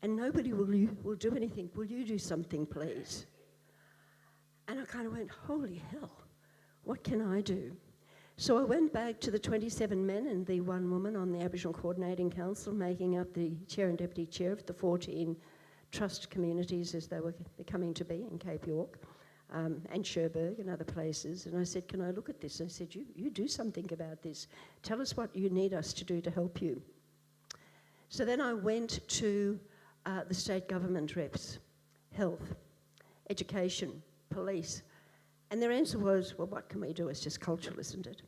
and nobody will do anything. Will you do something, please? And I kind of went, holy hell, what can I do? So I went back to the 27 men and the one woman on the Aboriginal Coordinating Council, making up the chair and deputy chair of the 14 trust communities as they were coming to be in Cape York and Cherbourg and other places. And I said, can I look at this? And I said, you do something about this. Tell us what you need us to do to help you. So then I went to the state government reps, health, education, police. And their answer was, well, what can we do? It's just cultural, isn't it?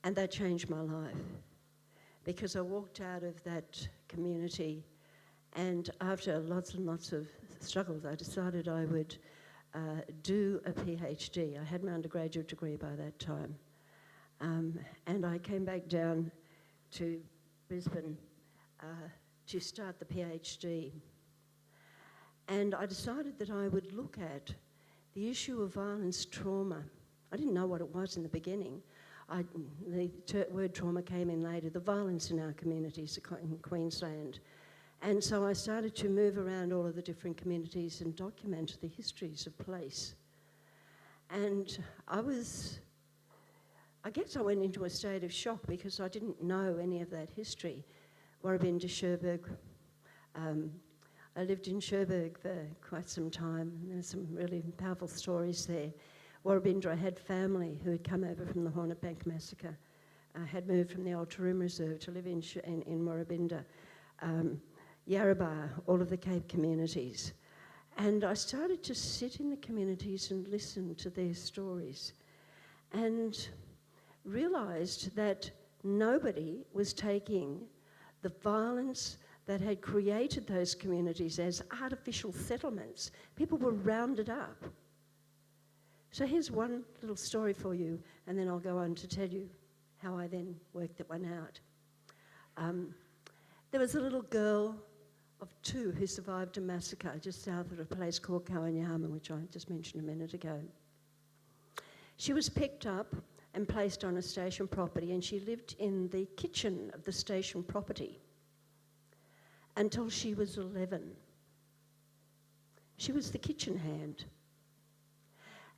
And that changed my life because I walked out of that community and after lots and lots of struggles, I decided I would do a PhD. I had my undergraduate degree by that time. And I came back down to Brisbane to start the PhD. And I decided that I would look at the issue of violence trauma. I didn't know what it was in the beginning. The word trauma came in later, the violence in our communities in Queensland. And so I started to move around all of the different communities and document the histories of place. And I guess I went into a state of shock because I didn't know any of that history. I've to Cherbourg. I lived in Cherbourg for quite some time. There's some really powerful stories there. Warrabindra had family who had come over from the Hornet Bank massacre, had moved from the old Taroom Reserve to live in Warrabindra. Yarrabah, all of the Cape communities. And I started to sit in the communities and listen to their stories and realised that nobody was taking the violence that had created those communities as artificial settlements. People were rounded up. So here's one little story for you, and then I'll go on to tell you how I then worked that one out. There was a little girl of 2 who survived a massacre just south of a place called Kawanyama, which I just mentioned a minute ago. She was picked up and placed on a station property, and she lived in the kitchen of the station property until she was 11. She was the kitchen hand.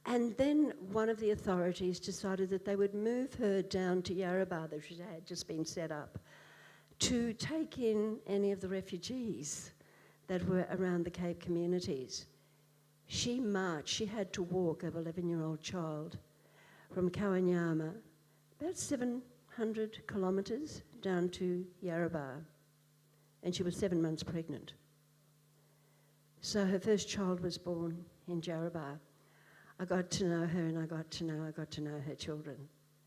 And then one of the authorities decided that they would move her down to Yarrabah, that had just been set up, to take in any of the refugees that were around the Cape communities. She marched, she had to walk, an 11-year-old child, from Kawanyama, about 700 kilometres down to Yarrabah, and she was 7 months pregnant. So her first child was born in Yarrabah. I got to know her and I got to know her children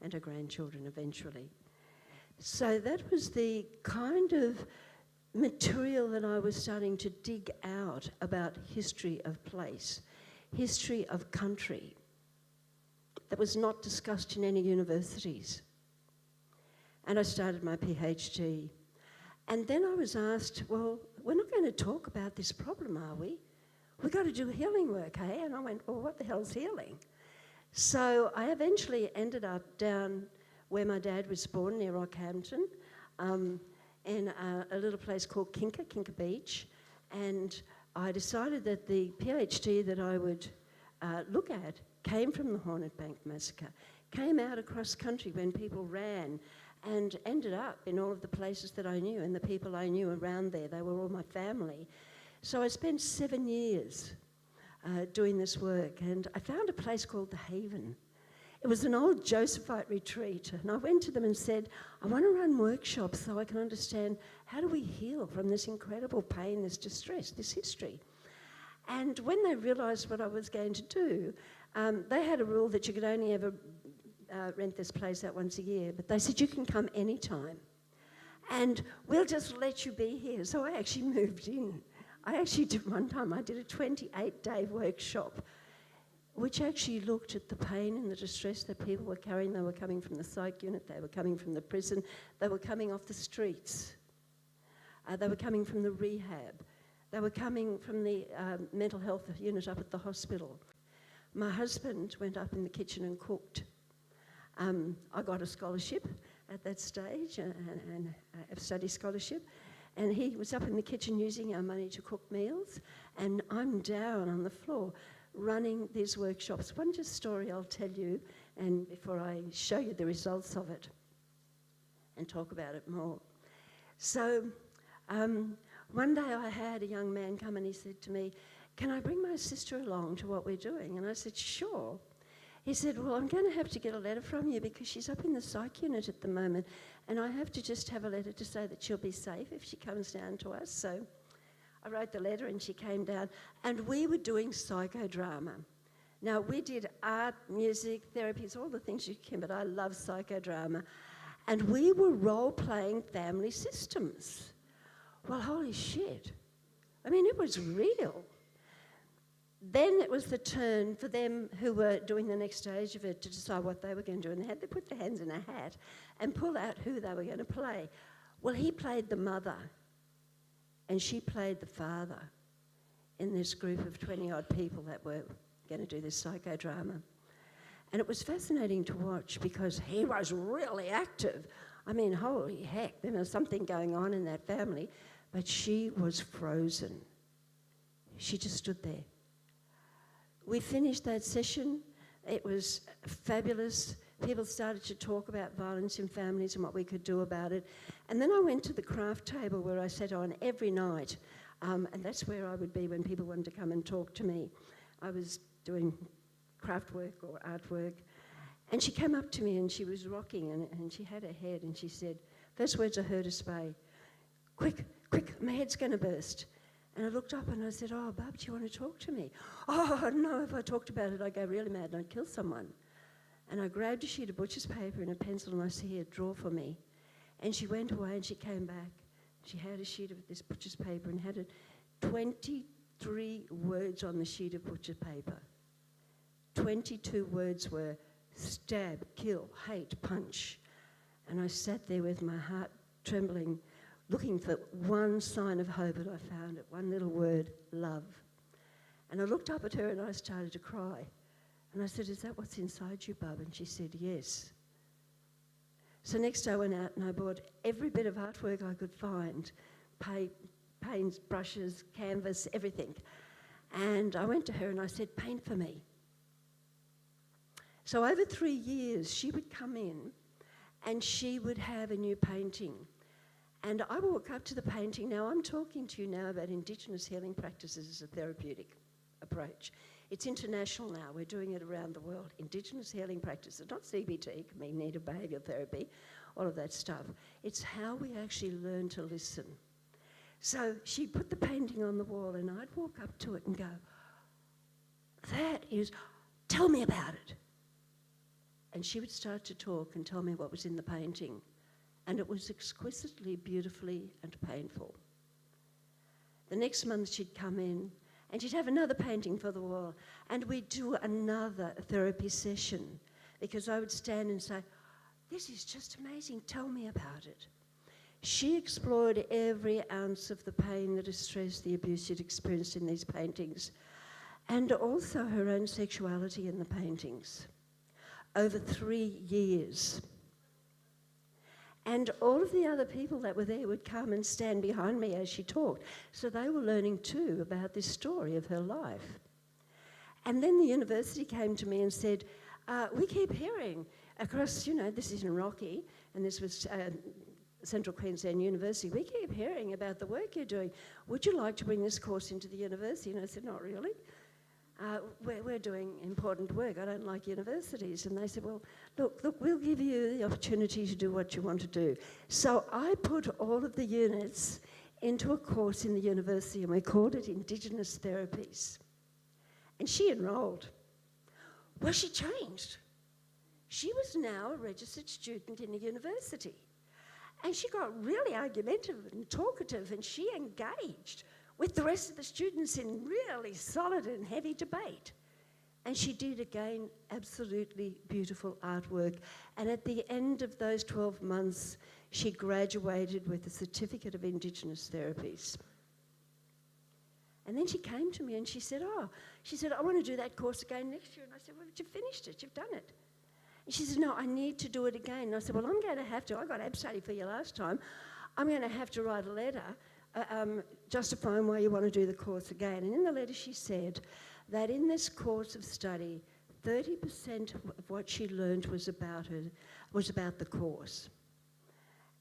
and her grandchildren eventually. So that was the kind of material that I was starting to dig out about history of place, history of country, that was not discussed in any universities. And I started my PhD. And then I was asked, well, we're not going to talk about this problem, are we? We've got to do healing work, hey? And I went, well, what the hell's healing? So I eventually ended up down where my dad was born, near Rockhampton, in a little place called Kinka Beach. And I decided that the PhD that I would look at came from the Hornet Bank massacre, came out across country when people ran and ended up in all of the places that I knew and the people I knew around there. They were all my family. So I spent 7 years doing this work, and I found a place called The Haven. It was an old Josephite retreat, and I went to them and said, I want to run workshops so I can understand how do we heal from this incredible pain, this distress, this history. And when they realised what I was going to do, they had a rule that you could only ever rent this place out once a year, but they said you can come anytime and we'll just let you be here. So I actually moved in. I actually did one time, I did a 28-day workshop which actually looked at the pain and the distress that people were carrying. They were coming from the psych unit, they were coming from the prison, they were coming off the streets, they were coming from the rehab, they were coming from the mental health unit up at the hospital. My husband went up in the kitchen and cooked. I got a scholarship at that stage, and a study scholarship. And he was up in the kitchen using our money to cook meals, and I'm down on the floor running these workshops. One just story I'll tell you, and before I show you the results of it and talk about it more. So one day I had a young man come and he said to me, "Can I bring my sister along to what we're doing?" And I said, "Sure." He said, "Well, I'm going to have to get a letter from you because she's up in the psych unit at the moment, and I have to just have a letter to say that she'll be safe if she comes down to us." So I wrote the letter and she came down, and we were doing psychodrama. Now, we did art, music, therapies, all the things you can, but I love psychodrama. And we were role-playing family systems. Well, holy shit. I mean, it was real. Then it was the turn for them who were doing the next stage of it to decide what they were going to do. And they had to put their hands in a hat and pull out who they were going to play. Well, he played the mother and she played the father in this group of 20-odd people that were going to do this psychodrama. And it was fascinating to watch because he was really active. I mean, holy heck, there was something going on in that family. But she was frozen. She just stood there. We finished that session. It was fabulous. People started to talk about violence in families and what we could do about it. And then I went to the craft table where I sat on every night. And that's where I would be when people wanted to come and talk to me. I was doing craft work or artwork. And she came up to me and she was rocking and she had her head and she said, first words I heard her say, "Quick, quick, my head's going to burst." And I looked up and I said, "Oh, Bub, do you want to talk to me?" "Oh, no, if I talked about it, I'd go really mad and I'd kill someone." And I grabbed a sheet of butcher's paper and a pencil and I said, "Here, draw for me." And she went away and she came back. She had a sheet of this butcher's paper and had 23 words on the sheet of butcher's paper. 22 words were stab, kill, hate, punch. And I sat there with my heart trembling, looking for one sign of hope, and I found it, one little word, love. And I looked up at her and I started to cry. And I said, "Is that what's inside you, Bub?" And she said, "Yes." So next I went out and I bought every bit of artwork I could find, paints, brushes, canvas, everything. And I went to her and I said, "Paint for me." So over 3 years, she would come in and she would have a new painting. And I walk up to the painting. Now, I'm talking to you now about Indigenous healing practices as a therapeutic approach. It's international now. We're doing it around the world. Indigenous healing practices, not CBT, cognitive behavioural therapy, all of that stuff. It's how we actually learn to listen. So she put the painting on the wall and I'd walk up to it and go, "That is, tell me about it." And she would start to talk and tell me what was in the painting. And it was exquisitely, beautifully and painful. The next month she'd come in and she'd have another painting for the wall and we'd do another therapy session because I would stand and say, "This is just amazing, tell me about it." She explored every ounce of the pain, the distress, the abuse she'd experienced in these paintings, and also her own sexuality in the paintings over 3 years. And all of the other people that were there would come and stand behind me as she talked. So they were learning too about this story of her life. And then the university came to me and said, "We keep hearing across, this is in Rocky, and this was Central Queensland University, we keep hearing about the work you're doing. Would you like to bring this course into the university?" And I said, "Not really. We're doing important work. I don't like universities." And they said, "Well, look, we'll give you the opportunity to do what you want to do." So I put all of the units into a course in the university and we called it Indigenous Therapies. And she enrolled. Well, she changed. She was now a registered student in the university. And she got really argumentative and talkative and she engaged with the rest of the students in really solid and heavy debate. And she did, again, absolutely beautiful artwork. And at the end of those 12 months, she graduated with a certificate of Indigenous therapies. And then she came to me and she said, "I want to do that course again next year." And I said, "Well, but you've finished it, you've done it." And she said, no, I need to do it again. And I said, well, I'm going to have to. I got absolutely for you last time. I'm going to have to write a letter justifying why you want to do the course again. And in the letter she said that in this course of study, 30% of what she learned was about the course.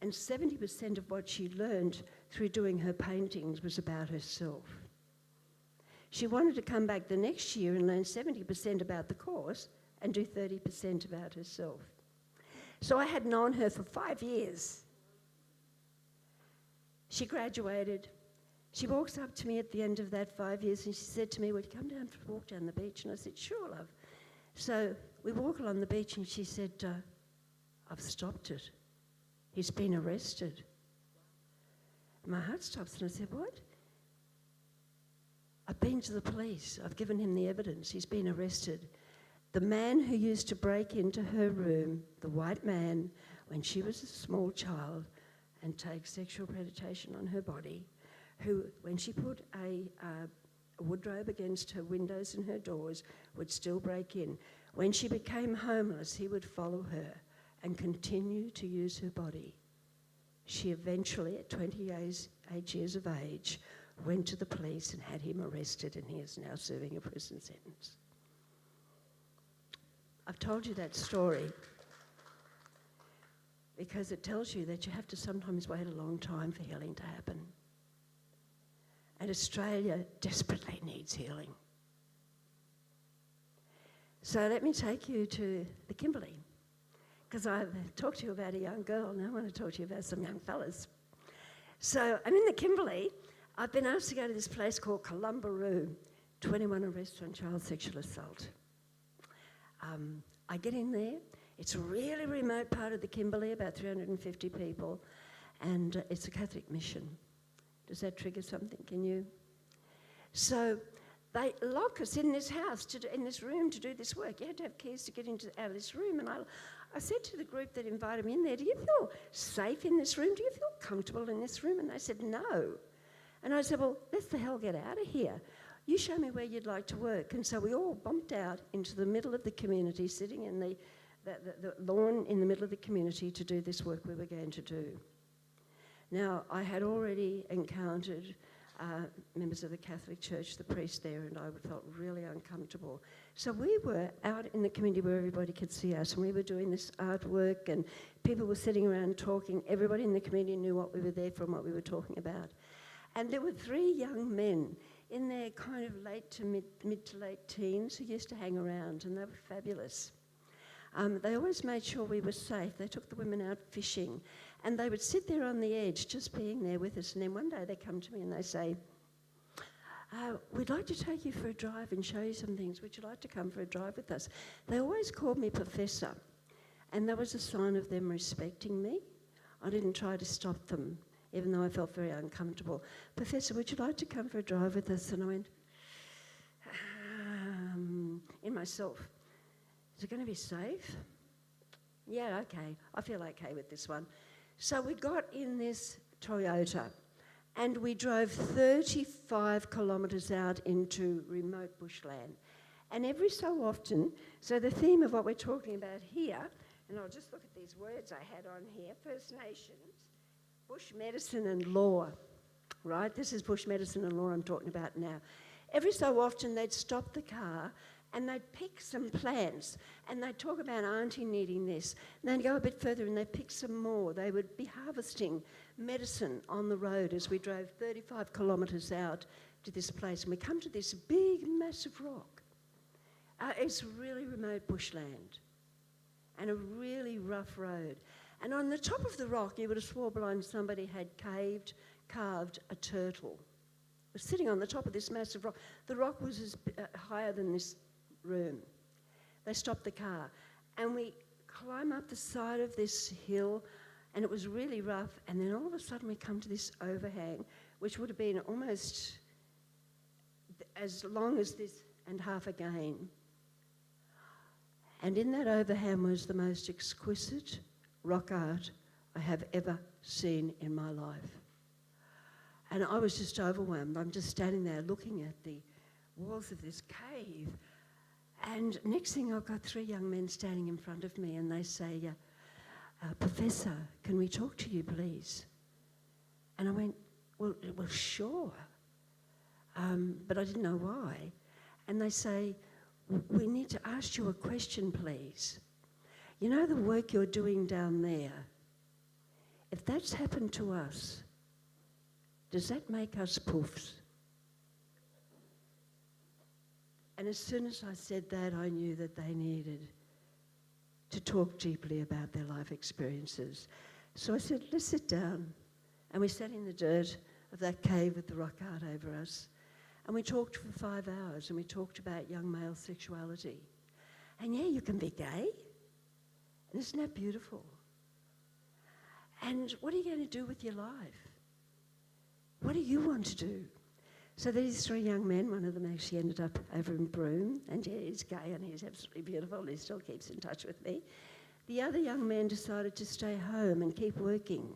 And 70% of what she learned through doing her paintings was about herself. She wanted to come back the next year and learn 70% about the course and do 30% about herself. So I had known her for 5 years. She graduated. She walks up to me at the end of that 5 years and she said to me, would you come down for a walk down the beach? And I said, sure, love. So we walk along the beach and she said, I've stopped it. He's been arrested. My heart stops and I said, what? I've been to the police. I've given him the evidence. He's been arrested. The man who used to break into her room, the white man, when she was a small child and take sexual predation on her body, who, when she put a wardrobe against her windows and her doors, would still break in. When she became homeless, he would follow her and continue to use her body. She eventually, at 28 years of age, went to the police and had him arrested, and he is now serving a prison sentence. I've told you that story because it tells you that you have to sometimes wait a long time for healing to happen. And Australia desperately needs healing. So let me take you to the Kimberley, because I've talked to you about a young girl, now I want to talk to you about some young fellas. So I'm in the Kimberley. I've been asked to go to this place called Columbaroo, 21 arrests on child sexual assault. I get in there. It's a really remote part of the Kimberley, about 350 people, and it's a Catholic mission. Does that trigger something? Can you? So they lock us in this house, in this room to do this work. You had to have keys to get out of this room. And I said to the group that invited me in there, do you feel safe in this room? Do you feel comfortable in this room? And they said, no. And I said, well, let's the hell get out of here. You show me where you'd like to work. And so we all bumped out into the middle of the community, sitting in the lawn in the middle of the community to do this work we were going to do. Now, I had already encountered members of the Catholic Church, the priest there, and I felt really uncomfortable. So we were out in the community where everybody could see us, and we were doing this artwork, and people were sitting around talking. Everybody in the community knew what we were there for and what we were talking about. And there were 3 young men in their kind of mid to late teens who used to hang around, and they were fabulous. They always made sure we were safe. They took the women out fishing, and they would sit there on the edge just being there with us. And then one day they come to me and they say, we'd like to take you for a drive and show you some things. Would you like to come for a drive with us? They always called me Professor, and that was a sign of them respecting me. I didn't try to stop them, even though I felt very uncomfortable. Professor, would you like to come for a drive with us? And I went, in myself, is it going to be safe? Yeah, okay. I feel okay with this one. So we got in this Toyota and we drove 35 kilometres out into remote bushland. And every so often, so the theme of what we're talking about here, and I'll just look at these words I had on here, First Nations, bush medicine and law, right? This is bush medicine and law I'm talking about now. Every so often they'd stop the car and they'd pick some plants and they'd talk about auntie needing this. And they'd go a bit further and they'd pick some more. They would be harvesting medicine on the road as we drove 35 kilometres out to this place. And we come to this big, massive rock. It's really remote bushland and a really rough road. And on the top of the rock, you would have sworn blind somebody had carved a turtle. It was sitting on the top of this massive rock. The rock was higher than this room. They stopped the car and we climb up the side of this hill, and it was really rough, and then all of a sudden we come to this overhang, which would have been almost as long as this and half again. And in that overhang was the most exquisite rock art I have ever seen in my life. And I was just overwhelmed. I'm just standing there looking at the walls of this cave. And next thing, I've got 3 young men standing in front of me, and they say, Professor, can we talk to you, please? And I went, well sure. But I didn't know why. And they say, we need to ask you a question, please. You know the work you're doing down there? If that's happened to us, does that make us poofs? And as soon as I said that, I knew that they needed to talk deeply about their life experiences. So I said, let's sit down. And we sat in the dirt of that cave with the rock art over us. And we talked for 5 hours, and we talked about young male sexuality. And yeah, you can be gay. And isn't that beautiful? And what are you going to do with your life? What do you want to do? So these 3 young men, one of them actually ended up over in Broome, and yeah, he's gay and he's absolutely beautiful, and he still keeps in touch with me. The other young man decided to stay home and keep working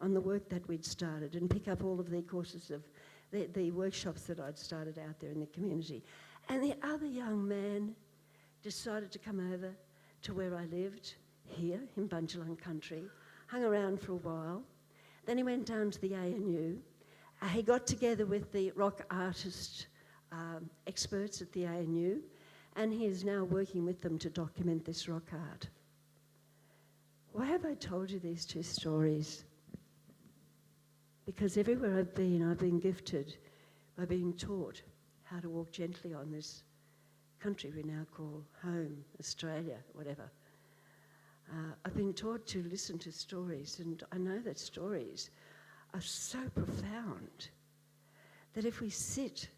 on the work that we'd started and pick up all of the courses of the workshops that I'd started out there in the community. And the other young man decided to come over to where I lived, here in Bunjalung country, hung around for a while. Then he went down to the ANU. He got together with the rock artist experts at the ANU, and he is now working with them to document this rock art. Why have I told you these 2 stories? Because everywhere I've been gifted by being taught how to walk gently on this country we now call home, Australia, whatever. I've been taught to listen to stories, and I know that stories are so profound that if we sit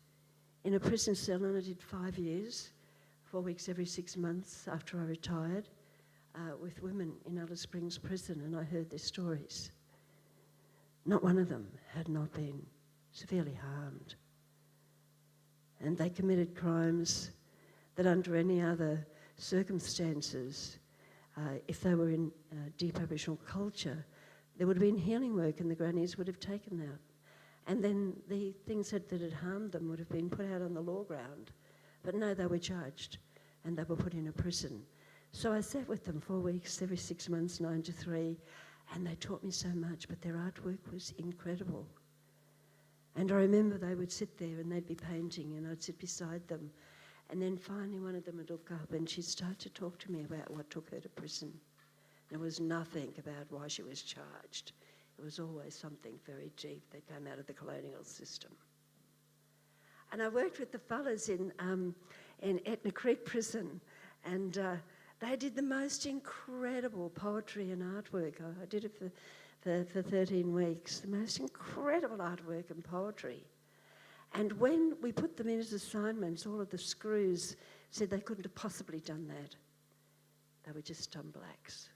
in a prison cell, and I did 5 years, 4 weeks every 6 months after I retired, with women in Alice Springs prison, and I heard their stories. Not one of them had not been severely harmed. And they committed crimes that under any other circumstances, if they were in deep Aboriginal culture, there would have been healing work and the grannies would have taken them out. And then the things that had harmed them would have been put out on the law ground. But no, they were judged and they were put in a prison. So I sat with them 4 weeks, every 6 months, 9 to 3, and they taught me so much, but their artwork was incredible. And I remember they would sit there and they'd be painting and I'd sit beside them. And then finally one of them would look up and she'd start to talk to me about what took her to prison. And it was nothing about why she was charged. It was always something very deep that came out of the colonial system. And I worked with the fellas in Etna Creek prison, and they did the most incredible poetry and artwork. I did it for 13 weeks, the most incredible artwork and poetry. And when we put them in as assignments, all of the screws said they couldn't have possibly done that. They were just dumb blacks.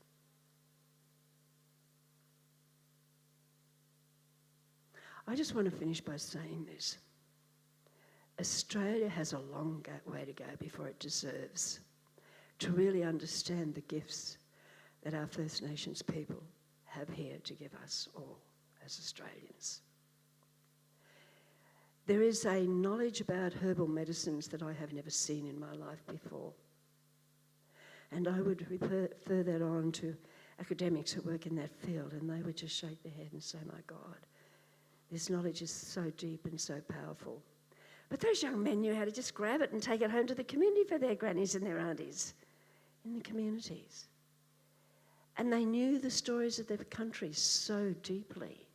I just want to finish by saying this. Australia has a long way to go before it deserves to really understand the gifts that our First Nations people have here to give us all as Australians. There is a knowledge about herbal medicines that I have never seen in my life before. And I would refer that on to academics who work in that field, and they would just shake their head and say, my God, this knowledge is so deep and so powerful. But those young men knew how to just grab it and take it home to the community for their grannies and their aunties in the communities. And they knew the stories of their country so deeply,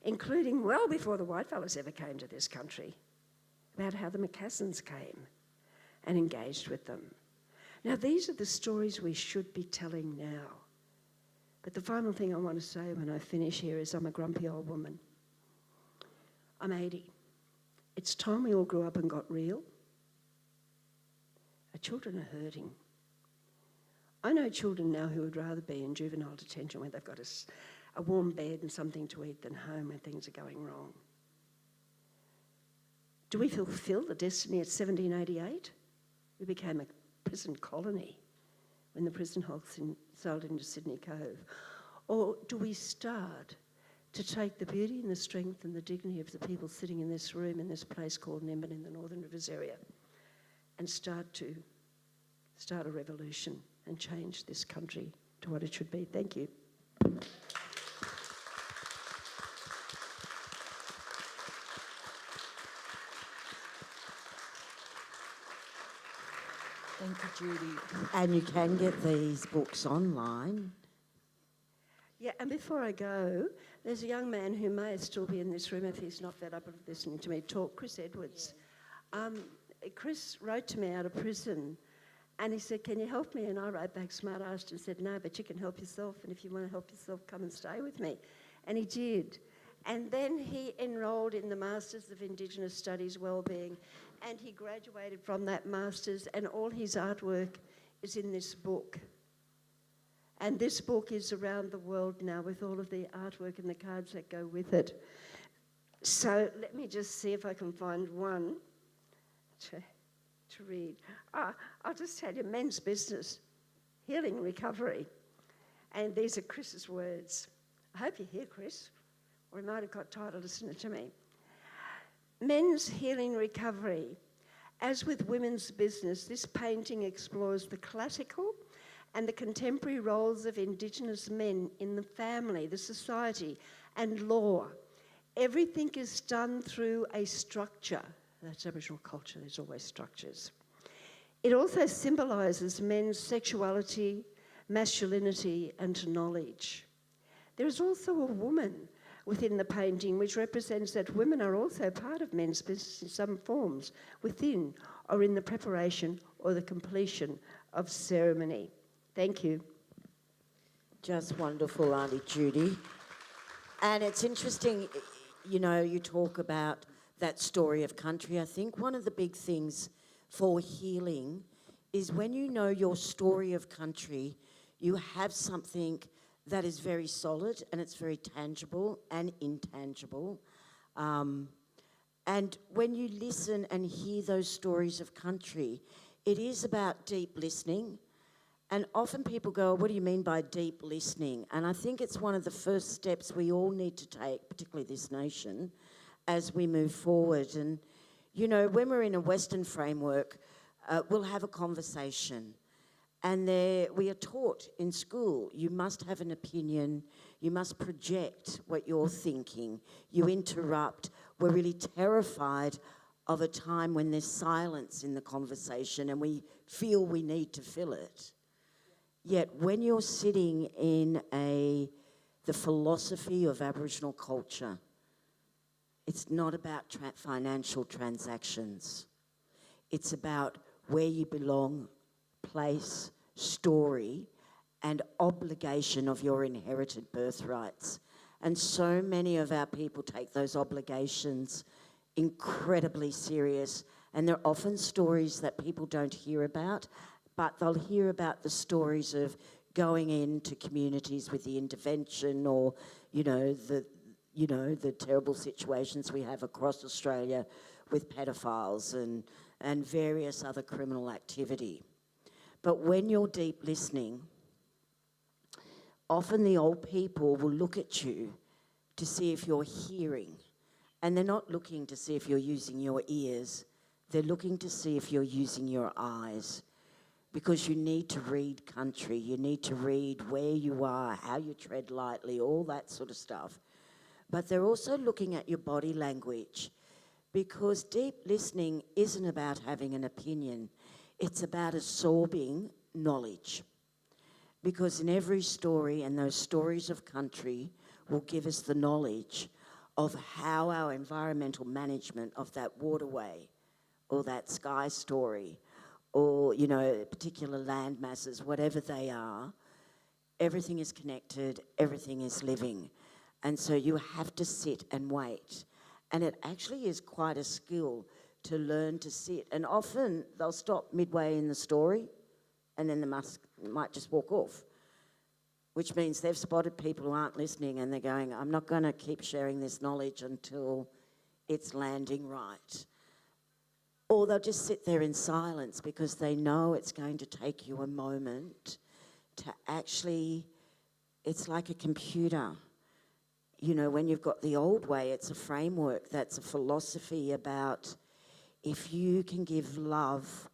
including well before the whitefellas ever came to this country, about how the Macassans came and engaged with them. Now, these are the stories we should be telling now. But the final thing I want to say when I finish here is I'm a grumpy old woman. I'm 80. It's time we all grew up and got real. Our children are hurting. I know children now who would rather be in juvenile detention where they've got a warm bed and something to eat than home when things are going wrong. Do we fulfil the destiny at 1788? We became a prison colony when the prison hulks sailed into Sydney Cove. Or do we start to take the beauty and the strength and the dignity of the people sitting in this room in this place called Nimbin in the Northern Rivers area and start to start a revolution and change this country to what it should be. Thank you. Thank you, Judy. And you can get these books online. Yeah, and before I go, there's a young man who may still be in this room if he's not fed up of listening to me talk, Chris Edwards. Chris wrote to me out of prison and he said, "Can you help me?" And I wrote back smart-assed and said, "No, but you can help yourself, and if you want to help yourself, come and stay with me." And he did. And then he enrolled in the Masters of Indigenous Studies Wellbeing, and he graduated from that Masters, and all his artwork is in this book. And this book is around the world now with all of the artwork and the cards that go with it. So let me just see if I can find one to read. I'll just tell you, Men's Business, Healing Recovery. And these are Chris's words. I hope you're here, Chris, or he might have got tired of listening to me. Men's Healing Recovery. As with women's business, this painting explores the classical and the contemporary roles of Indigenous men in the family, the society, and law. Everything is done through a structure. That's Aboriginal culture, there's always structures. It also symbolises men's sexuality, masculinity, and knowledge. There is also a woman within the painting, which represents that women are also part of men's business in some forms, within or in the preparation or the completion of ceremony. Thank you. Just wonderful, Auntie Judy. And it's interesting, you know, you talk about that story of country. I think one of the big things for healing is when you know your story of country, you have something that is very solid and it's very tangible and intangible. And when you listen and hear those stories of country, it is about deep listening. And often people go, "What do you mean by deep listening?" And I think it's one of the first steps we all need to take, particularly this nation, as we move forward. And, you know, when we're in a Western framework, we'll have a conversation. And there, we are taught in school, you must have an opinion, you must project what you're thinking, you interrupt. We're really terrified of a time when there's silence in the conversation and we feel we need to fill it. Yet when you're sitting in the philosophy of Aboriginal culture, it's not about financial transactions. It's about where you belong, place, story, and obligation of your inherited birthrights. And so many of our people take those obligations incredibly serious, and they're often stories that people don't hear about, but they'll hear about the stories of going into communities with the intervention or, the terrible situations we have across Australia with pedophiles and various other criminal activity. But when you're deep listening, often the old people will look at you to see if you're hearing. And they're not looking to see if you're using your ears. They're looking to see if you're using your eyes. Because you need to read country. You need to read where you are, how you tread lightly, all that sort of stuff. But they're also looking at your body language. Because deep listening isn't about having an opinion. It's about absorbing knowledge. Because in every story, and those stories of country will give us the knowledge of how our environmental management of that waterway or that sky story or, particular land masses, whatever they are, everything is connected, everything is living. And so you have to sit and wait. And it actually is quite a skill to learn to sit. And often they'll stop midway in the story and then they might just walk off, which means they've spotted people who aren't listening and they're going, I'm not going to keep sharing this knowledge until it's landing right. Or they'll just sit there in silence because they know it's going to take you a moment to actually, it's like a computer. When you've got the old way, it's a framework, that's a philosophy about if you can give love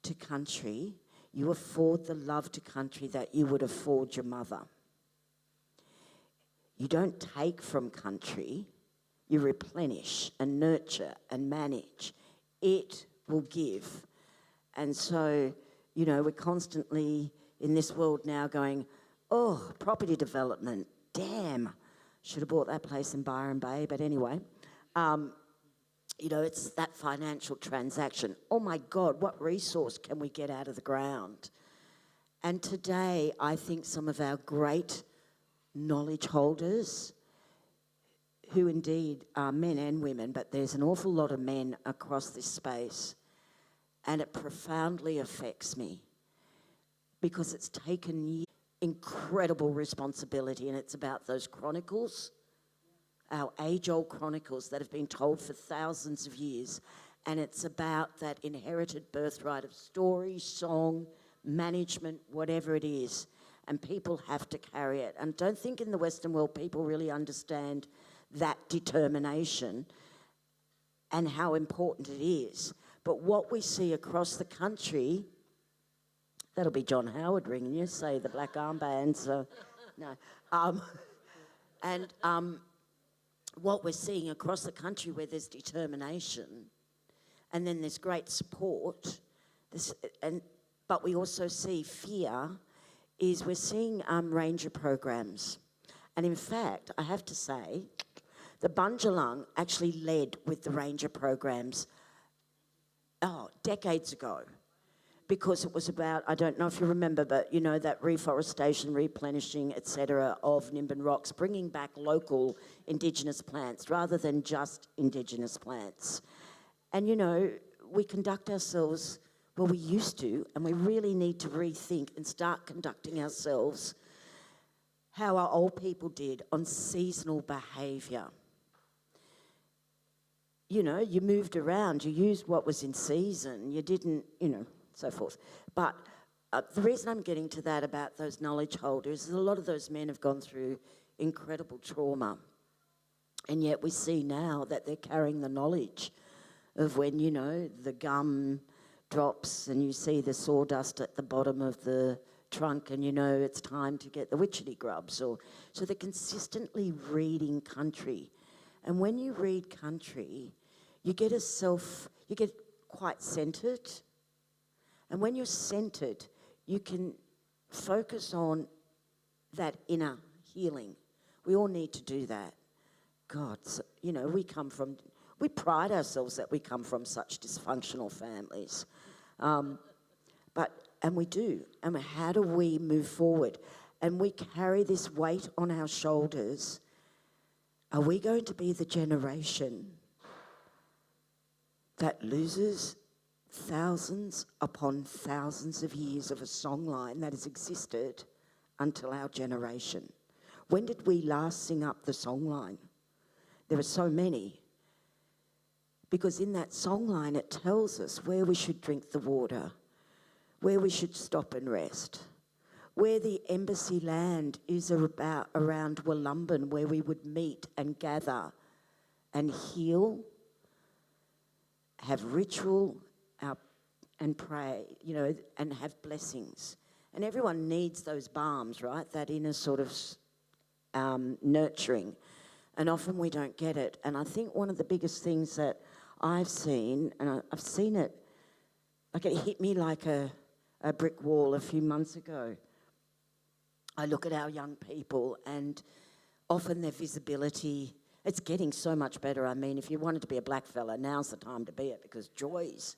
to country, You afford the love to country that you would afford your mother. You don't take from country, you replenish and nurture and manage. It will give. And so, you know, we're constantly in this world now going, oh, property development, damn, should have bought that place in Byron Bay, but anyway. You know, it's that financial transaction. Oh my God, what resource can we get out of the ground? And today, I think some of our great knowledge holders, who indeed are men and women, but there's an awful lot of men across this space, and it profoundly affects me because it's taken incredible responsibility, and it's about those chronicles, our age-old chronicles that have been told for thousands of years, and it's about that inherited birthright of story, song, management, whatever it is, and people have to carry it. And don't think in the Western world people really understand that determination and how important it is. But what we see across the country, that'll be John Howard ringing you, say the black armbands, no. What we're seeing across the country where there's determination and then there's great support, but we also see fear, is we're seeing ranger programs. And in fact, I have to say, the Bundjalung actually led with the ranger programs decades ago, because it was about, I don't know if you remember, but you know, that reforestation, replenishing, etc. of Nimbin rocks, bringing back local Indigenous plants rather than just Indigenous plants. And you know, we conduct ourselves, well, we used to, and we really need to rethink and start conducting ourselves how our old people did on seasonal behaviour. You know, you moved around, you used what was in season, you didn't, you know, so forth. But the reason I'm getting to that about those knowledge holders is a lot of those men have gone through incredible trauma. And yet we see now that they're carrying the knowledge of when, you know, the gum drops and you see the sawdust at the bottom of the trunk and you know it's time to get the witchetty grubs. So they're consistently reading country. And when you read country, you get quite centred. And when you're centred, you can focus on that inner healing. We all need to do that. God, you know, we pride ourselves that we come from such dysfunctional families. And we do. And how do we move forward? And we carry this weight on our shoulders. Are we going to be the generation that loses thousands upon thousands of years of a songline that has existed until our generation? When did we last sing up the songline? There are so many. Because in that songline it tells us where we should drink the water, where we should stop and rest, where the embassy land is around Wollumben, where we would meet and gather and heal, have ritual and pray, you know, and have blessings. And everyone needs those balms, right? That inner sort of nurturing. And often we don't get it. And I think one of the biggest things that I've seen, and I've seen it, like it hit me like a brick wall a few months ago. I look at our young people and often their visibility, it's getting so much better. I mean, if you wanted to be a black fella, now's the time to be it, because joys,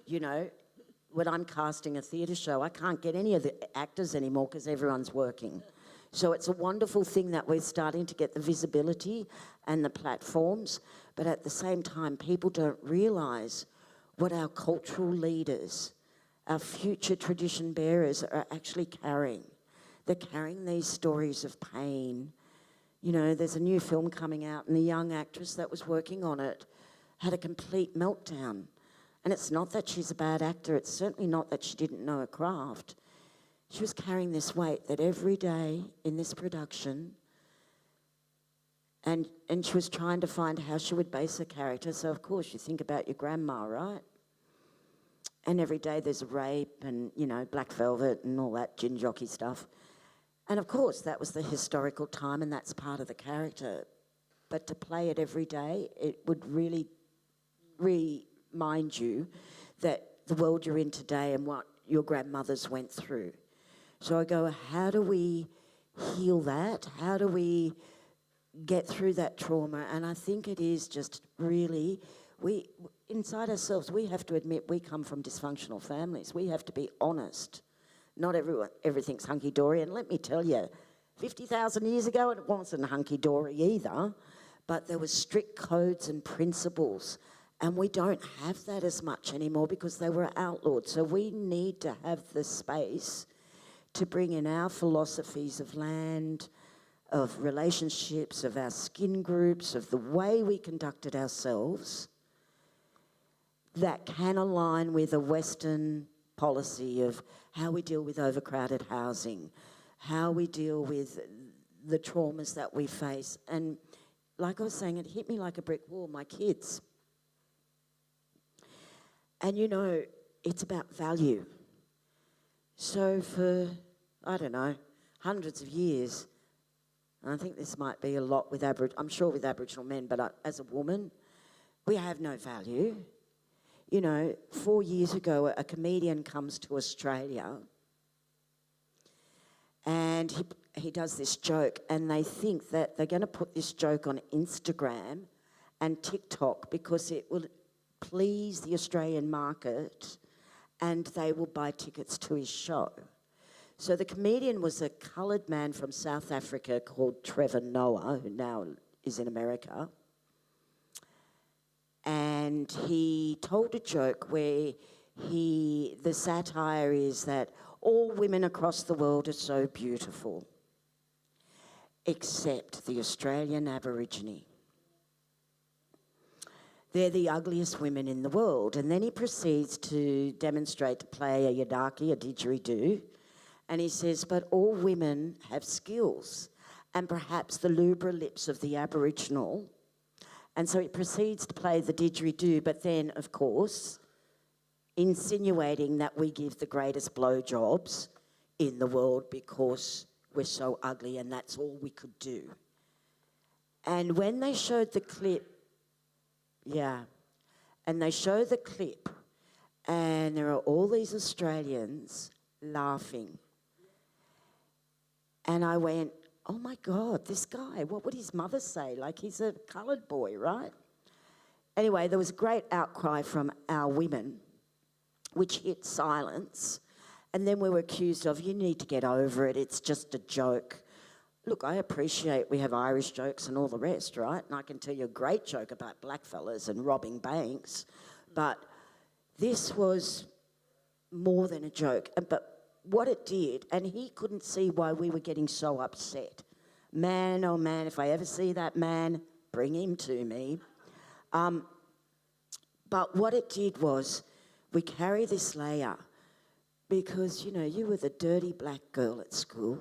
you know, when I'm casting a theatre show, I can't get any of the actors anymore because everyone's working. So it's a wonderful thing that we're starting to get the visibility and the platforms, but at the same time, people don't realise what our cultural leaders, our future tradition bearers are actually carrying. They're carrying these stories of pain. You know, there's a new film coming out and the young actress that was working on it had a complete meltdown. And it's not that she's a bad actor, it's certainly not that she didn't know her craft. She was carrying this weight that every day in this production, and she was trying to find how she would base her character. So, of course, you think about your grandma, right? And every day there's a rape and, you know, black velvet and all that gin jockey stuff. And of course, that was the historical time and that's part of the character. But to play it every day, it would really remind you that the world you're in today and what your grandmothers went through. So I go, how do we heal that? How do we get through that trauma? And I think it is just really, inside ourselves, we have to admit we come from dysfunctional families. We have to be honest. Not everything's hunky-dory. And let me tell you, 50,000 years ago, it wasn't hunky-dory either. But there was strict codes and principles. And we don't have that as much anymore because they were outlawed. So we need to have the space to bring in our philosophies of land, of relationships, of our skin groups, of the way we conducted ourselves that can align with a Western policy of how we deal with overcrowded housing, how we deal with the traumas that we face. And like I was saying, it hit me like a brick wall, my kids. And you know, it's about value. So for, I don't know, hundreds of years, and I think this might be a lot with I'm sure with Aboriginal men, but as a woman, we have no value. You know, 4 years ago, a comedian comes to Australia and he does this joke and they think that they're going to put this joke on Instagram and TikTok because it will please the Australian market and they will buy tickets to his show. So the comedian was a coloured man from South Africa called Trevor Noah, who now is in America. And he told a joke where the satire is that all women across the world are so beautiful, except the Australian Aborigine. They're the ugliest women in the world. And then he proceeds to demonstrate to play a yidaki, a didgeridoo, and he says, but all women have skills, and perhaps the lubra lips of the Aboriginal. And so he proceeds to play the didgeridoo, but then, of course, insinuating that we give the greatest blowjobs in the world because we're so ugly and that's all we could do. And when they showed the clip, and they show the clip, and there are all these Australians laughing. And I went, oh my God, this guy, what would his mother say? Like, he's a coloured boy, right? Anyway, there was a great outcry from our women, which hit silence. And then we were accused of, you need to get over it, it's just a joke. Look, I appreciate we have Irish jokes and all the rest, right? And I can tell you a great joke about blackfellas and robbing banks. But this was more than a joke. But what it did, and he couldn't see why we were getting so upset. Man, oh man, if I ever see that man, bring him to me. But what it did was we carry this layer because, you know, you were the dirty black girl at school.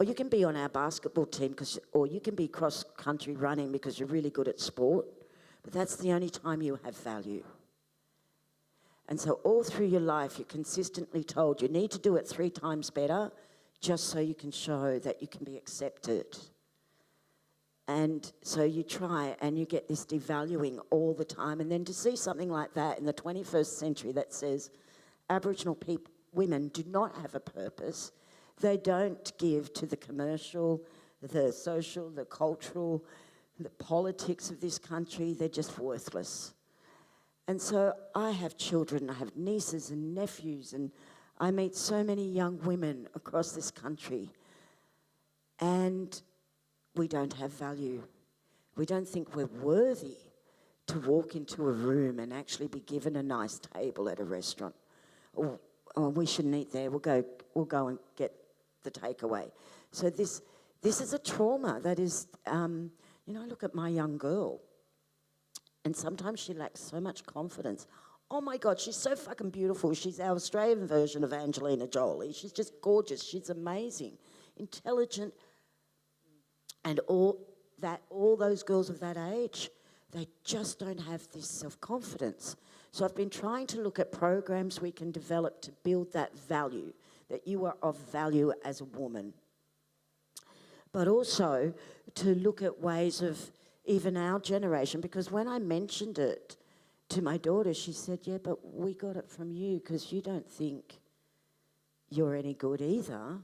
Or you can be on our basketball team, or you can be cross-country running because you're really good at sport, but that's the only time you have value. And so all through your life, you're consistently told you need to do it 3 times better just so you can show that you can be accepted. And so you try and you get this devaluing all the time. And then to see something like that in the 21st century that says Aboriginal women do not have a purpose. They don't give to the commercial, the social, the cultural, the politics of this country. They're just worthless. And so I have children, I have nieces and nephews, and I meet so many young women across this country, and we don't have value. We don't think we're worthy to walk into a room and actually be given a nice table at a restaurant. Or we shouldn't eat there, we'll go and get the takeaway. So this is a trauma that is, you know, I look at my young girl, and sometimes she lacks so much confidence. Oh my God, she's so fucking beautiful. She's our Australian version of Angelina Jolie. She's just gorgeous. She's amazing, intelligent, and all those girls of that age, they just don't have this self-confidence. So I've been trying to look at programs we can develop to build that value, that you are of value as a woman. But also to look at ways of even our generation, because when I mentioned it to my daughter, she said, yeah, but we got it from you because you don't think you're any good either.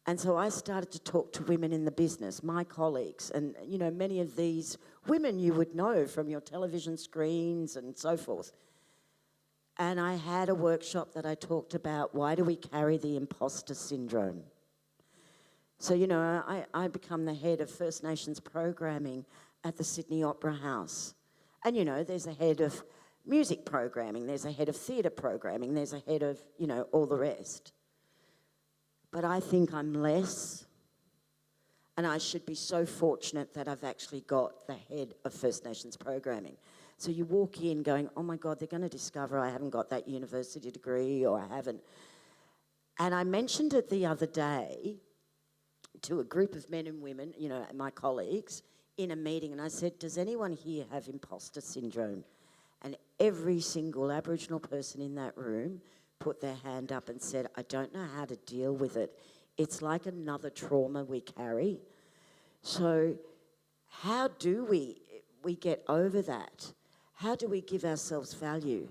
And so I started to talk to women in the business, my colleagues, and, you know, many of these women you would know from your television screens and so forth. And I had a workshop that I talked about, why do we carry the imposter syndrome? So, you know, I become the head of First Nations programming at the Sydney Opera House. And, you know, there's a head of music programming, there's a head of theatre programming, there's a head of, you know, all the rest. But I think I'm less, and I should be so fortunate that I've actually got the head of First Nations programming. So you walk in going, oh my God, they're going to discover I haven't got that university degree or I haven't. And I mentioned it the other day to a group of men and women, you know, my colleagues, in a meeting, and I said, does anyone here have imposter syndrome? And every single Aboriginal person in that room put their hand up and said, I don't know how to deal with it. It's like another trauma we carry. So how do we get over that? How do we give ourselves value?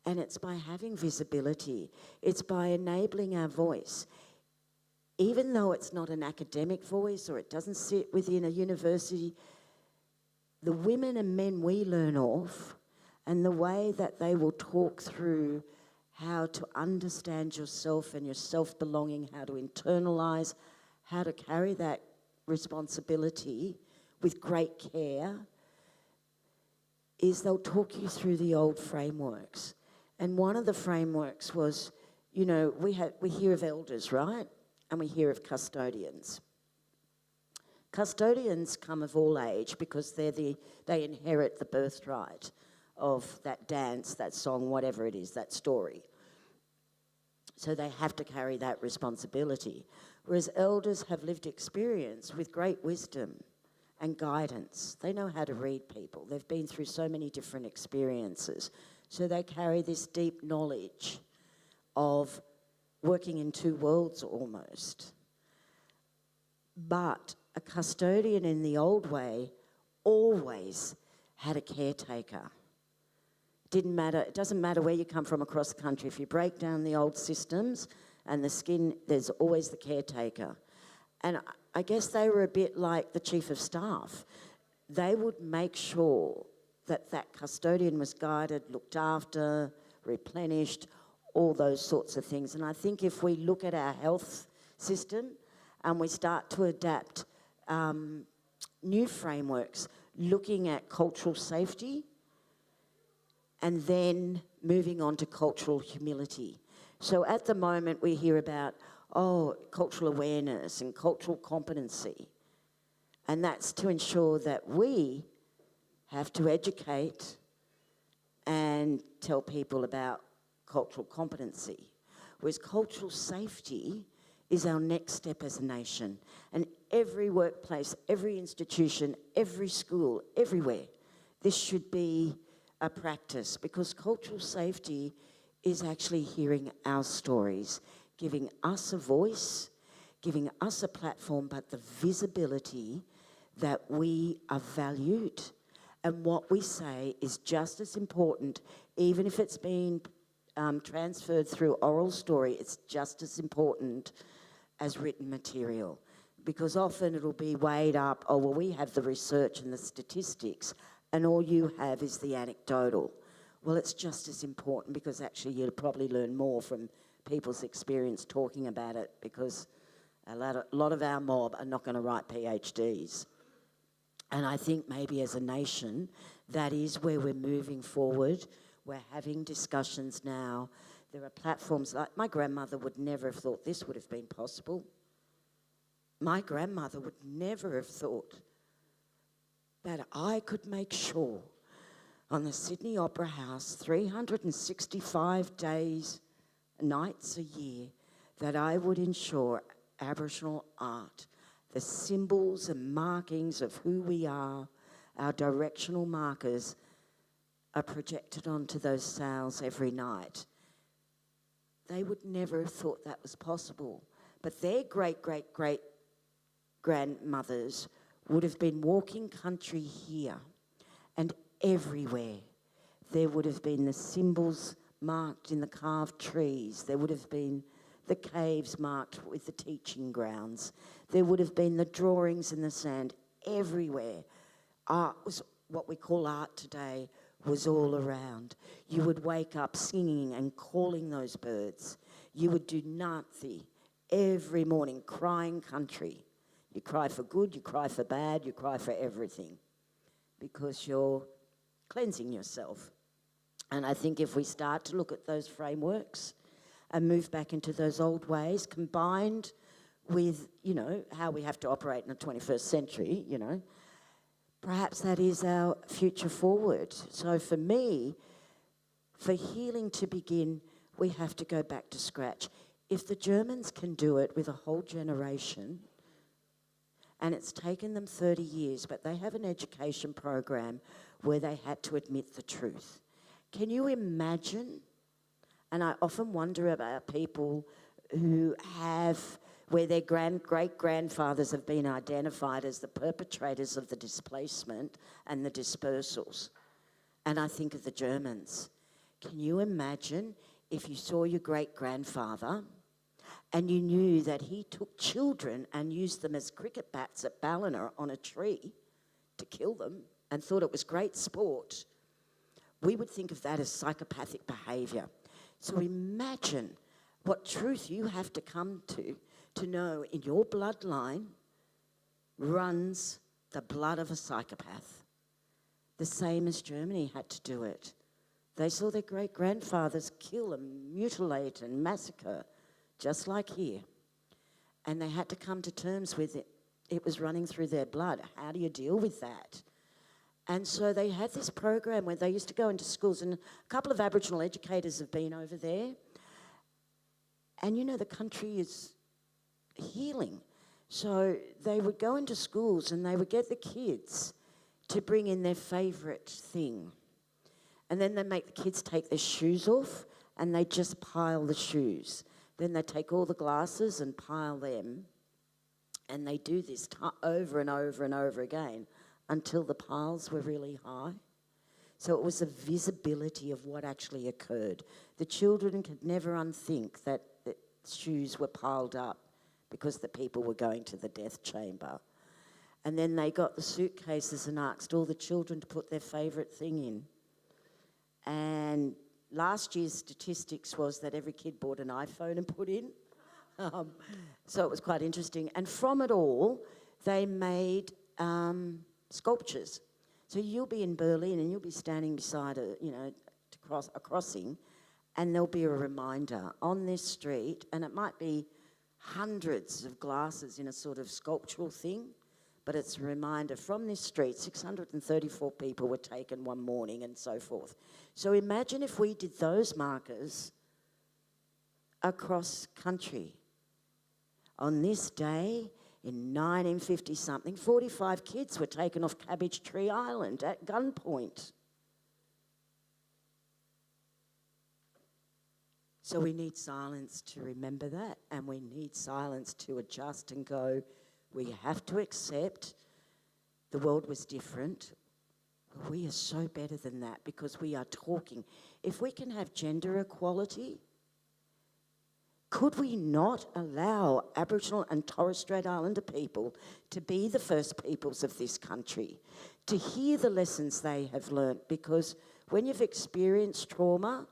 And it's by having visibility. It's by enabling our voice. Even though it's not an academic voice or it doesn't sit within a university, the women and men we learn off and the way that they will talk through how to understand yourself and your self-belonging, how to internalise, how to carry that responsibility with great care, is they'll talk you through the old frameworks. And one of the frameworks was, you know, we hear of elders, right? And we hear of custodians. Custodians come of all age because they inherit the birthright of that dance, that song, whatever it is, that story. So they have to carry that responsibility. Whereas elders have lived experience with great wisdom and guidance. They know how to read people. They've been through so many different experiences. So they carry this deep knowledge of working in two worlds almost. But a custodian in the old way always had a caretaker. Didn't matter, it doesn't matter where you come from across the country. If you break down the old systems and the skin, there's always the caretaker. And I guess they were a bit like the chief of staff. They would make sure that that custodian was guided, looked after, replenished, all those sorts of things. And I think if we look at our health system and we start to adapt new frameworks, looking at cultural safety, and then moving on to cultural humility. So at the moment we hear about, cultural awareness and cultural competency. And that's to ensure that we have to educate and tell people about cultural competency. Whereas cultural safety is our next step as a nation. And every workplace, every institution, every school, everywhere, this should be a practice, because cultural safety is actually hearing our stories, giving us a voice, giving us a platform, but the visibility that we are valued and what we say is just as important, even if it's been transferred through oral story, it's just as important as written material. Because often it'll be weighed up, we have the research and the statistics, and all you have is the anecdotal. Well, it's just as important, because actually you'll probably learn more from people's experience talking about it, because a lot of our mob are not going to write PhDs. And I think maybe as a nation, that is where we're moving forward. We're having discussions now. There are platforms like, my grandmother would never have thought this would have been possible. My grandmother would never have thought that I could make sure on the Sydney Opera House 365 days, nights a year, that I would ensure Aboriginal art, the symbols and markings of who we are our directional markers are projected onto those sails every night. They would never have thought that was possible. But their great-great-great-grandmothers would have been walking country here, and everywhere there would have been the symbols marked in the carved trees. There would have been the caves marked with the teaching grounds. There would have been the drawings in the sand everywhere. Art was what we call art today, was all around. You would wake up singing and calling those birds. You would do Nazi every morning, crying country. You cry for good, you cry for bad, you cry for everything, because you're cleansing yourself. And I think if we start to look at those frameworks and move back into those old ways, combined with, how we have to operate in the 21st century, perhaps that is our future forward. So for me, for healing to begin, we have to go back to scratch. If the Germans can do it with a whole generation, and it's taken them 30 years, but they have an education program where they had to admit the truth. Can you imagine? And I often wonder about people who have, where their great-grandfathers have been identified as the perpetrators of the displacement and the dispersals. And I think of the Germans. Can you imagine if you saw your great-grandfather and you knew that he took children and used them as cricket bats at Ballina on a tree to kill them and thought it was great sport? We would think of that as psychopathic behaviour. So imagine what truth you have to come to know in your bloodline runs the blood of a psychopath. The same as Germany had to do it. They saw their great-grandfathers kill and mutilate and massacre, just like here. And they had to come to terms with it. It was running through their blood. How do you deal with that? And so they had this program where they used to go into schools, and a couple of Aboriginal educators have been over there. And the country is healing. So they would go into schools and they would get the kids to bring in their favourite thing. And then they make the kids take their shoes off and they just pile the shoes. Then they take all the glasses and pile them. And they do this over and over and over again until the piles were really high. So it was a visibility of what actually occurred. The children could never unthink that the shoes were piled up because the people were going to the death chamber. And then they got the suitcases and asked all the children to put their favourite thing in. And last year's statistics was that every kid bought an iPhone and put in. So it was quite interesting. And from it all, they made sculptures. So you'll be in Berlin and you'll be standing beside a crossing, and there'll be a reminder on this street, and it might be hundreds of glasses in a sort of sculptural thing, but it's a reminder from this street, 634 people were taken one morning and so forth. So imagine if we did those markers across country. On this day, in 1950-something, 45 kids were taken off Cabbage Tree Island at gunpoint. So we need silence to remember that, and we need silence to adjust and go, we have to accept the world was different. But we are so better than that because we are talking. If we can have gender equality, could we not allow Aboriginal and Torres Strait Islander people to be the first peoples of this country, to hear the lessons they have learnt? Because when you've experienced trauma,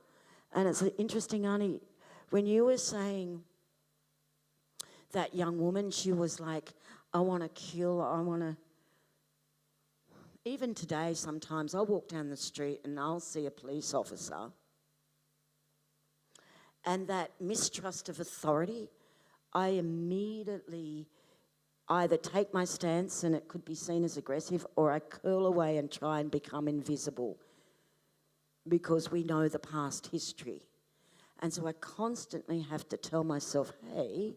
and it's interesting, Annie, when you were saying that young woman, she was like, I want to kill, I want to... Even today, sometimes I'll walk down the street and I'll see a police officer, and that mistrust of authority, I immediately either take my stance and it could be seen as aggressive, or I curl away and try and become invisible because we know the past history. And so I constantly have to tell myself, hey,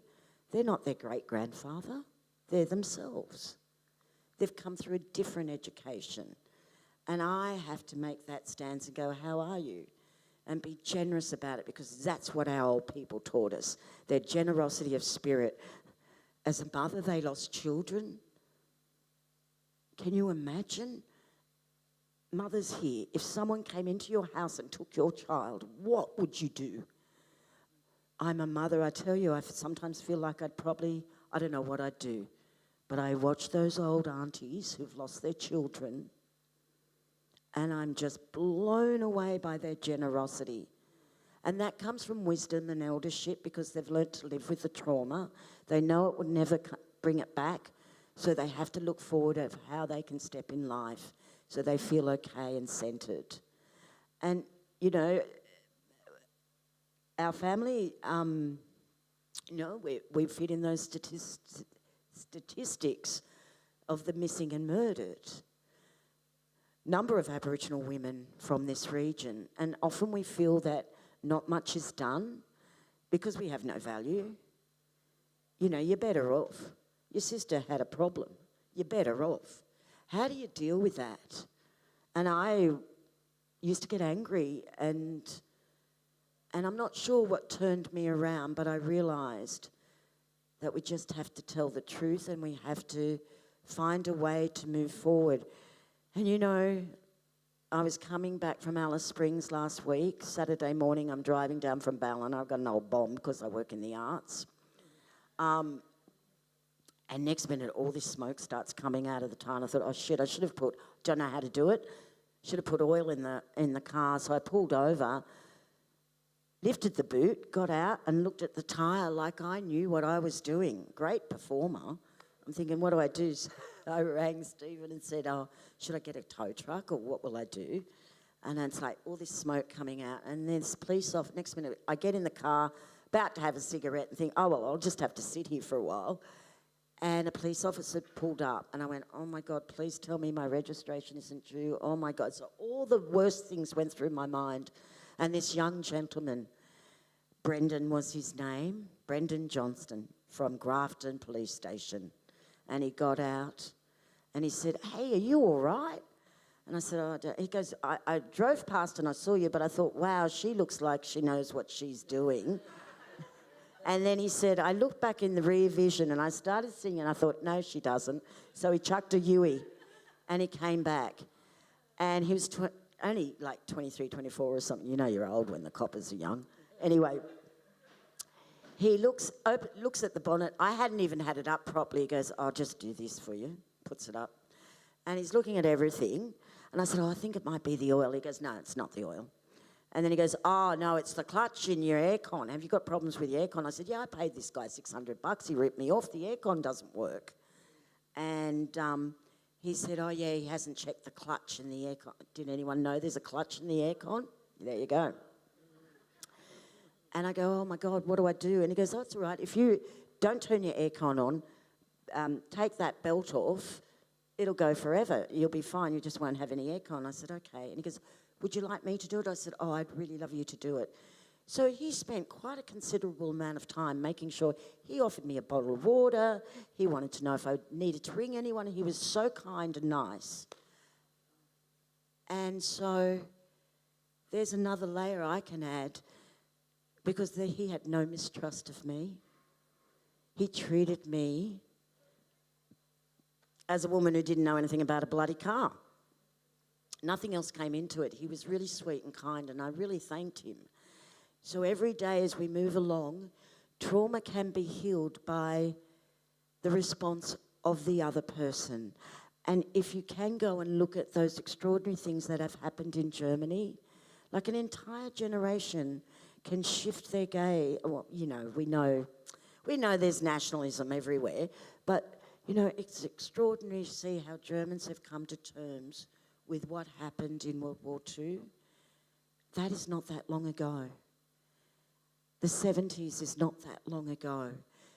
they're not their great-grandfather, they're themselves. They've come through a different education. And I have to make that stance and go, how are you? And be generous about it, because that's what our old people taught us, their generosity of spirit. As a mother, they lost children. Can you imagine? Mothers here, if someone came into your house and took your child, what would you do? I'm a mother, I tell you, I sometimes feel like I don't know what I'd do. But I watch those old aunties who've lost their children, and I'm just blown away by their generosity. And that comes from wisdom and eldership, because they've learnt to live with the trauma. They know it would never bring it back, so they have to look forward of how they can step in life so they feel okay and centred. And, you know, our family, we fit in those statistics of the missing and murdered. Number of Aboriginal women from this region, and often we feel that not much is done because we have no value. You know, you're better off. Your sister had a problem. You're better off. How do you deal with that? And I used to get angry, and I'm not sure what turned me around, but I realised that we just have to tell the truth, and we have to find a way to move forward. And you know, I was coming back from Alice Springs last week. Saturday morning, I'm driving down from Ballina. I've got an old bomb because I work in the arts. And next minute, all this smoke starts coming out of the tyre. I thought, oh shit, I should have don't know how to do it. Should have put oil in the car. So I pulled over, lifted the boot, got out and looked at the tyre like I knew what I was doing. Great performer. I'm thinking, what do I do? So I rang Stephen and said, oh, should I get a tow truck or what will I do? And it's like all this smoke coming out. And then this police officer, next minute, I get in the car, about to have a cigarette and think, oh, well, I'll just have to sit here for a while. And a police officer pulled up and I went, oh my God, please tell me my registration isn't due. Oh my God. So all the worst things went through my mind. And this young gentleman, Brendan was his name, Brendan Johnston from Grafton Police Station. And he got out and he said, hey, are you all right? And I said, oh, he goes, I drove past and I saw you, but I thought, wow, she looks like she knows what she's doing. And then he said, I looked back in the rear vision and I started singing. I thought, no, she doesn't. So he chucked a Yui and he came back. And he was only like 23, 24 or something. You know you're old when the coppers are young. Anyway, he looks at the bonnet. I hadn't even had it up properly. He goes, I'll just do this for you. Puts it up. And he's looking at everything. And I said, oh, I think it might be the oil. He goes, no, it's not the oil. And then he goes, oh, no, it's the clutch in your aircon. Have you got problems with your aircon? I said, yeah, I paid this guy $600. He ripped me off. The aircon doesn't work. And he said, oh, yeah, he hasn't checked the clutch in the aircon. Did anyone know there's a clutch in the aircon? There you go. And I go, oh, my God, what do I do? And he goes, oh, it's all right. If you don't turn your aircon on, take that belt off, it'll go forever. You'll be fine. You just won't have any aircon. I said, okay. And he goes, would you like me to do it? I said, oh, I'd really love you to do it. So he spent quite a considerable amount of time making sure. He offered me a bottle of water. He wanted to know if I needed to ring anyone. He was so kind and nice. And so there's another layer I can add, because he had no mistrust of me. He treated me as a woman who didn't know anything about a bloody car. Nothing else came into it. He was really sweet and kind, and I really thanked him. So every day as we move along, trauma can be healed by the response of the other person. And if you can go and look at those extraordinary things that have happened in Germany, like an entire generation can shift their gaze. Well, you know, we know there's nationalism everywhere, but, you know, it's extraordinary to see how Germans have come to terms with what happened in World War II. That is not that long ago. The 70s is not that long ago.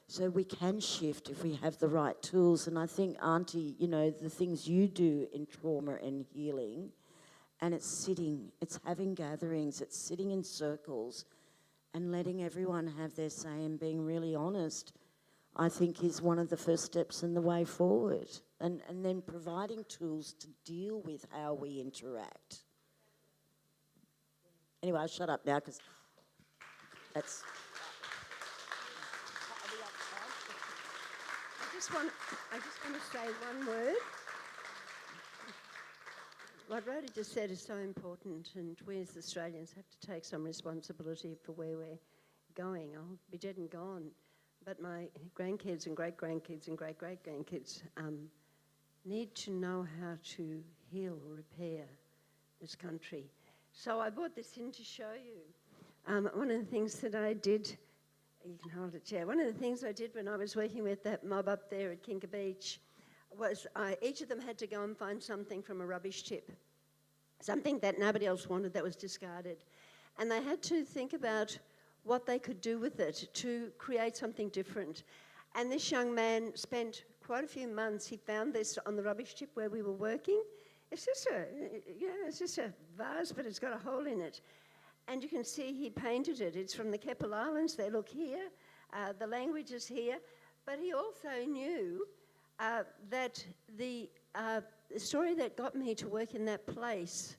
So we can shift if we have the right tools. And I think, Auntie, you know, the things you do in trauma and healing, and it's having gatherings, it's sitting in circles and letting everyone have their say and being really honest, I think is one of the first steps in the way forward. and then providing tools to deal with how we interact. Anyway, I'll shut up now because that's... I just want to say one word. What Rhoda just said is so important, and we as Australians have to take some responsibility for where we're going. I'll be dead and gone, but my grandkids and great-grandkids and great-great-grandkids need to know how to heal or repair this country. So I brought this in to show you. One of the things that I did, you can hold it, Chair, one of the things I did when I was working with that mob up there at Kinka Beach was each of them had to go and find something from a rubbish tip, something that nobody else wanted that was discarded. And they had to think about what they could do with it to create something different. And this young man spent quite a few months. He found this on the rubbish tip where we were working. It's just a vase, but it's got a hole in it. And you can see he painted it. It's from the Keppel Islands. They look here. The language is here. But he also knew that the story that got me to work in that place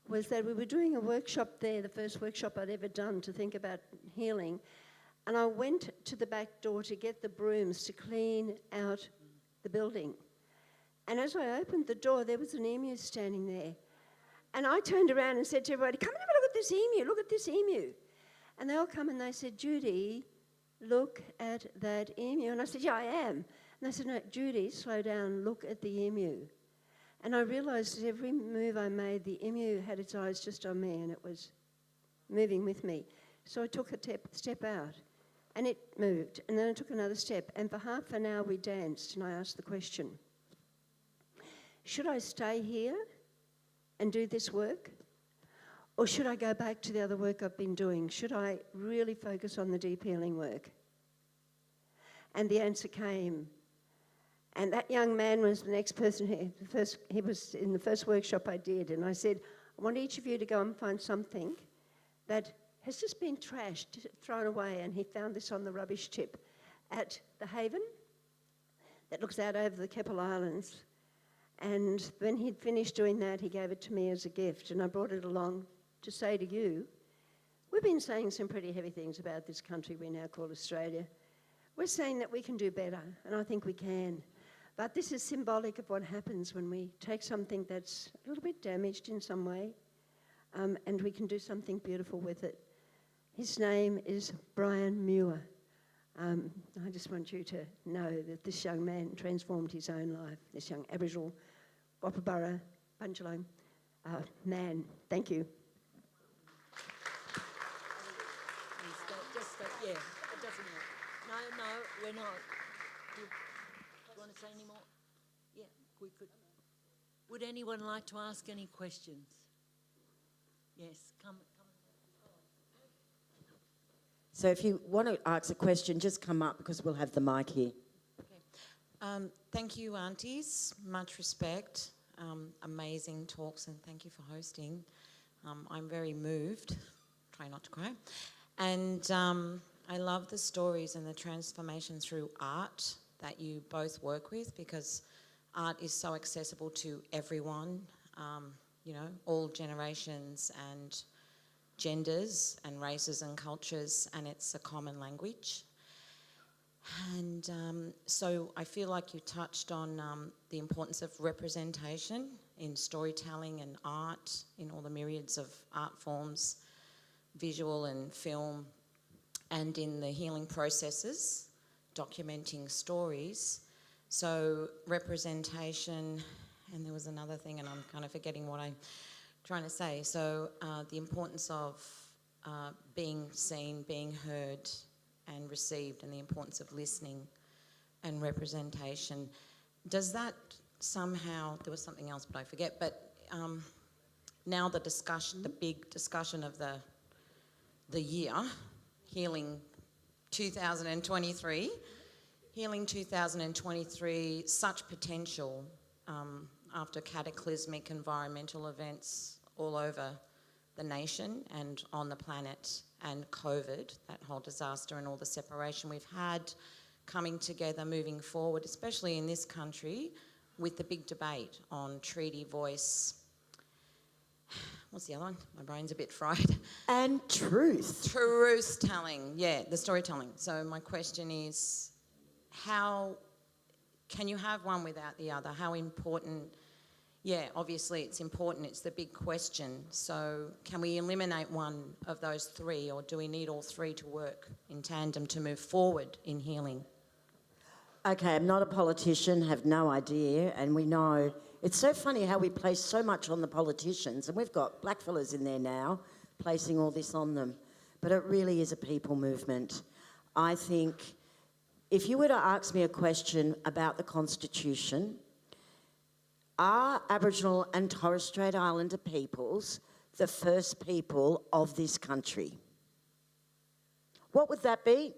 was that we were doing a workshop there, the first workshop I'd ever done to think about healing. And I went to the back door to get the brooms to clean out the building. And as I opened the door, there was an emu standing there. And I turned around and said to everybody, come and have a look at this emu, look at this emu. And they all come and they said, Judy, look at that emu. And I said, yeah, I am. And they said, no, Judy, slow down, look at the emu. And I realised that every move I made, the emu had its eyes just on me and it was moving with me. So I took a step out and it moved. And then I took another step. And for half an hour we danced and I asked the question, should I stay here and do this work? Or should I go back to the other work I've been doing? Should I really focus on the deep healing work? And the answer came. And that young man was the next person he was in the first workshop I did. And I said, I want each of you to go and find something that has just been trashed, thrown away. And he found this on the rubbish tip at the Haven that looks out over the Keppel Islands. And when he'd finished doing that, he gave it to me as a gift. And I brought it along to say to you, we've been saying some pretty heavy things about this country we now call Australia. We're saying that we can do better, and I think we can. But this is symbolic of what happens when we take something that's a little bit damaged in some way, and we can do something beautiful with it. His name is Brian Mews. I just want you to know that this young man transformed his own life, this young Aboriginal Wapabara Bunjalung man. Thank you. Yeah, it doesn't matter. No, we're not. Do you want to say any more? Yeah, we could. Would anyone like to ask any questions? Yes, come. So if you want to ask a question, just come up because we'll have the mic here. Okay. Thank you, aunties. Much respect. Amazing talks, and thank you for hosting. I'm very moved. Try not to cry. And I love the stories and the transformation through art that you both work with, because art is so accessible to everyone, you know, all generations and genders and races and cultures, and it's a common language. And so I feel like you touched on the importance of representation in storytelling and art, in all the myriads of art forms, visual and film, and in the healing processes, documenting stories. So representation, and there was another thing and I'm kind of forgetting what I'm trying to say. So the importance of being seen, being heard and received, and the importance of listening and representation. Does that somehow, there was something else but I forget, but now the discussion, the big discussion of the year, Healing 2023, Healing 2023, such potential after cataclysmic environmental events all over the nation and on the planet, and COVID, that whole disaster and all the separation we've had, coming together, moving forward, especially in this country with the big debate on treaty voice. What's the other one? My brain's a bit fried. And truth. Truth telling, yeah, the storytelling. So my question is, how can you have one without the other? How important? Yeah, obviously it's important. It's the big question. So can we eliminate one of those three, or do we need all three to work in tandem to move forward in healing? Okay, I'm not a politician, have no idea, and we know... It's so funny how we place so much on the politicians, and we've got blackfellas in there now placing all this on them. But it really is a people movement. I think if you were to ask me a question about the Constitution, are Aboriginal and Torres Strait Islander peoples the first people of this country? What would that be?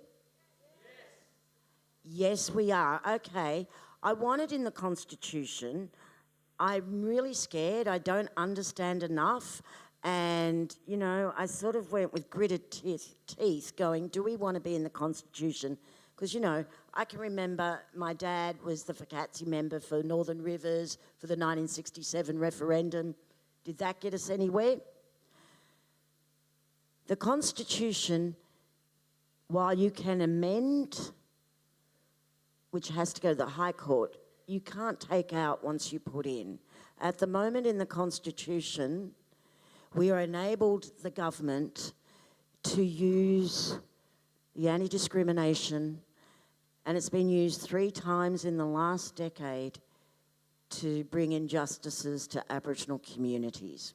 Yes, we are. Okay. I want it in the Constitution. I'm really scared. I don't understand enough. And, you know, I sort of went with gritted teeth going, do we want to be in the Constitution? Because, you know, I can remember my dad was the Fakatsi member for Northern Rivers for the 1967 referendum. Did that get us anywhere? The Constitution, while you can amend, which has to go to the High Court, you can't take out once you put in. At the moment in the Constitution, we are enabled the government to use the anti-discrimination, and it's been used 3 times in the last decade to bring injustices to Aboriginal communities.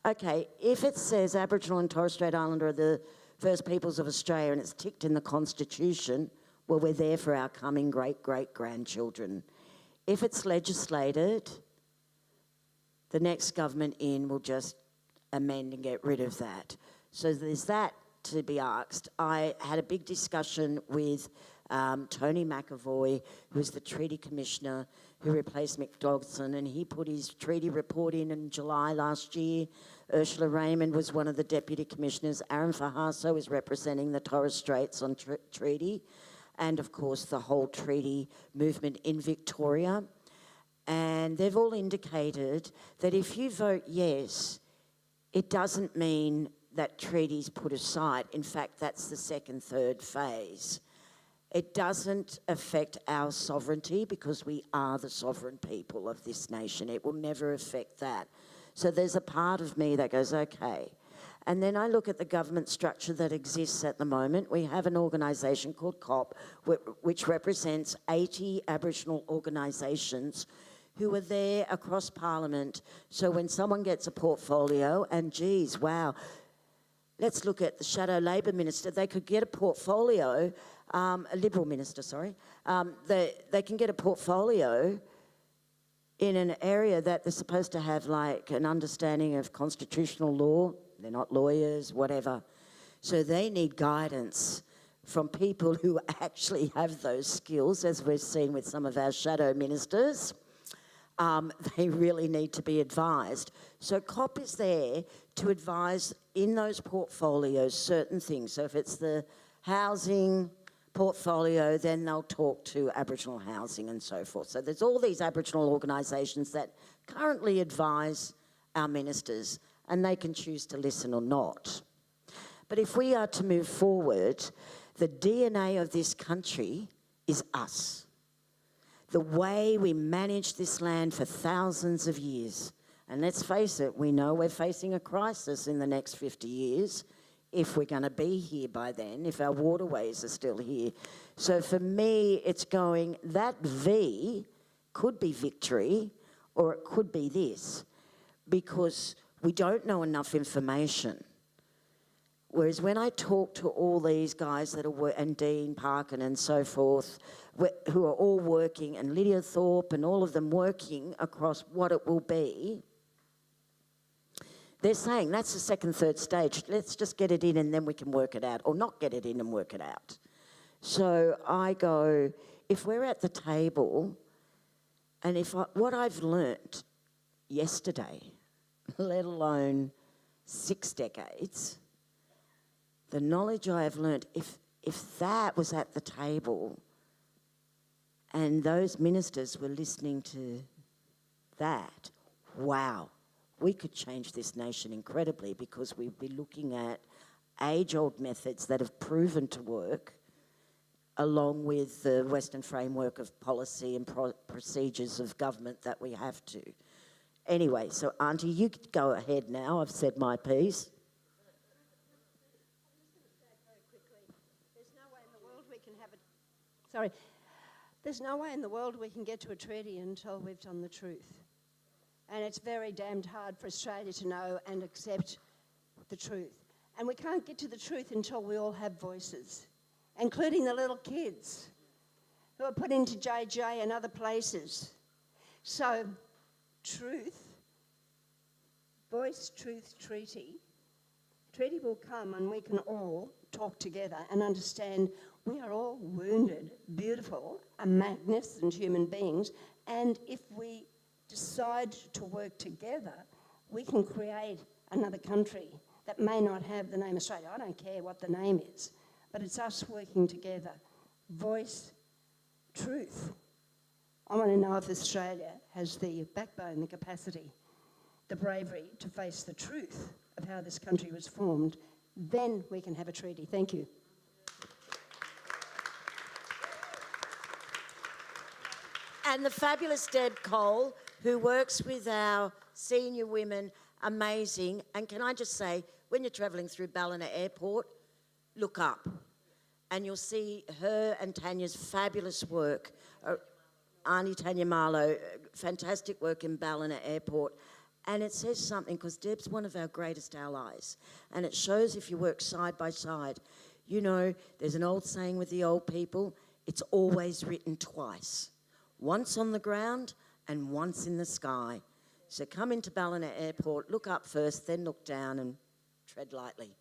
Okay, if it says Aboriginal and Torres Strait Islander are the first peoples of Australia and it's ticked in the Constitution, well, we're there for our coming great-great-grandchildren. If it's legislated, the next government in will just amend and get rid of that. So there's that to be asked. I had a big discussion with Tony McAvoy, who's the Treaty Commissioner who replaced Mick Dodson, and he put his treaty report in July last year. Ursula Raymond was one of the Deputy Commissioners. Aaron Fahaso is representing the Torres Straits on treaty, and of course the whole treaty movement in Victoria. And they've all indicated that if you vote yes, it doesn't mean that treaties put aside. In fact, that's the second, third phase. It doesn't affect our sovereignty because we are the sovereign people of this nation. It will never affect that. So there's a part of me that goes, okay. And then I look at the government structure that exists at the moment. We have an organisation called COP, which represents 80 Aboriginal organisations who are there across Parliament. So when someone gets a portfolio, and geez, wow, let's look at the Shadow Labor Minister. They could get a portfolio, a Liberal Minister, sorry. They can get a portfolio in an area that they're supposed to have like an understanding of constitutional law. They're not lawyers, whatever. So they need guidance from people who actually have those skills, as we've seen with some of our shadow ministers. They really need to be advised. So COP is there to advise in those portfolios certain things. So if it's the housing portfolio, then they'll talk to Aboriginal housing and so forth. So there's all these Aboriginal organisations that currently advise our ministers, and they can choose to listen or not. But if we are to move forward, the DNA of this country is us. The way we managed this land for thousands of years. And let's face it, we know we're facing a crisis in the next 50 years if we're going to be here by then, if our waterways are still here. So for me, it's going, that V could be victory or it could be this, because we don't know enough information. Whereas when I talk to all these guys that are, and Dean Parkin and so forth, who are all working, and Lydia Thorpe and all of them working across what it will be, they're saying that's the second, third stage. Let's just get it in and then we can work it out, or not get it in and work it out. So I go, if we're at the table, and what I've learnt yesterday, let alone 6 decades, the knowledge I have learnt, if that was at the table And those ministers were listening to that. Wow, we could change this nation incredibly, because we'd be looking at age-old methods that have proven to work, along with the Western framework of policy and procedures of government that we have to. Anyway, so Auntie, you go ahead now. I've said my piece. Sorry. There's no way in the world we can get to a treaty until we've done the truth. And it's very damned hard for Australia to know and accept the truth. And we can't get to the truth until we all have voices, including the little kids who are put into JJ and other places. So, truth, voice, truth, treaty. Treaty will come and we can all talk together and understand we are all wounded, beautiful, and magnificent human beings, and if we decide to work together, we can create another country that may not have the name Australia. I don't care what the name is, but it's us working together. Voice, truth. I want to know if Australia has the backbone, the capacity, the bravery to face the truth of how this country was formed. Then we can have a treaty. Thank you. And the fabulous Deb Cole, who works with our senior women, amazing. And can I just say, when you're travelling through Ballina Airport, look up and you'll see her and Tanya's fabulous work. Auntie Tanya Marlowe, fantastic work in Ballina Airport. And it says something, because Deb's one of our greatest allies. And it shows if you work side by side. You know, there's an old saying with the old people, it's always written twice. Once on the ground and once in the sky. So come into Ballina Airport, look up first, then look down and tread lightly.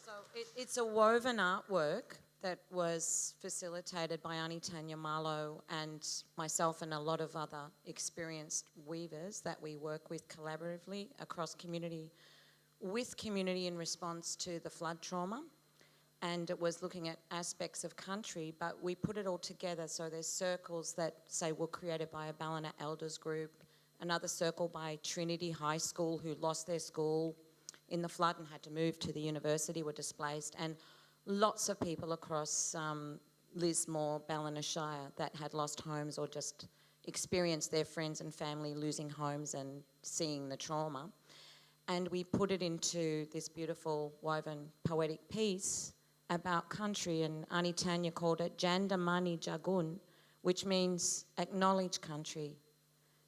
So it's a woven artwork that was facilitated by Auntie Tanya Marlowe and myself and a lot of other experienced weavers that we work with collaboratively across community, with community in response to the flood trauma. And it was looking at aspects of country, but we put it all together. So there's circles that, say, were created by a Ballina Elders group, another circle by Trinity High School, who lost their school in the flood and had to move to the university, were displaced, and lots of people across Lismore, Ballina Shire that had lost homes or just experienced their friends and family losing homes and seeing the trauma. And we put it into this beautiful woven poetic piece about country, and Auntie Tanya called it Janda Mani Jagun, which means acknowledge country.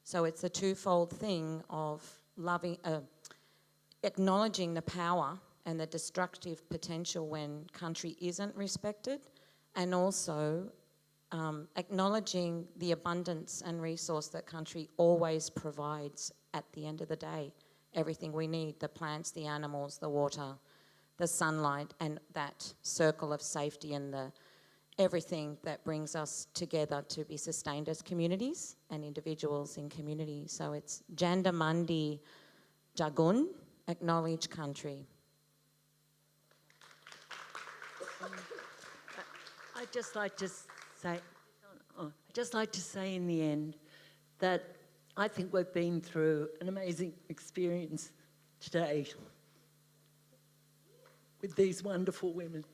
So it's a twofold thing of loving, acknowledging the power and the destructive potential when country isn't respected, and also acknowledging the abundance and resource that country always provides at the end of the day. Everything we need, the plants, the animals, the water, the sunlight, and that circle of safety and the everything that brings us together to be sustained as communities and individuals in communities. So it's Janda Mandi Jagun, acknowledge country. I'd just like to say in the end that I think we've been through an amazing experience today with these wonderful women.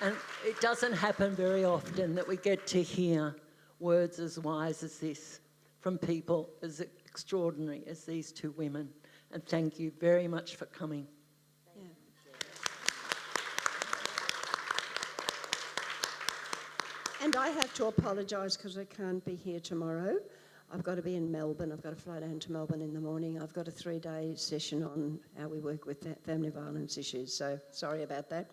And it doesn't happen very often that we get to hear words as wise as this from people as extraordinary as these two women. And thank you very much for coming. And I have to apologise because I can't be here tomorrow. I've got to be in Melbourne. I've got to fly down to Melbourne in the morning. I've got a 3-day session on how we work with family violence issues. So sorry about that.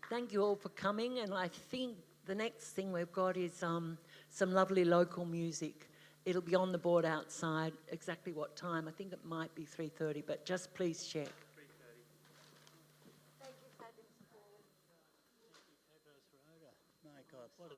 Thank you all for coming, and I think the next thing we've got is some lovely local music. It'll be on the board outside. Exactly what time? I think it might be 3:30, but just please check. Thank you, fabulous Rhoda. My God, what a